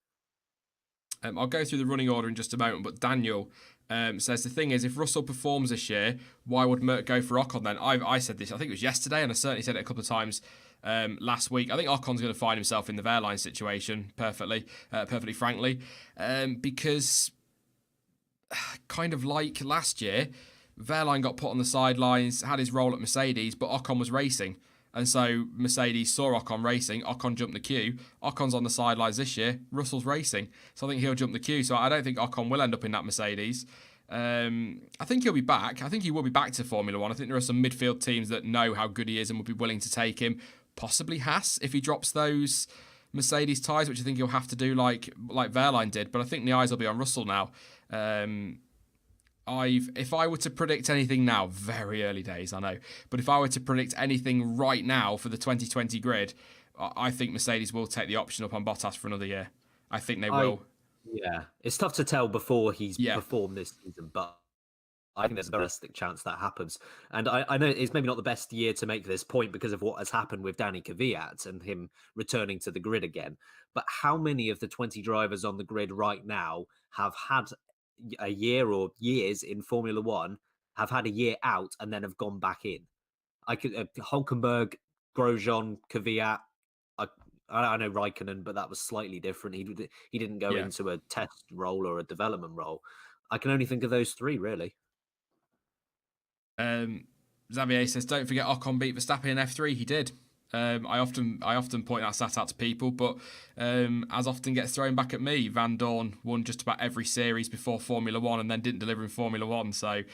I'll go through the running order in just a moment, but Daniel says the thing is, if Russell performs this year, why would Merc go for Ocon then? I said this, I think it was yesterday, and I certainly said it a couple of times last week. I think Ocon's going to find himself in the Wehrlein situation perfectly frankly, because kind of like last year, Wehrlein got put on the sidelines, had his role at Mercedes, but Ocon was racing. And so Mercedes saw Ocon racing, Ocon jumped the queue, Ocon's on the sidelines this year, Russell's racing. So I think he'll jump the queue. So I don't think Ocon will end up in that Mercedes. I think he'll be back. I think he will be back to Formula One. I think there are some midfield teams that know how good he is and would be willing to take him. Possibly Haas, if he drops those Mercedes tyres, which I think he'll have to do like Wehrlein did. But I think the eyes will be on Russell now. If I were to predict anything now, very early days, I know, but if I were to predict anything right now for the 2020 grid, I think Mercedes will take the option up on Bottas for another year. I think they will. Yeah, it's tough to tell before he's performed this season, but I think there's a realistic chance that happens. And I know it's maybe not the best year to make this point because of what has happened with Danny Kvyat and him returning to the grid again. But how many of the 20 drivers on the grid right now have had a year or years in Formula One, have had a year out and then have gone back in? I could Hulkenberg, Grosjean, Kvyat. I know Raikkonen, but that was slightly different. He didn't go into a test role or a development role. I can only think of those three, really. Xavier says, don't forget Ocon beat Verstappen in F3. He did. I often point that stat out to people, but as often gets thrown back at me. Van Dorn won just about every series before Formula One and then didn't deliver in Formula One. So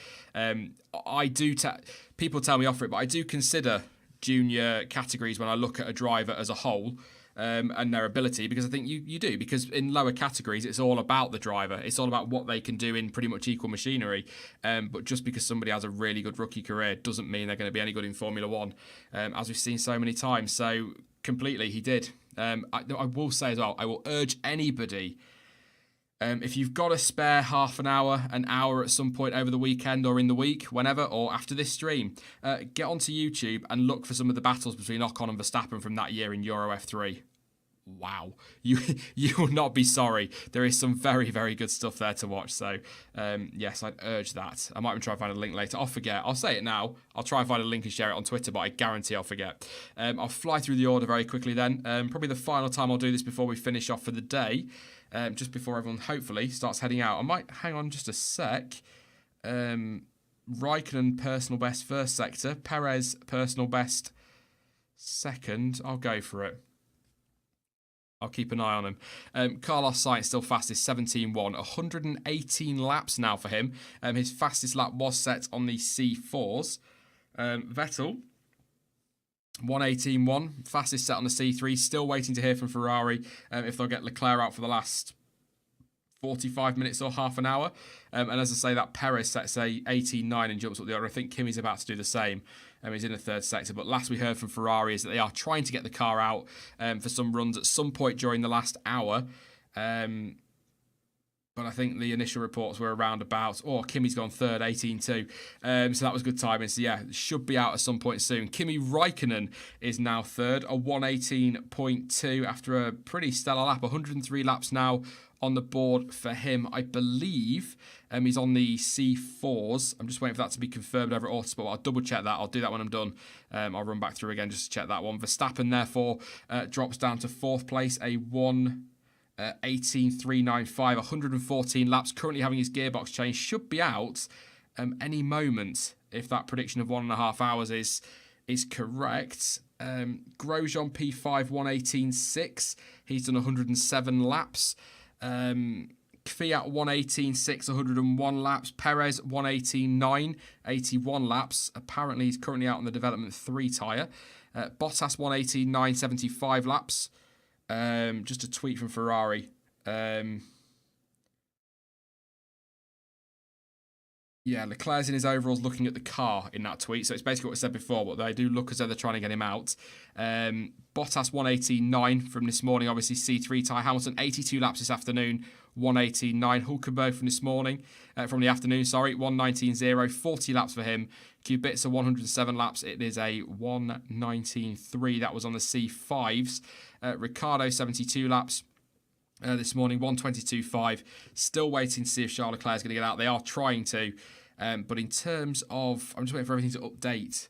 people tell me off for it, but I do consider junior categories when I look at a driver as a whole. And their ability, because I think you do, because in lower categories it's all about the driver, it's all about what they can do in pretty much equal machinery, but just because somebody has a really good rookie career doesn't mean they're going to be any good in Formula One, as we've seen so many times. So completely he did. I will say as well, I will urge anybody, if you've got a spare half an hour at some point over the weekend or in the week, whenever, or after this stream, get onto YouTube and look for some of the battles between Ocon and Verstappen from that year in Euro F3. Wow, you will not be sorry. There is some very, very good stuff there to watch. So yes, I'd urge that. I might even try and find a link later. I'll forget. I'll say it now. I'll try and find a link and share it on Twitter, but I guarantee I'll forget. I'll fly through the order very quickly then. Probably the final time I'll do this before we finish off for the day. Just before everyone hopefully starts heading out. I might hang on just a sec. Raikkonen personal best first sector. Perez personal best second. I'll go for it. I'll keep an eye on him. Carlos Sainz still fastest, 17.1. 118 laps now for him. His fastest lap was set on the C4s. Vettel, 118.1. Fastest set on the C3. Still waiting to hear from Ferrari if they'll get Leclerc out for the last 45 minutes or half an hour. And as I say, that Perez sets a 18.9 and jumps up the order. I think Kimi's about to do the same. He's in the third sector. But last we heard from Ferrari is that they are trying to get the car out for some runs at some point during the last hour. But I think the initial reports were around about, Kimi's gone third, 18.2. So that was good timing. So yeah, should be out at some point soon. Kimi Raikkonen is now third, a 118.2 after a pretty stellar lap. 103 laps now on the board for him, I believe. He's on the C4s. I'm just waiting for that to be confirmed over at Autosport. I'll double check that. I'll do that when I'm done. I'll run back through again just to check that one. Verstappen, therefore, drops down to fourth place, a 1:18.395, 114 laps. Currently having his gearbox changed. Should be out any moment if that prediction of 1.5 hours is correct. Grosjean P5 1:18.6. He's done 107 laps. Kvyat 1:18.6, 101 laps. Perez 1:18.9, 81 laps. Apparently he's currently out on the development 3 tyre. Bottas 1:18.9, 75 laps. Just a tweet from Ferrari Yeah, Leclerc's in his overalls looking at the car in that tweet. So it's basically what I said before, but they do look as though they're trying to get him out. Bottas 118.9 from this morning, obviously C3 tyre. Hamilton 82 laps this afternoon, 118.9. Hulkenberg from this morning, from the afternoon, sorry, 119.0. 40 laps for him. Kubica 107 laps. It is a 119.3. That was on the C5s. Ricciardo 72 laps. This morning, 122.5. Still waiting to see if Charles Leclerc is going to get out. They are trying to. But in terms of, I'm just waiting for everything to update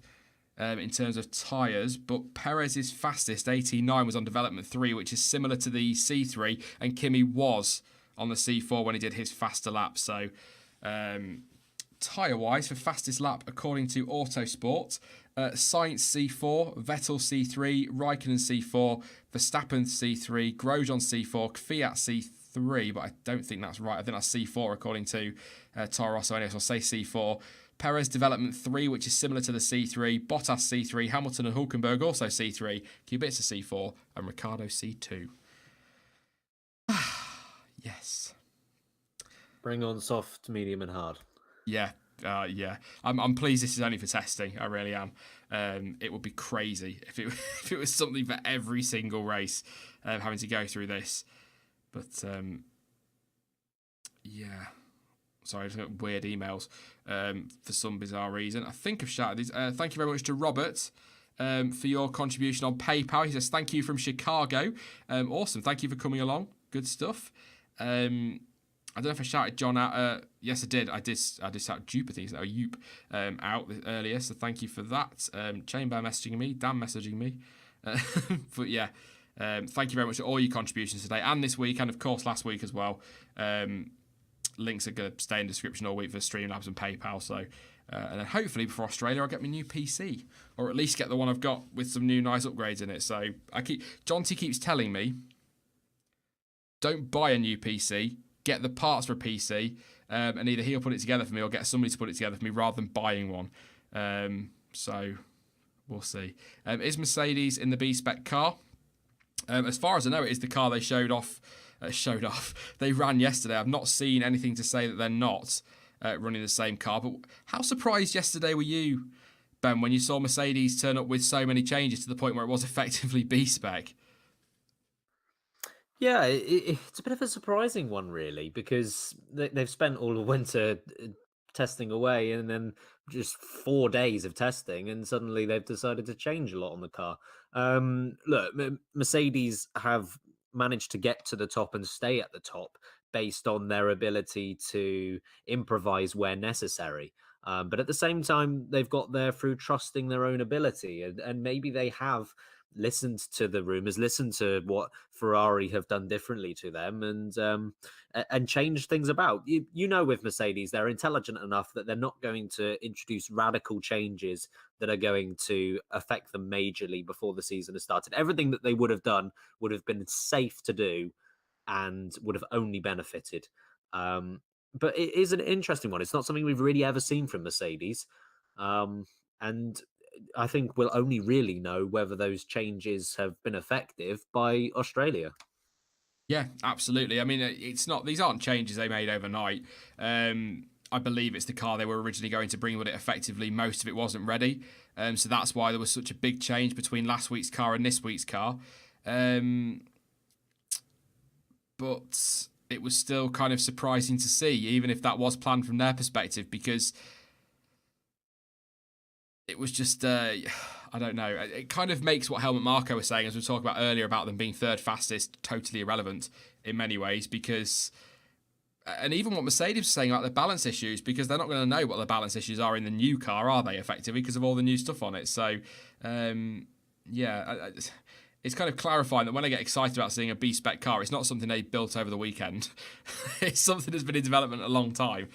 in terms of tyres. But Perez's fastest, 18.9, was on development 3, which is similar to the C3. And Kimi was on the C4 when he did his faster lap. So tyre-wise, for fastest lap, according to Autosport, Sainz C4, Vettel C3, Raikkonen C4, Verstappen C3, Grosjean C4, Fiat C3, but I don't think that's right. I think that's C4 according to Toro Rosso anyway, so I'll say C4. Perez development 3, which is similar to the C3, Bottas C3, Hamilton and Hulkenberg also C3, Kubica C4, and Ricciardo C2. Yes. Bring on soft, medium, and hard. Yeah. I'm pleased this is only for testing. I really am. It would be crazy if it was something for every single race, having to go through this. But yeah, sorry, I just got weird emails for some bizarre reason. I think I've shouted these. Thank you very much to Robert for your contribution on PayPal. He says thank you from Chicago. Awesome. Thank you for coming along. Good stuff. I don't know if I shouted John out. Yes, I did. I did shout Jupiter, or Yoop, out earlier. So thank you for that. Chamber messaging me, Dan messaging me. But yeah, thank you very much for all your contributions today and this week, and of course last week as well. Links are going to stay in the description all week for Streamlabs and PayPal. So, and then hopefully before Australia, I'll get my new PC, or at least get the one I've got with some new nice upgrades in it. So John T keeps telling me, don't buy a new PC. Get the parts for a PC, and either he'll put it together for me or get somebody to put it together for me rather than buying one. So we'll see. Is Mercedes in the B-spec car? As far as I know, it is the car they showed off. They ran yesterday. I've not seen anything to say that they're not running the same car. But how surprised yesterday were you, Ben, when you saw Mercedes turn up with so many changes to the point where it was effectively B-spec? Yeah, it's a bit of a surprising one, really, because they've spent all the winter testing away and then just 4 days of testing, and suddenly they've decided to change a lot on the car. Look, Mercedes have managed to get to the top and stay at the top based on their ability to improvise where necessary. But at the same time, they've got there through trusting their own ability, and maybe they have listened to the rumors, listened to what Ferrari have done differently to them, and changed things about. You know, with Mercedes, they're intelligent enough that they're not going to introduce radical changes that are going to affect them majorly before the season has started. Everything that they would have done would have been safe to do and would have only benefited. But it is an interesting one. It's not something we've really ever seen from Mercedes. And I think we'll only really know whether those changes have been effective by Australia. Yeah, absolutely. I mean, it's not; these aren't changes they made overnight. I believe it's the car they were originally going to bring, but it effectively most of it wasn't ready. So that's why there was such a big change between last week's car and this week's car. But it was still kind of surprising to see, even if that was planned from their perspective, because it was just, I don't know. It kind of makes what Helmut Marko was saying, as we talked about earlier, about them being third fastest, totally irrelevant in many ways, because, and even what Mercedes was saying about the balance issues, because they're not going to know what the balance issues are in the new car, are they, effectively, because of all the new stuff on it. So, yeah, it's kind of clarifying that when I get excited about seeing a B-spec car, it's not something they built over the weekend. It's something that's been in development a long time.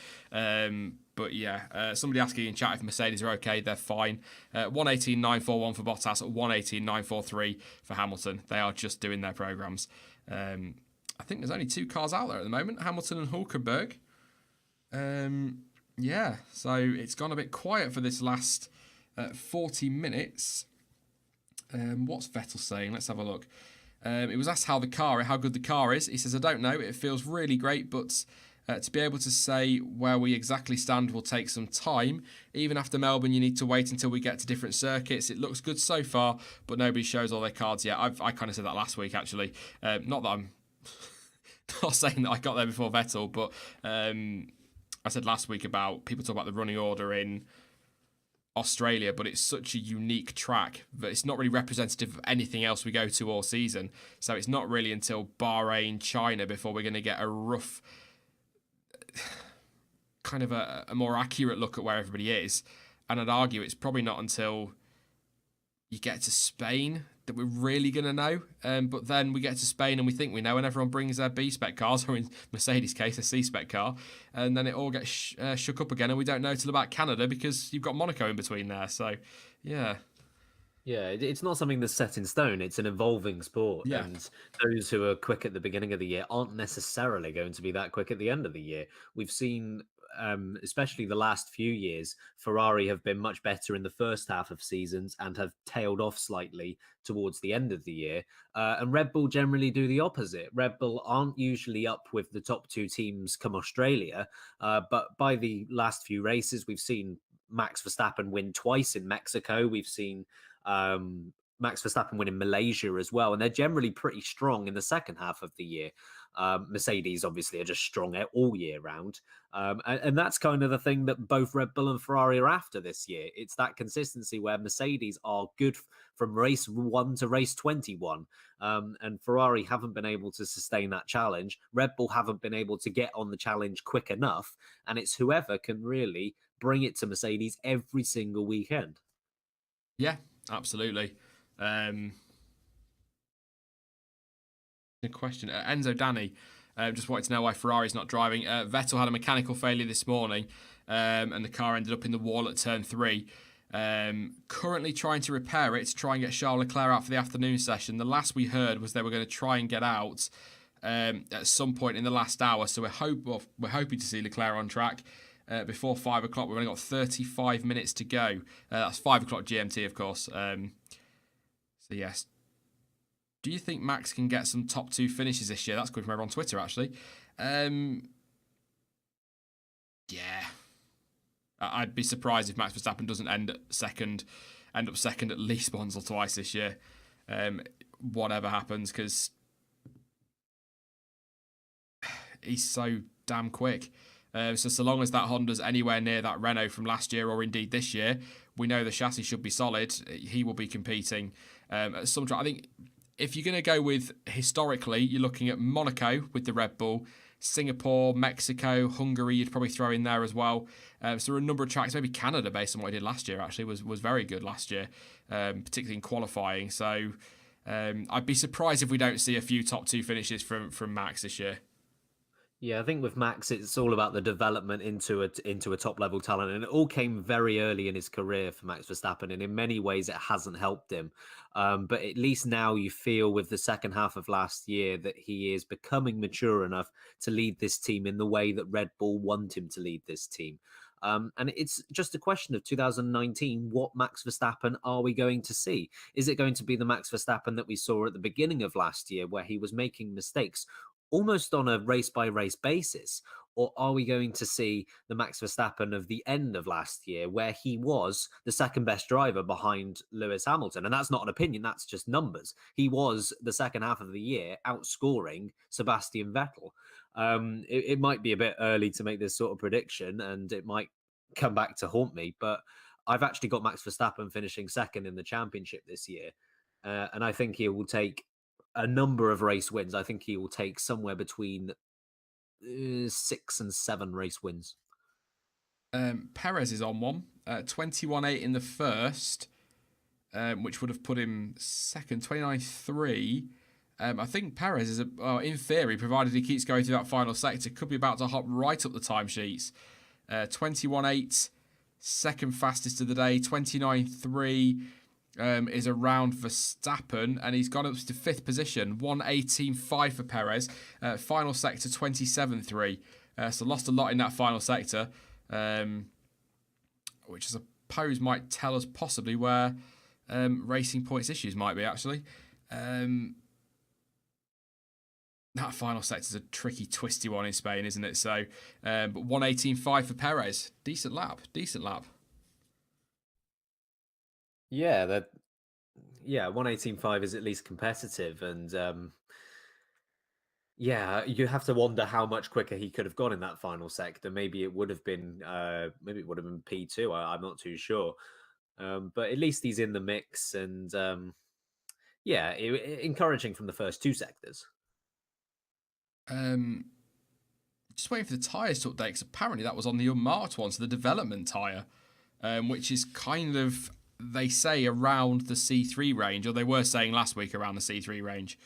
But yeah, somebody asking in chat if Mercedes are okay. They're fine. 118.941 for Bottas, 118.943 for Hamilton. They are just doing their programs. I think there's only 2 cars out there at the moment, Hamilton and Hulkenberg. Yeah, so it's gone a bit quiet for this last 40 minutes. What's Vettel saying? Let's have a look. It was asked how good the car is. He says, I don't know. It feels really great, but to be able to say where we exactly stand will take some time. Even after Melbourne, you need to wait until we get to different circuits. It looks good so far, but nobody shows all their cards yet. I kind of said that last week, actually. Not that I'm not saying that I got there before Vettel, but I said last week about people talk about the running order in Australia, but it's such a unique track that it's not really representative of anything else we go to all season. So it's not really until Bahrain, China before we're going to get a rough, kind of a more accurate look at where everybody is. And I'd argue it's probably not until you get to Spain that we're really going to know. But then we get to Spain and we think we know, and everyone brings their B-spec cars, or in Mercedes' case, a C-spec car. And then it all gets shook up again, and we don't know till about Canada because you've got Monaco in between there. So, yeah. Yeah, it's not something that's set in stone. It's an evolving sport. Yeah. And those who are quick at the beginning of the year aren't necessarily going to be that quick at the end of the year. We've seen, especially the last few years, Ferrari have been much better in the first half of seasons and have tailed off slightly towards the end of the year. And Red Bull generally do the opposite. Red Bull aren't usually up with the top two teams come Australia. But by the last few races, we've seen Max Verstappen win twice in Mexico. We've seen Max Verstappen win in Malaysia as well, and they're generally pretty strong in the second half of the year. Mercedes obviously are just strong all year round, and that's kind of the thing that both Red Bull and Ferrari are after this year. It's that consistency where Mercedes are good from race 1 to race 21, and Ferrari haven't been able to sustain that challenge. Red Bull haven't been able to get on the challenge quick enough, and it's whoever can really bring it to Mercedes every single weekend. Yeah, absolutely. Good question. Enzo Danny just wanted to know why Ferrari's not driving. Vettel had a mechanical failure this morning, and the car ended up in the wall at turn 3. Currently trying to repair it to try and get Charles Leclerc out for the afternoon session. The last we heard was they were going to try and get out at some point in the last hour. So we're hoping to see Leclerc on track before 5 o'clock. We've only got 35 minutes to go. That's 5 o'clock GMT, of course. So yes. Do you think Max can get some top 2 finishes this year? That's good from everyone on Twitter, actually. Yeah. I'd be surprised if Max Verstappen doesn't end up second at least once or twice this year. Whatever happens, because he's so damn quick. So long as that Honda's anywhere near that Renault from last year, or indeed this year, we know the chassis should be solid. He will be competing at some track. I think if you're going to go with historically, you're looking at Monaco with the Red Bull, Singapore, Mexico, Hungary, you'd probably throw in there as well. So there are a number of tracks, maybe Canada, based on what he did last year, actually, was very good last year, particularly in qualifying. So I'd be surprised if we don't see a few top 2 finishes from Max this year. Yeah, I think with Max, it's all about the development into a top level talent, and it all came very early in his career for Max Verstappen, and in many ways it hasn't helped him. But at least now you feel with the second half of last year that he is becoming mature enough to lead this team in the way that Red Bull want him to lead this team. And it's just a question of 2019. What Max Verstappen are we going to see? Is it going to be the Max Verstappen that we saw at the beginning of last year, where he was making mistakes almost on a race-by-race basis? Or are we going to see the Max Verstappen of the end of last year, where he was the second best driver behind Lewis Hamilton? And that's not an opinion, that's just numbers. He was the second half of the year outscoring Sebastian Vettel. It might be a bit early to make this sort of prediction, and it might come back to haunt me, but I've actually got Max Verstappen finishing second in the championship this year. And I think he will take a number of race wins. I think he will take somewhere between 6 and 7 race wins. Perez is on one. 21.8 in the first, which would have put him second. 29.3. I think Perez is, in theory, provided he keeps going through that final sector, could be about to hop right up the timesheets. 21.8, second fastest of the day. 29.3 is around Verstappen, and he's gone up to 5th position. 1:18.5 for Perez. Final sector 27.3. So lost a lot in that final sector, which I suppose might tell us possibly where Racing Point's issues might be, actually. that final sector is a tricky, twisty one in Spain, isn't it? So, but 1:18.5 for Perez. Decent lap. Yeah, 1:18.5 is at least competitive, and yeah, you have to wonder how much quicker he could have gone in that final sector. Maybe it would have been P2. I'm not too sure, but at least he's in the mix, and yeah, encouraging from the first two sectors. Just waiting for the tyres to update, because apparently that was on the unmarked one, so the development tyre, which is kind of, they say, around the C3 range, or they were saying last week around the C3 range.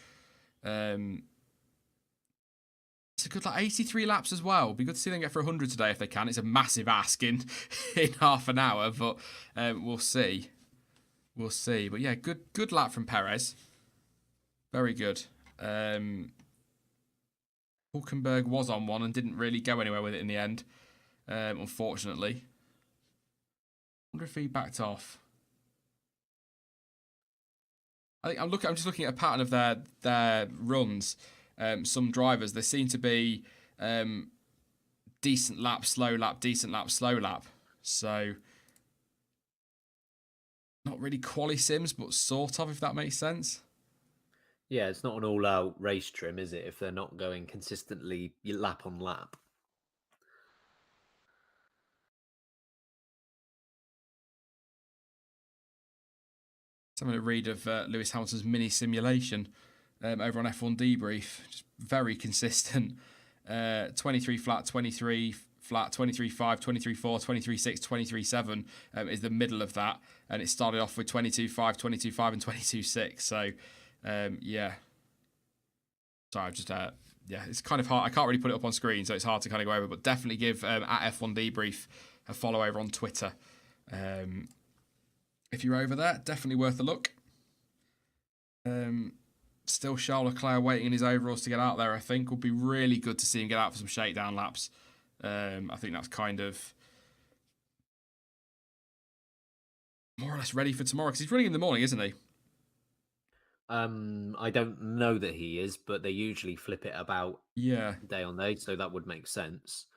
It's a good 83 laps as well. Be good to see them get for 100 today if they can. It's a massive ask in half an hour, but we'll see. But yeah, good lap from Perez. Very good. Hulkenberg was on one and didn't really go anywhere with it in the end, unfortunately. Wonder if he backed off. I think I'm just looking at a pattern of their runs. Some drivers, they seem to be decent lap, slow lap, decent lap, slow lap. So not really quali sims, but sort of, if that makes sense. Yeah, it's not an all-out race trim, is it? If they're not going consistently lap on lap. So I'm going to read of Lewis Hamilton's mini simulation over on F1 Debrief. Just very consistent. 23 flat, 23 flat, 23.5, 23.4, 23.6, 23.7 is the middle of that. And it started off with 22.5, 22.5 and 22.6. So, yeah. Sorry, I've just, yeah, it's kind of hard. I can't really put it up on screen, so it's hard to kind of go over. But definitely give at F1 Debrief a follow over on Twitter. If you're over there, definitely worth a look. Still Charles Leclerc waiting in his overalls to get out there, I think. Would be really good to see him get out for some shakedown laps. I think that's kind of more or less ready for tomorrow, because he's running in the morning, isn't he? I don't know that he is, but they usually flip it about day on day, so that would make sense.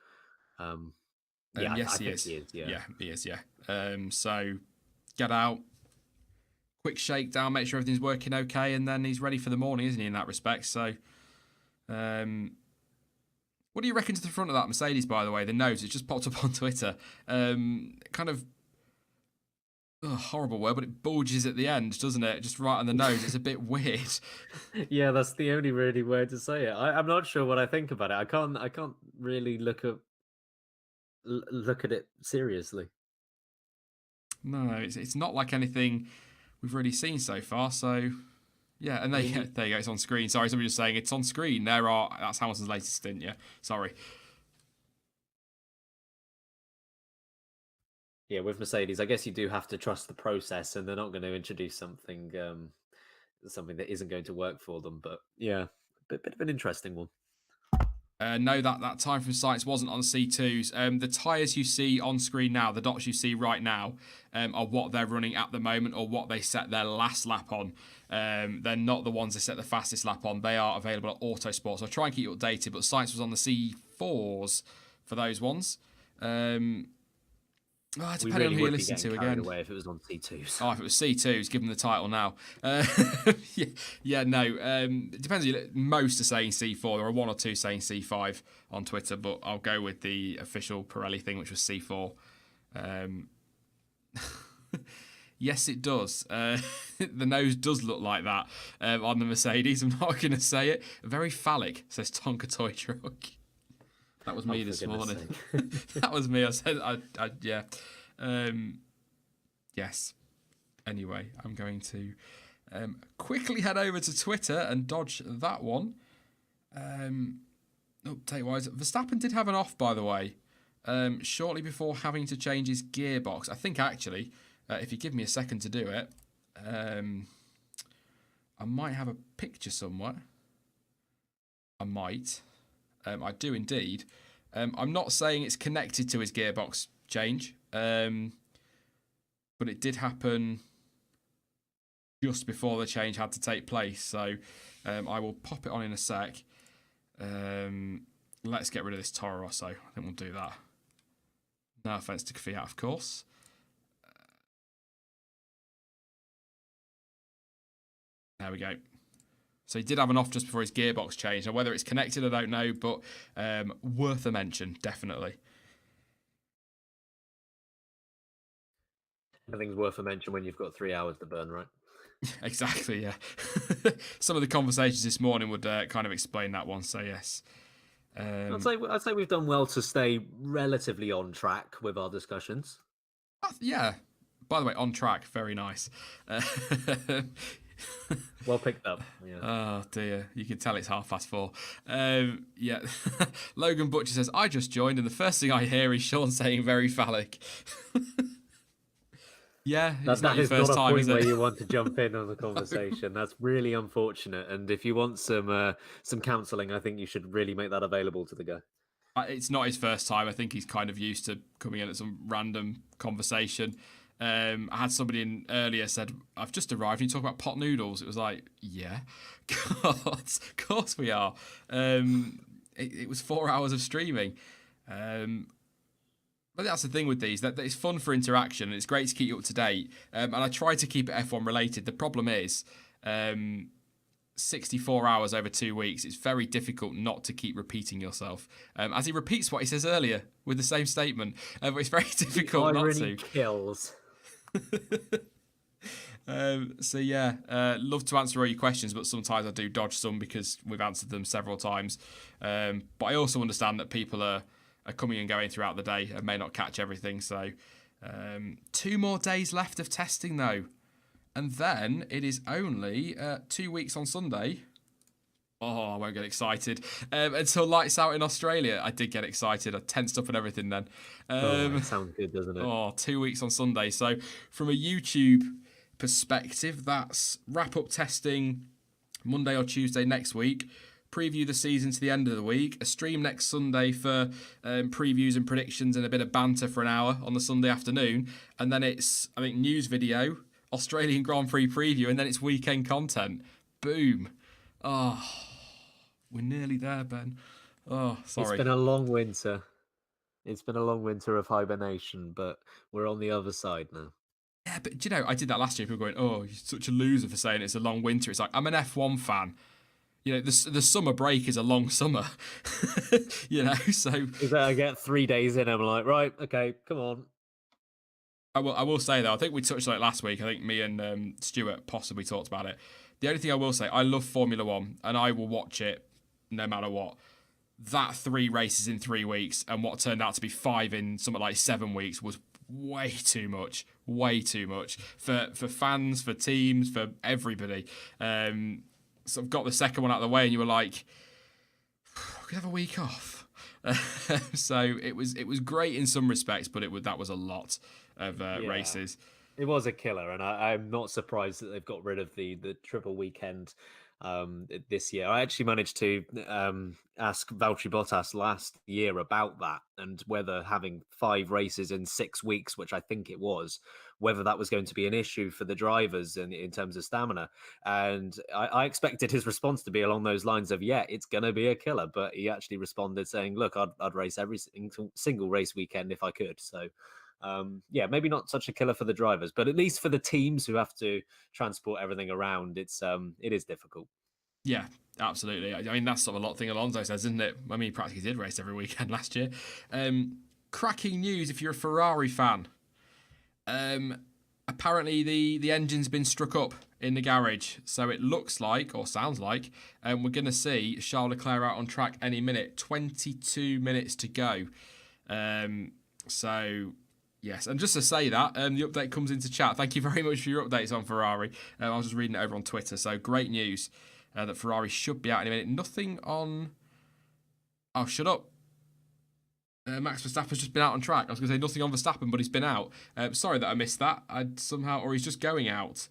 Yeah, yes, I think he is. Yeah, he is. Yeah. So get out, quick shakedown, make sure everything's working okay, and then he's ready for the morning, isn't he? In that respect. So, what do you reckon to the front of that Mercedes? By the way, the nose, it just popped up on Twitter. Kind of. Horrible word, but it bulges at the end, doesn't it? Just right on the nose. It's a bit weird. Yeah, that's the only really way to say it. I'm not sure what I think about it. I can't really look at it seriously. No, it's not like anything we've really seen so far. So yeah, and there you go. It's on screen. Sorry, somebody was saying it's on screen. That's Hamilton's latest stint. Yeah, sorry. Yeah, with Mercedes, I guess you do have to trust the process, and they're not going to introduce something that isn't going to work for them. But yeah, bit of an interesting one. No, that time from sites wasn't on C2s. The tyres you see on screen now, the dots you see right now, are what they're running at the moment, or what they set their last lap on. They're not the ones they set the fastest lap on. They are available at Autosport, so I'll try and keep you updated. But sites was on the C4s for those ones. Depending on who you listen to again. Away if it was on C2s. Oh, if it was C2s, give them the title now. No. It depends. Most are saying C4. There are one or two saying C5 on Twitter, but I'll go with the official Pirelli thing, which was C4. Yes, it does. The nose does look like that on the Mercedes. I'm not going to say it. Very phallic, says Tonka Toy Truck. That was me this morning. That was me. I said, yeah. Yes. Anyway, I'm going to quickly head over to Twitter and dodge that one. Update-wise, Verstappen did have an off, by the way, shortly before having to change his gearbox. I think, actually, if you give me a second to do it, I might have a picture somewhere. I might. I do indeed. I'm not saying it's connected to his gearbox change, but it did happen just before the change had to take place. So I will pop it on in a sec. Let's get rid of this Toro Rosso. I think we'll do that. No offense to Fiat, of course. There we go. So he did have an off just before his gearbox changed. Now, whether it's connected, I don't know, but worth a mention, definitely. Everything's worth a mention when you've got 3 hours to burn, right? Exactly, yeah. Some of the conversations this morning would kind of explain that one, so yes. I'd say we've done well to stay relatively on track with our discussions. Yeah. By the way, on track, very nice. Well picked up. Yeah. Oh dear, you can tell it's 4:30. Yeah. Logan Butcher says, I just joined and the first thing I hear is Sean saying very phallic. Yeah, it's not your first time, is it? Where you want to jump in on the conversation. That's really unfortunate. And if you want some counselling, I think you should really make that available to the guy. It's not his first time. I think he's kind of used to coming in at some random conversation. I had somebody in earlier said, I've just arrived and you talk about pot noodles. It was like, yeah, of course we are. It was 4 hours of streaming. But that's the thing with these, that it's fun for interaction and it's great to keep you up to date. And I try to keep it F1 related. The problem is 64 hours over 2 weeks. It's very difficult not to keep repeating yourself. As he repeats what he says earlier with the same statement. But it's very difficult not to. Kills. So yeah, love to answer all your questions, but sometimes I do dodge some because we've answered them several times. But I also understand that people are coming and going throughout the day and may not catch everything. So 2 more days left of testing though. And then it is only 2 weeks on Sunday. Oh, I won't get excited. Until lights out in Australia. I did get excited. I tensed up and everything then. That sounds good, doesn't it? 2 weeks on Sunday. So from a YouTube perspective, that's wrap up testing Monday or Tuesday next week. Preview the season to the end of the week. A stream next Sunday for previews and predictions and a bit of banter for an hour on the Sunday afternoon. And then it's, I think, news video, Australian Grand Prix preview, and then it's weekend content. Boom. Oh, we're nearly there, Ben. Oh, sorry. It's been a long winter. It's been a long winter of hibernation, but we're on the other side now. Yeah, but do you know, I did that last year. People going, oh, you're such a loser for saying it's a long winter. It's like, I'm an F1 fan. You know, the summer break is a long summer. You know, so I get 3 days in, I'm like, right, okay, come on. I will say though, I think we touched on it last week. I think me and Stuart possibly talked about it. The only thing I will say, I love Formula One and I will watch it no matter what. That 3 races in 3 weeks and what turned out to be 5 in something like 7 weeks was way too much. Way too much for fans, for teams, for everybody. So I've got the second one out of the way, and you were like, "We could have a week off." So it was great in some respects, but that was a lot of races. It was a killer, and I'm not surprised that they've got rid of the triple weekend this year. I actually managed to ask Valtteri Bottas last year about that and whether having 5 races in 6 weeks, which I think it was, whether that was going to be an issue for the drivers in terms of stamina. And I expected his response to be along those lines of, yeah, it's going to be a killer. But he actually responded saying, look, I'd race every single race weekend if I could. So yeah, maybe not such a killer for the drivers, but at least for the teams who have to transport everything around, it is difficult. Yeah, absolutely. I mean, that's sort of a lot thing Alonso says, isn't it? I mean, he practically did race every weekend last year. Cracking news if you're a Ferrari fan. Apparently the engine's been struck up in the garage, so it looks like, or sounds like, we're going to see Charles Leclerc out on track any minute. 22 minutes to go. So yes, and just to say that, the update comes into chat. Thank you very much for your updates on Ferrari. I was just reading it over on Twitter, so great news that Ferrari should be out in a minute. Nothing on... Oh, shut up. Max Verstappen's just been out on track. I was going to say nothing on Verstappen, but he's been out. Sorry that I missed that. Or he's just going out.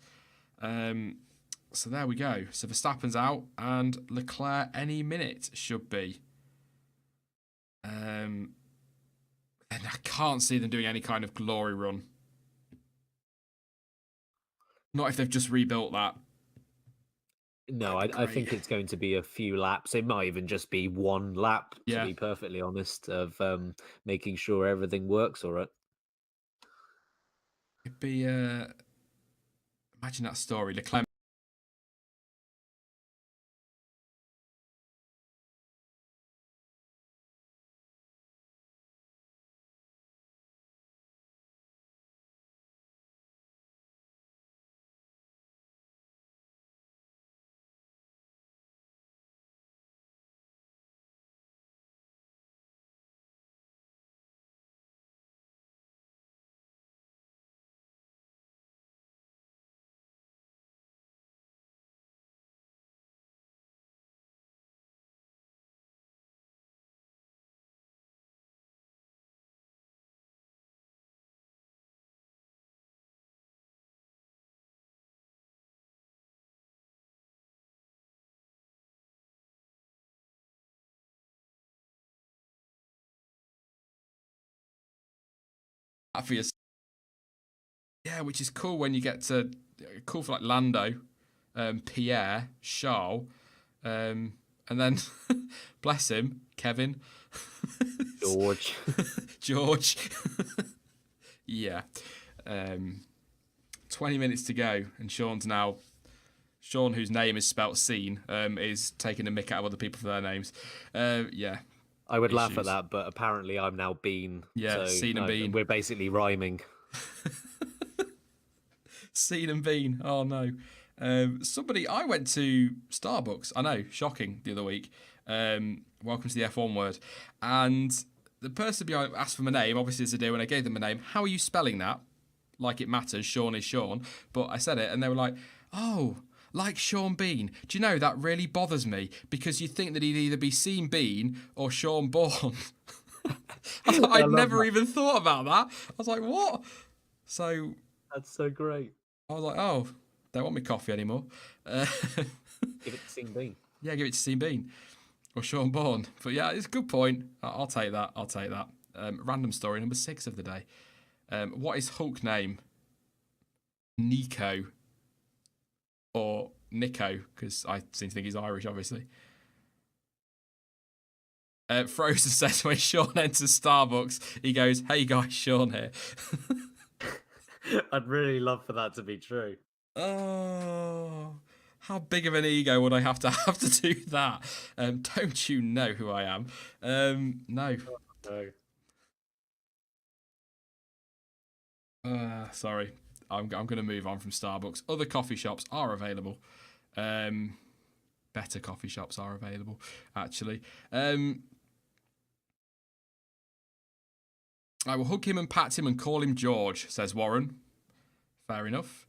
So there we go. So Verstappen's out, and Leclerc any minute should be. And I can't see them doing any kind of glory run. Not if they've just rebuilt that. No, That'd be I think great. it's going to be a few laps. It might even just be one lap, to Yeah. be perfectly honest, of making sure everything works all right. It'd be imagine that story. Leclerc for your yeah, which is cool when you get to cool for like Lando, Pierre, Charles, and then bless him, Kevin, George. George. Yeah. 20 minutes to go, and Sean, whose name is spelt Scene, is taking a mick out of other people for their names. Yeah. I would laugh at Issues. that, but apparently I'm now Bean. Yeah, So Scene and Bean. we're basically rhyming. Scene and Bean. Oh no. I went to Starbucks. I know, shocking. The other week. Welcome to the F1 word. And the person behind asked for my name. Obviously, as I do, and I gave them my name. How are you spelling that? Like it matters. Sean is Sean. But I said it, and they were like, "Oh, like Sean Bean. Do you know that really bothers me because you think that he'd either be Sean Bean or Sean Bourne." I'd love never that. even thought about that. I was like, "What?" So That's so great. I was like, oh, don't want me coffee anymore. Give it to Scene Bean. Yeah, give it to Sean Bean or Sean Bourne. But yeah, it's a good point. I'll take that. I'll take that. Random story number 6 of the day. What is Hulk name? Nico or Nico? Because I seem to think he's Irish, obviously. Frozen says when Sean enters Starbucks, he goes, "Hey guys, Sean here." I'd really love for that to be true. Oh, how big of an ego would I have to do that? Don't you know who I am? No. Sorry. I'm going to move on from Starbucks. Other coffee shops are available. Better coffee shops are available, actually. I will hug him and pat him and call him George, says Warren. Fair enough.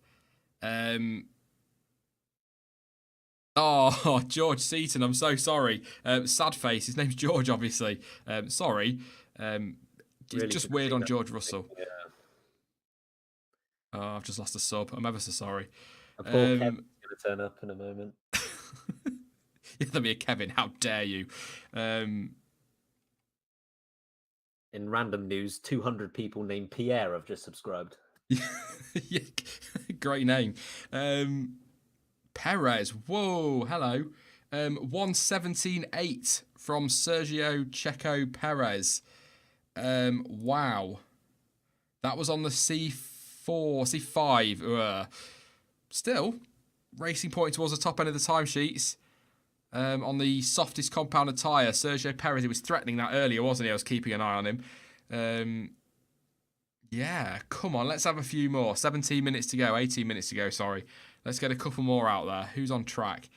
Oh, George Seaton, I'm so sorry. Sad face. His name's George, obviously. Sorry. It's Really just should weird see on that. George Russell. Yeah. Oh, I've just lost a sub. I'm ever so sorry. A poor Kevin's going to turn up in a moment. Yeah, there'll be a Kevin. How dare you? In random news, 200 people named Pierre have just subscribed. Yeah, great name. Perez. Whoa, hello. 117.8 from Sergio Checo Perez. Wow. That was on the C5. Still, racing point towards the top end of the timesheets. On the softest compounded tyre, Sergio Perez, he was threatening that earlier, wasn't he? I was keeping an eye on him. Yeah, come on, let's have a few more. 17 minutes to go, 18 minutes to go, sorry. Let's get a couple more out there. Who's on track?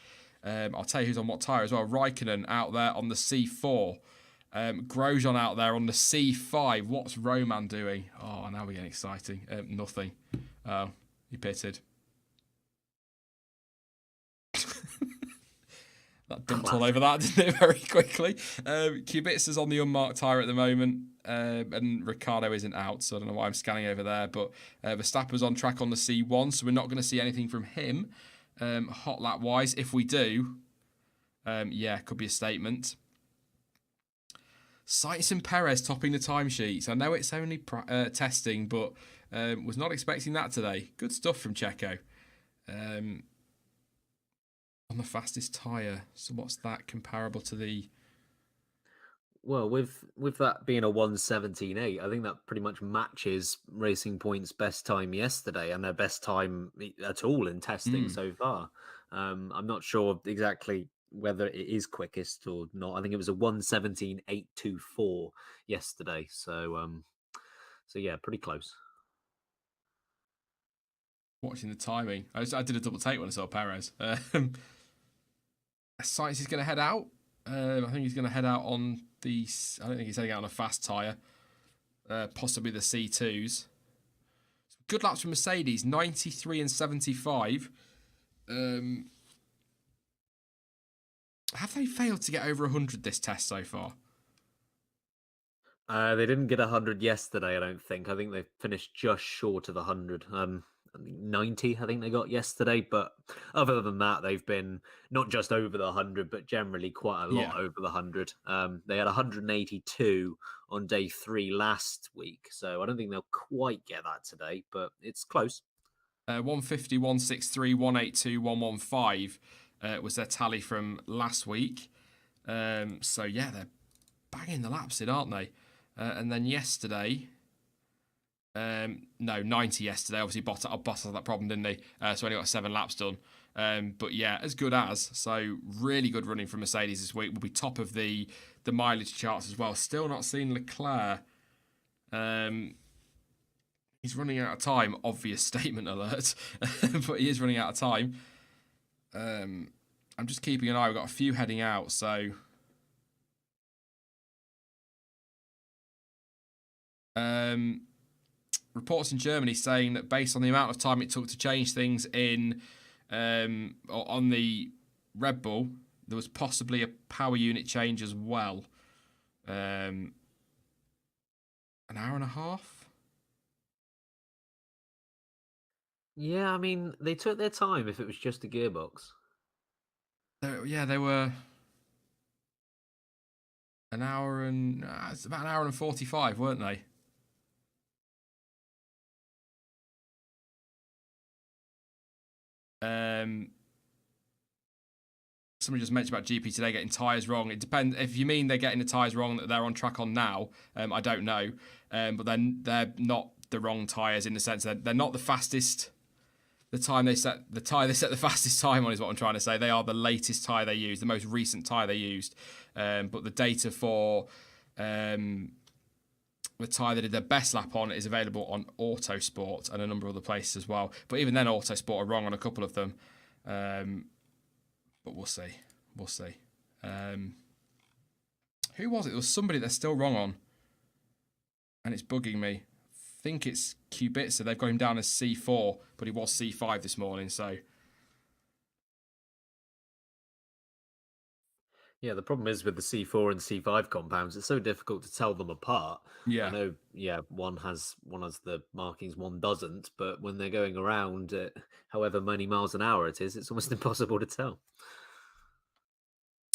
I'll tell you who's on what tyre as well. Raikkonen out there on the C4. Grosjean out there on the C5. What's Roman doing? Oh, now we're getting exciting. Nothing. Oh, he pitted. That dumped all over that, didn't it, very quickly? Kubica's on the unmarked tyre at the moment, and Ricciardo isn't out, so I don't know why I'm scanning over there. But Verstappen's on track on the C1, so we're not going to see anything from him hot lap-wise. If we do, yeah, could be a statement. Sainz and Perez topping the timesheets. I know it's only testing, but was not expecting that today. Good stuff from Checo. on the fastest tyre. So what's that comparable to the... Well, with that being a 1:17.8, I think that pretty much matches Racing Point's best time yesterday and their best time at all in testing so far. I'm not sure exactly whether it is quickest or not. I think it was a 1:17.824 yesterday. So yeah, pretty close. Watching the timing. I did a double take when I saw Perez. Sainz is going to head out. I think he's going to head out on the... I don't think he's heading out on a fast tyre. Possibly the C2s. Good laps from Mercedes, 93 and 75. Have they failed to get over 100 this test so far? They didn't get 100 yesterday, I don't think. I think they finished just short of 100. 90, I think they got yesterday. But other than that, they've been not just over the 100, but generally quite a lot over the 100. They had 182 on day 3 last week. So I don't think they'll quite get that today, but it's close. 150, 163, 182, 115 was their tally from last week. So yeah, they're banging the laps in, aren't they? And then yesterday, no, 90 yesterday. Obviously, Bottas had that problem, didn't he? So only got 7 laps done. But yeah, as good as. So really good running from Mercedes this week. Will be top of the mileage charts as well. Still not seen Leclerc. He's running out of time. Obvious statement alert. But he is running out of time. I'm just keeping an eye. We've got a few heading out, so... reports in Germany saying that based on the amount of time it took to change things in on the Red Bull, there was possibly a power unit change as well. An hour and a half? Yeah, I mean, they took their time if it was just a gearbox. They were an hour and... it's about an hour and 45, weren't they? Somebody just mentioned about GP today getting tyres wrong. It depends. If you mean they're getting the tyres wrong that they're on track on now, I don't know. But then they're not the wrong tyres in the sense that they're not the fastest. The tyre they set the fastest time on is what I'm trying to say. They are the latest tyre they used, the most recent tyre they used. But the data for the tyre they did their best lap on is available on Autosport and a number of other places as well. But even then, Autosport are wrong on a couple of them. But we'll see. We'll see. Who was it? There was somebody they're still wrong on. And it's bugging me. I think it's Kubica. They've got him down as C4, but he was C5 this morning, so... Yeah, the problem is with the C4 and C5 compounds, it's so difficult to tell them apart. Yeah. I know, one has the markings, one doesn't, but when they're going around at however many miles an hour it is, it's almost impossible to tell.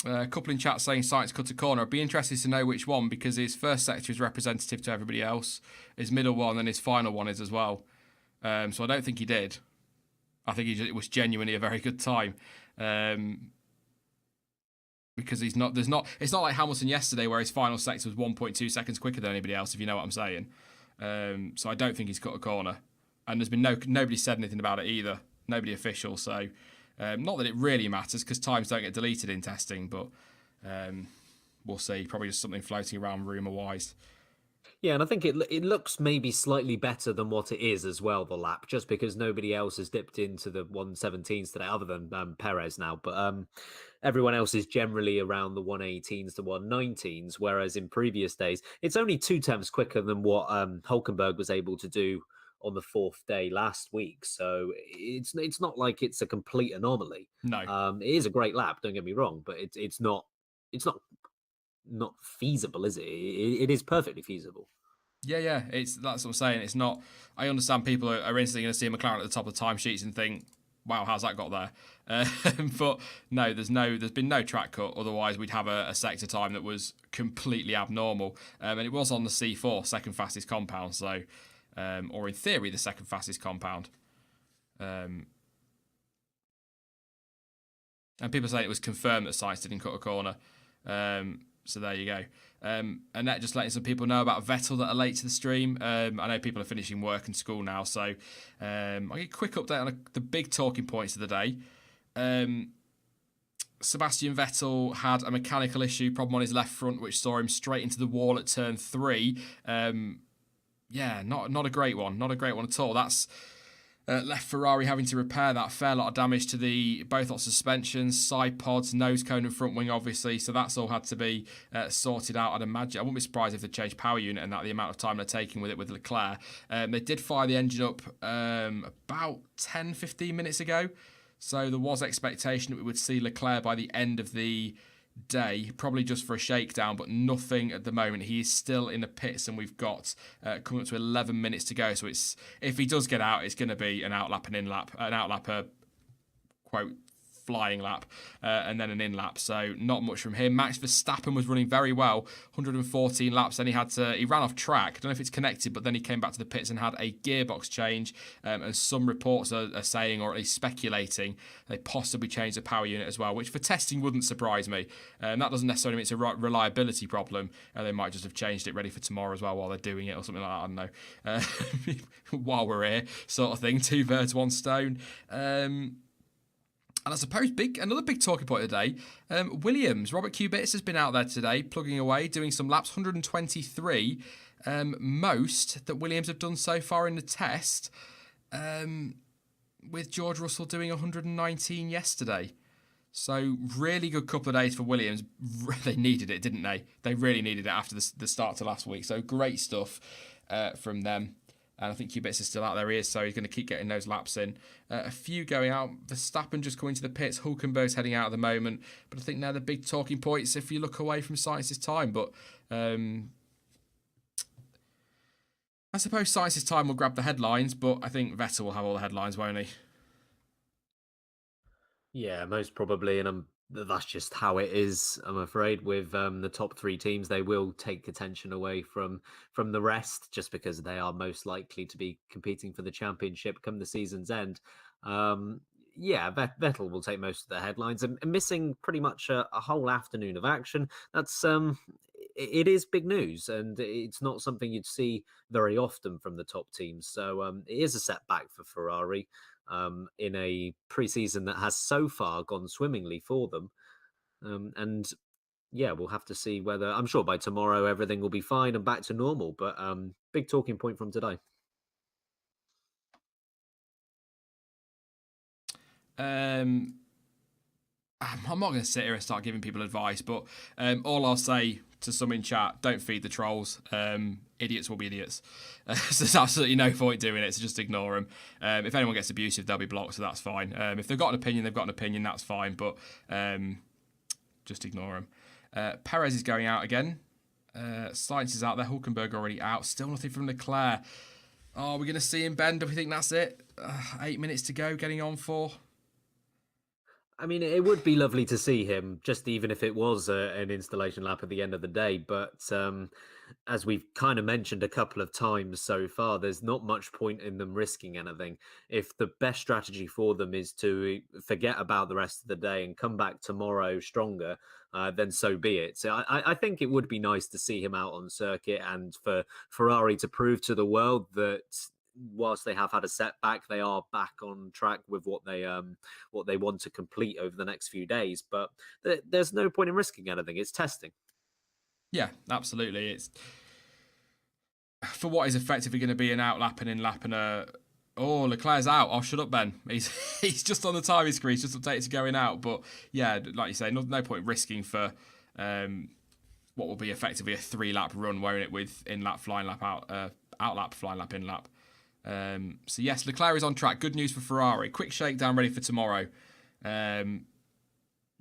A couple in chat saying Sainz cut a corner. I'd be interested to know which one, because his first sector is representative to everybody else, his middle one and his final one is as well. So I don't think he did. I think it was genuinely a very good time. Because it's not like Hamilton yesterday where his final sector was 1.2 seconds quicker than anybody else, if you know what I'm saying. So I don't think he's cut a corner. And there's been nobody said anything about it either. Nobody official, so... not that it really matters because times don't get deleted in testing, but we'll see. Probably just something floating around rumour-wise. Yeah, and I think it looks maybe slightly better than what it is as well, the lap, just because nobody else has dipped into the 117s today, other than Perez now. But everyone else is generally around the 118s to 119s, whereas in previous days, it's only 2 tenths quicker than what Hulkenberg was able to do on the 4th day last week. So it's not like it's a complete anomaly. No. It is a great lap, don't get me wrong, but it's not feasible, is it? It is perfectly feasible. Yeah. That's what I'm saying. It's not... I understand people are instantly going to see a McLaren at the top of the timesheets and think, wow, how's that got there? But no, there's been no track cut. Otherwise, we'd have a sector time that was completely abnormal. And it was on the C4, second fastest compound. So... or in theory, the second fastest compound. I And people say it was confirmed that Sainz didn't cut a corner. So there you go. And that just letting some people know about Vettel that are late to the stream. I know people are finishing work and school now, so I'll get a quick update on the big talking points of the day. Sebastian Vettel had a mechanical issue, problem on his left front, which saw him straight into the wall at turn 3. Yeah, not a great one. Not a great one at all. That's left Ferrari having to repair that. Fair lot of damage to both lots of suspensions, side pods, nose cone and front wing, obviously. So that's all had to be sorted out, I'd imagine. I wouldn't be surprised if they changed power unit and that the amount of time they're taking with it with Leclerc. They did fire the engine up about 10-15 minutes ago. So there was expectation that we would see Leclerc by the end of the day, probably just for a shakedown, but nothing at the moment. He is still in the pits, and we've got coming up to 11 minutes to go. So it's, if he does get out, it's going to be an outlap, an in-lap, an outlap, quote, flying lap, and then an in-lap. So not much from him. Max Verstappen was running very well, 114 laps. Then he ran off track. I don't know if it's connected, but then he came back to the pits and had a gearbox change. And some reports are saying, or at least speculating, they possibly changed the power unit as well, which for testing wouldn't surprise me. And that doesn't necessarily mean it's a reliability problem. They might just have changed it ready for tomorrow as well while they're doing it or something like that. I don't know. While we're here, sort of thing. 2 birds, 1 stone. And I suppose another big talking point of the day, Williams, Robert Kubica has been out there today, plugging away, doing some laps, 123, most that Williams have done so far in the test, with George Russell doing 119 yesterday. So really good couple of days for Williams. They needed it, didn't they? They really needed it after the start to last week. So great stuff from them. And I think Kubica is still out there. He is, so he's going to keep getting those laps in. A few going out. Verstappen just coming to the pits. Hulkenberg's heading out at the moment. But I think they're the big talking points if you look away from Sainz's time. But I suppose Sainz's time will grab the headlines, but I think Vettel will have all the headlines, won't he? Yeah, most probably, and that's just how it is. I'm afraid with the top 3 teams, they will take attention away from the rest, just because they are most likely to be competing for the championship come the season's end. Yeah, Vettel will take most of the headlines, and missing pretty much a whole afternoon of action. That's it is big news, and it's not something you'd see very often from the top teams. So it is a setback for Ferrari. In a pre-season that has so far gone swimmingly for them. And yeah, we'll have to see whether, I'm sure by tomorrow everything will be fine and back to normal, but big talking point from today. I'm not going to sit here and start giving people advice, but all I'll say to some in chat, don't feed the trolls. Idiots will be idiots. So there's absolutely no point doing it, so just ignore them. If anyone gets abusive, they'll be blocked, so that's fine. If they've got an opinion, they've got an opinion, that's fine, but just ignore them. Perez is going out again. Sainz is out there. Hulkenberg already out. Still nothing from Leclerc. Oh, we're going to see him bend. Do we think that's it? 8 minutes to go, getting on for. I mean, it would be lovely to see him, just even if it was an installation lap at the end of the day. But as we've kind of mentioned a couple of times so far, there's not much point in them risking anything. If the best strategy for them is to forget about the rest of the day and come back tomorrow stronger, then so be it. So I think it would be nice to see him out on circuit, and for Ferrari to prove to the world that whilst they have had a setback, they are back on track with what they want to complete over the next few days. But there's no point in risking anything. It's testing. Yeah, absolutely. It's for what is effectively going to be an outlap and in-lap and a... Oh, Leclerc's out. Oh, shut up, Ben. He's just on the timing screen. He's just updated to going out. But yeah, like you say, no point risking for what will be effectively a 3-lap run, won't it, with in-lap, flying lap, outlap, flying lap, in-lap. So yes, Leclerc is on track. Good news for Ferrari. Quick shakedown ready for tomorrow.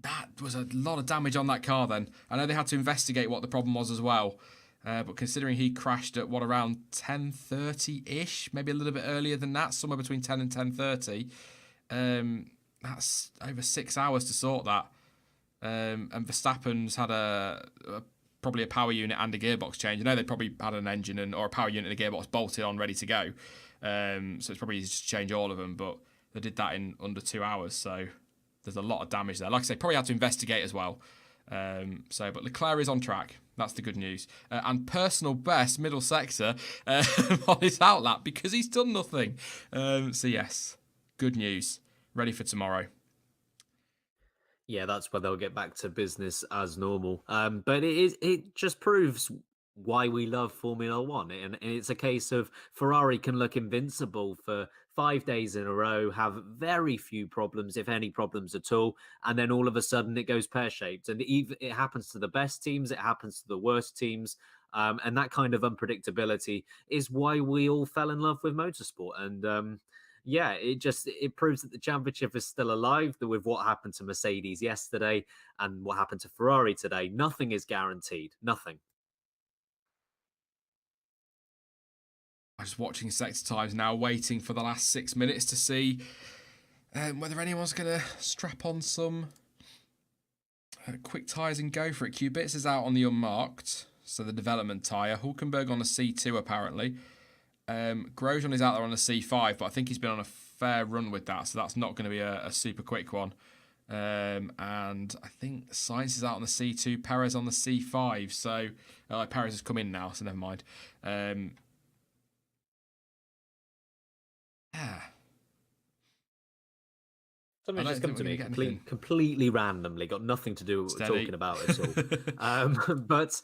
That was a lot of damage on that car then. I know they had to investigate what the problem was as well. But considering he crashed at around 10:30-ish, maybe a little bit earlier than that, somewhere between 10 and 10:30. That's over 6 hours to sort that. And Verstappen's had probably a power unit and a gearbox change. I know they probably had an engine or a power unit and a gearbox bolted on, ready to go. So it's probably easy to change all of them, but they did that in under 2 hours. So there's a lot of damage there. Like I say, probably had to investigate as well. But Leclerc is on track. That's the good news. And personal best middle sector on his outlap because he's done nothing. So yes, good news. Ready for tomorrow. Yeah, that's where they'll get back to business as normal. But it just proves why we love Formula One. And it's a case of Ferrari can look invincible for 5 days in a row, have very few problems, if any problems at all. And then all of a sudden it goes pear-shaped. And it happens to the best teams, it happens to the worst teams. And that kind of unpredictability is why we all fell in love with motorsport. And yeah, it proves that the championship is still alive. That with what happened to Mercedes yesterday and what happened to Ferrari today, nothing is guaranteed. Nothing. I'm just watching sector times now, waiting for the last 6 minutes to see whether anyone's going to strap on some quick tyres and go for it. Q-Bits is out on the unmarked, so the development tyre. Hulkenberg on a C2 apparently. Grosjean is out there on a C5, but I think he's been on a fair run with that, so that's not going to be a super quick one. And I think Sainz is out on the C2, Perez on the C5, so Perez has come in now, so never mind. Yeah. Something just come to me completely randomly, got nothing to do with what we're talking about at all. But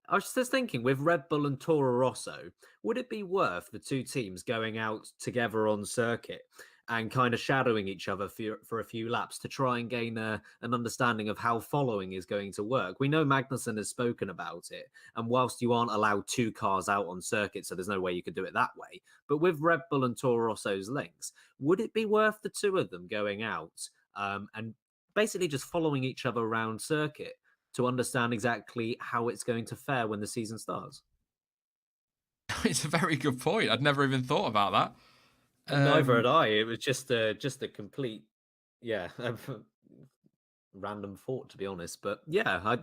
I was just thinking, with Red Bull and Toro Rosso, would it be worth the two teams going out together on circuit and kind of shadowing each other for a few laps to try and gain an understanding of how following is going to work? We know Magnussen has spoken about it, and whilst you aren't allowed two cars out on circuit, so there's no way you could do it that way, but with Red Bull and Toro Rosso's links, would it be worth the two of them going out and basically just following each other around circuit to understand exactly how it's going to fare when the season starts? It's a very good point. I'd never even thought about that. Neither had I. It was just a complete, random thought, to be honest. But yeah,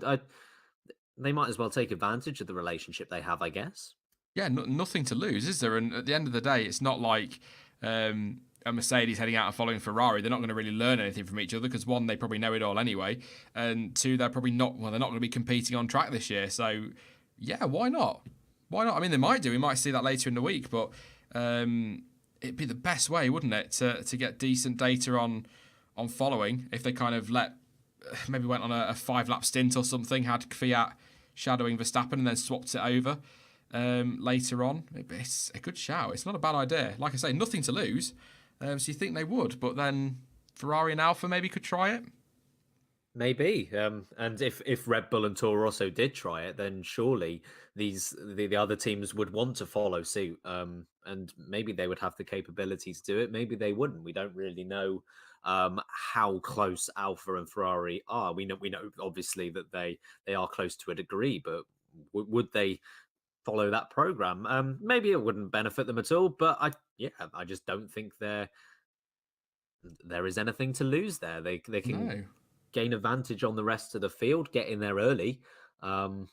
they might as well take advantage of the relationship they have, I guess. Yeah, nothing to lose, is there? And at the end of the day, it's not like a Mercedes heading out and following Ferrari. They're not going to really learn anything from each other because one, they probably know it all anyway, and two, they're probably not. Well, they're not going to be competing on track this year. So yeah, why not? Why not? I mean, they might do. We might see that later in the week, but it'd be the best way, wouldn't it, to get decent data on following if they kind of maybe went on a 5-lap stint or something, had Fiat shadowing Verstappen and then swapped it over later on. It's a good shout. It's not a bad idea. Like I say, nothing to lose. So you think they would, but then Ferrari and Alfa maybe could try it? Maybe. And if Red Bull and Toro Rosso did try it, then surely the other teams would want to follow suit. And maybe they would have the capability to do it. Maybe they wouldn't. We don't really know how close Alfa and Ferrari are. We know obviously that they are close to a degree, but would they follow that program? Maybe it wouldn't benefit them at all. But I just don't think there is anything to lose there. They can. No. Gain advantage on the rest of the field, get in there early, and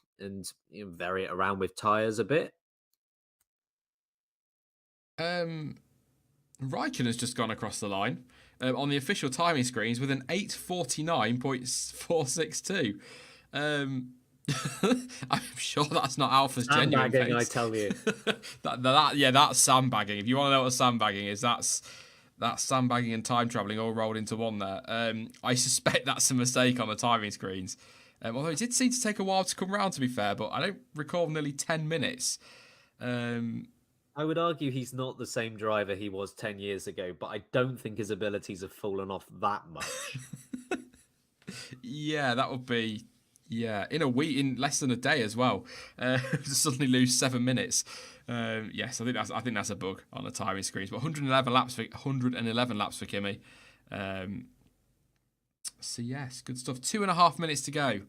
vary it around with tyres a bit. Raikkonen's just gone across the line on the official timing screens with an 8:49.462. I'm sure that's not Alpha's genuine pace. I tell you. That's sandbagging. If you want to know what sandbagging is, that's sandbagging and time travelling all rolled into one there. I suspect that's a mistake on the timing screens. Although it did seem to take a while to come round, to be fair, but I don't recall nearly 10 minutes. I would argue he's not the same driver he was 10 years ago, but I don't think his abilities have fallen off that much. Yeah, that would be... Yeah, in a week, in less than a day as well, to suddenly lose 7 minutes. Yes, I think that's a bug on the timing screens. But 111 laps for Kimi. So yes, good stuff. 2.5 minutes to go.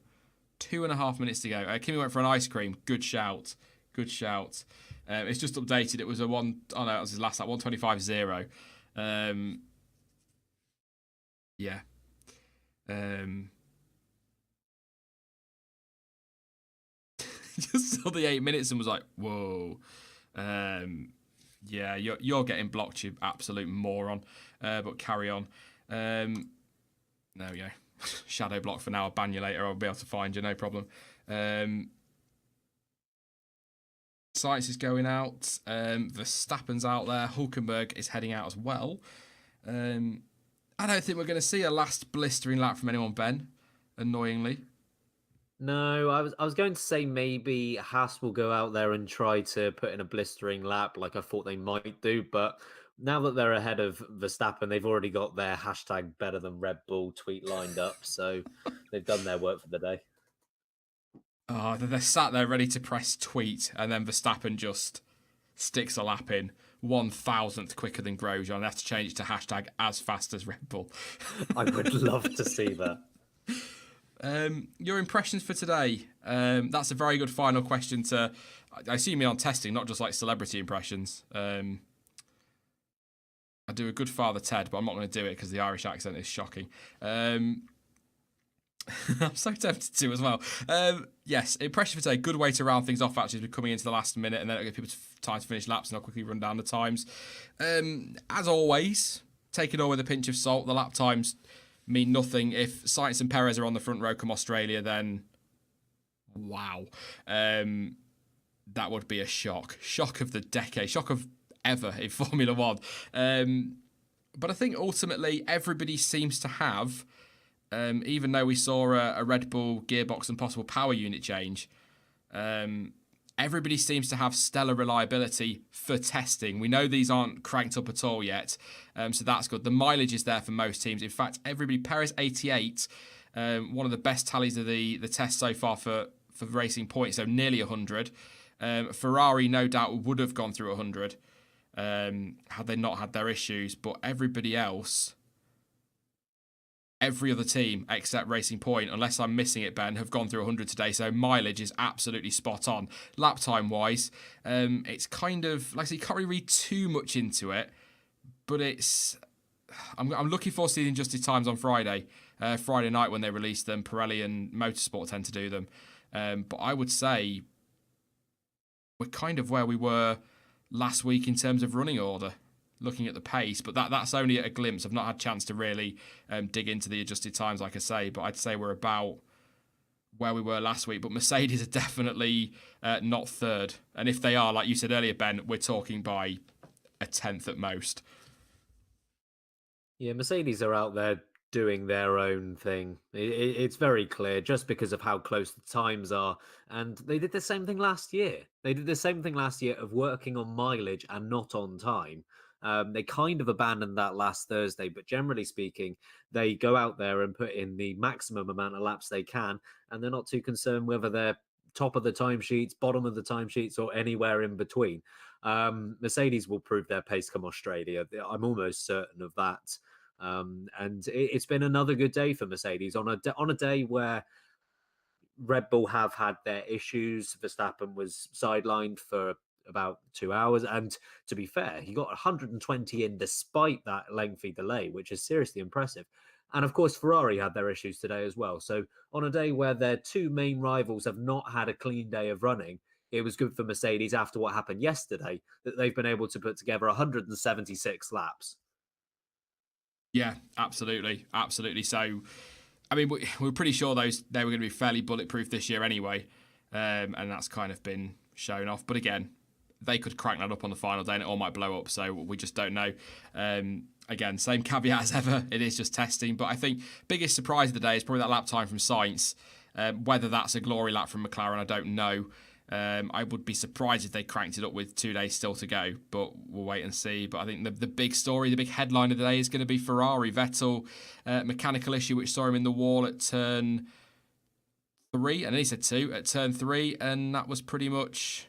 2.5 minutes to go. Kimi went for an ice cream. Good shout. It's just updated. It was that was his last lap. 1:25.0. Yeah. Just saw the 8 minutes and was like, whoa. Yeah, you're getting blocked, you absolute moron. But carry on. There we go. Shadow block for now. I'll ban you later. I'll be able to find you, no problem. Sainz is going out. Verstappen's out there. Hulkenberg is heading out as well. I don't think we're going to see a last blistering lap from anyone, Ben, annoyingly. No, I was going to say maybe Haas will go out there and try to put in a blistering lap like I thought they might do, but now that they're ahead of Verstappen, they've already got their hashtag better than Red Bull tweet lined up, so they've done their work for the day. Oh, they're sat there ready to press tweet, and then Verstappen just sticks a lap in 1,000th quicker than Grosjean. They have to change it to hashtag as fast as Red Bull. I would love to see that. Your impressions for today? That's a very good final question to... I assume you're on testing, not just like celebrity impressions. I do a good Father Ted, but I'm not going to do it because the Irish accent is shocking. I'm so tempted to as well. Yes, impression for today. Good way to round things off, actually, as we're coming into the last minute, and then it'll give people time to finish laps, and I'll quickly run down the times. As always, take it all with a pinch of salt. The lap times mean nothing. If Sainz and Perez are on the front row come Australia, then wow. That would be a shock. Shock of the decade. Shock of ever in Formula One. But I think ultimately everybody seems to have... even though we saw a Red Bull gearbox and possible power unit change, everybody seems to have stellar reliability for testing. We know these aren't cranked up at all yet, so that's good. The mileage is there for most teams. In fact, everybody, Perez 88, one of the best tallies of the test so far for Racing Point, so nearly 100. Ferrari, no doubt, would have gone through 100 had they not had their issues, but everybody else... Every other team except Racing Point, unless I'm missing it, Ben, have gone through 100 today. So mileage is absolutely spot on. Lap time wise, it's kind of like I say, you can't really read too much into it, but it's. I'm looking forward to seeing adjusted times on Friday night when they release them. Pirelli and Motorsport tend to do them, but I would say we're kind of where we were last week in terms of running order. Looking at the pace, but that's only a glimpse. I've not had a chance to really dig into the adjusted times, like I say, but I'd say we're about where we were last week. But Mercedes are definitely not third. And if they are, like you said earlier, Ben, we're talking by a tenth at most. Yeah, Mercedes are out there doing their own thing. It's very clear just because of how close the times are. And they did the same thing last year. They did the same thing last year of working on mileage and not on time. They kind of abandoned that last Thursday, but generally speaking, they go out there and put in the maximum amount of laps they can, and they're not too concerned whether they're top of the timesheets, bottom of the timesheets, or anywhere in between. Mercedes will prove their pace come Australia. I'm almost certain of that. And it's been another good day for Mercedes on a day where Red Bull have had their issues. Verstappen was sidelined for about 2 hours, and to be fair, he got 120 in despite that lengthy delay, which is seriously impressive. And of course, Ferrari had their issues today as well. So on a day where their two main rivals have not had a clean day of running, it was good for Mercedes after what happened yesterday that they've been able to put together 176 laps. Yeah, absolutely. So, I mean, we're pretty sure they were going to be fairly bulletproof this year anyway, and that's kind of been shown off. But again, they could crank that up on the final day and it all might blow up, so we just don't know. Again, same caveat as ever, it is just testing, but I think biggest surprise of the day is probably that lap time from Sainz. Whether that's a glory lap from McLaren, I don't know. I would be surprised if they cranked it up with 2 days still to go, but we'll wait and see. But I think the big story, the big headline of the day is going to be Ferrari. Vettel, mechanical issue which saw him in the wall at turn 3, and then he said 2, at turn 3, and that was pretty much...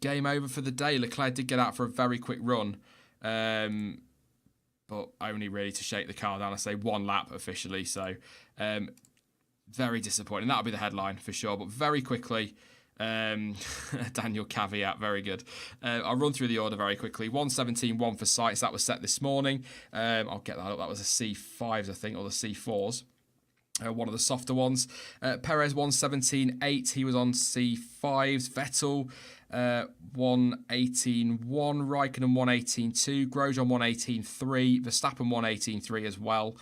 game over for the day. Leclerc did get out for a very quick run, but only really to shake the car down. I say one lap officially, so very disappointing. That'll be the headline for sure. But very quickly, Daniel Caveat, very good. I'll run through the order very quickly. 117.1 for Sainz, that was set this morning. I'll get that up. That was a C5s, I think, or the C4s. One of the softer ones. Perez 117.8. He was on C5s. Vettel 118.1. Raikkonen 118.2. Grosjean 118.3. Verstappen 118.3 as well.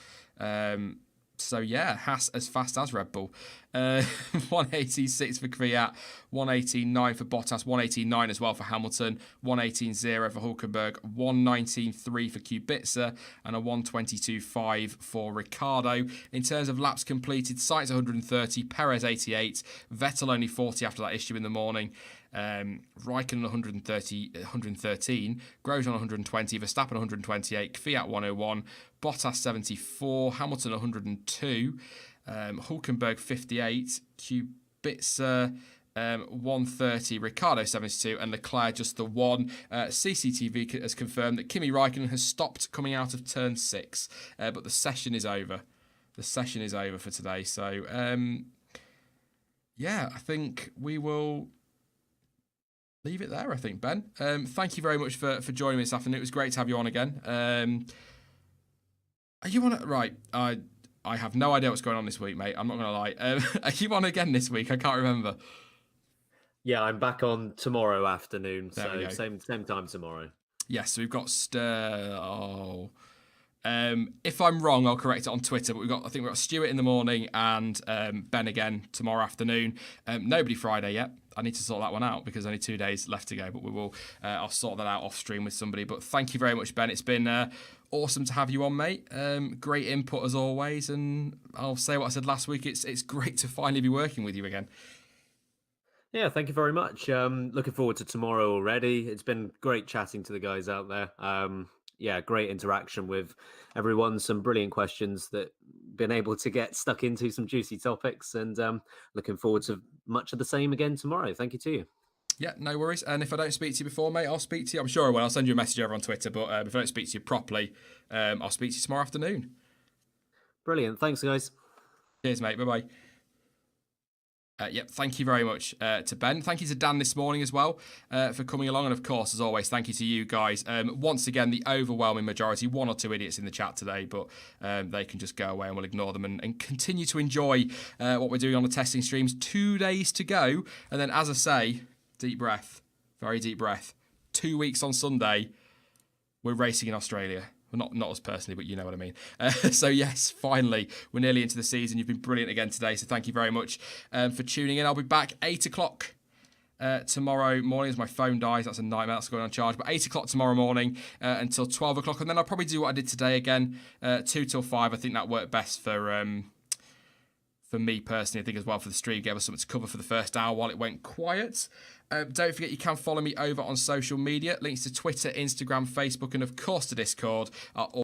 So yeah, Haas as fast as Red Bull. 186 for Kvyat, 118.9 for Bottas, 118.9 as well for Hamilton, 118.0 for Hulkenberg, 119.3 for Kubica, and a 122.5 for Ricciardo. In terms of laps completed, Sainz 130, Perez 88, Vettel only 40 after that issue in the morning. Raikkonen 113, Grosjean 120, Verstappen 128, Kvyat 101, Bottas 74, Hamilton 102, Hulkenberg 58, Kubica 130, Ricciardo 72, and Leclerc just the one. CCTV has confirmed that Kimi Raikkonen has stopped coming out of turn 6, but the session is over. The session is over for today. So, yeah, I think we will leave it there, I think, Ben. Thank you very much for joining me this afternoon. It was great to have you on again. Are you on it? Right. I have no idea what's going on this week, mate. I'm not going to lie. Are you on again this week? I can't remember. Yeah, I'm back on tomorrow afternoon. There So same time tomorrow. Yes, so we've got if I'm wrong, I'll correct it on Twitter. But I think we've got Stuart in the morning and Ben again tomorrow afternoon. Nobody Friday yet. I need to sort that one out because only 2 days left to go. But we will. I'll sort that out off stream with somebody. But thank you very much, Ben. It's been awesome to have you on, mate. Great input as always. And I'll say what I said last week. It's great to finally be working with you again. Yeah, thank you very much. Looking forward to tomorrow already. It's been great chatting to the guys out there. Yeah, great interaction with everyone. Some brilliant questions that been able to get stuck into some juicy topics, and looking forward to much of the same again tomorrow. Thank you to you. Yeah, no worries. And if I don't speak to you before, mate, I'll speak to you. I'm sure I will. I'll send you a message over on Twitter. But if I don't speak to you properly, I'll speak to you tomorrow afternoon. Brilliant. Thanks, guys. Cheers, mate. Bye-bye. Yep, thank you very much to Ben. Thank you to Dan this morning as well for coming along. And of course, as always, thank you to you guys. Once again, the overwhelming majority, 1 or 2 idiots in the chat today, but they can just go away and we'll ignore them and continue to enjoy what we're doing on the testing streams. 2 days to go. And then, as I say, deep breath, very deep breath. 2 weeks on Sunday, we're racing in Australia. Well, not us personally, but you know what I mean. So yes, finally, we're nearly into the season. You've been brilliant again today, so thank you very much for tuning in. I'll be back 8 o'clock tomorrow morning as my phone dies. That's a nightmare. That's going on charge. But 8 o'clock tomorrow morning until 12 o'clock. And then I'll probably do what I did today again, 2 till 5. I think that worked best for me personally. I think as well for the stream. Gave us something to cover for the first hour while it went quiet. Don't forget you can follow me over on social media. Links to Twitter, Instagram, Facebook, and of course to Discord are all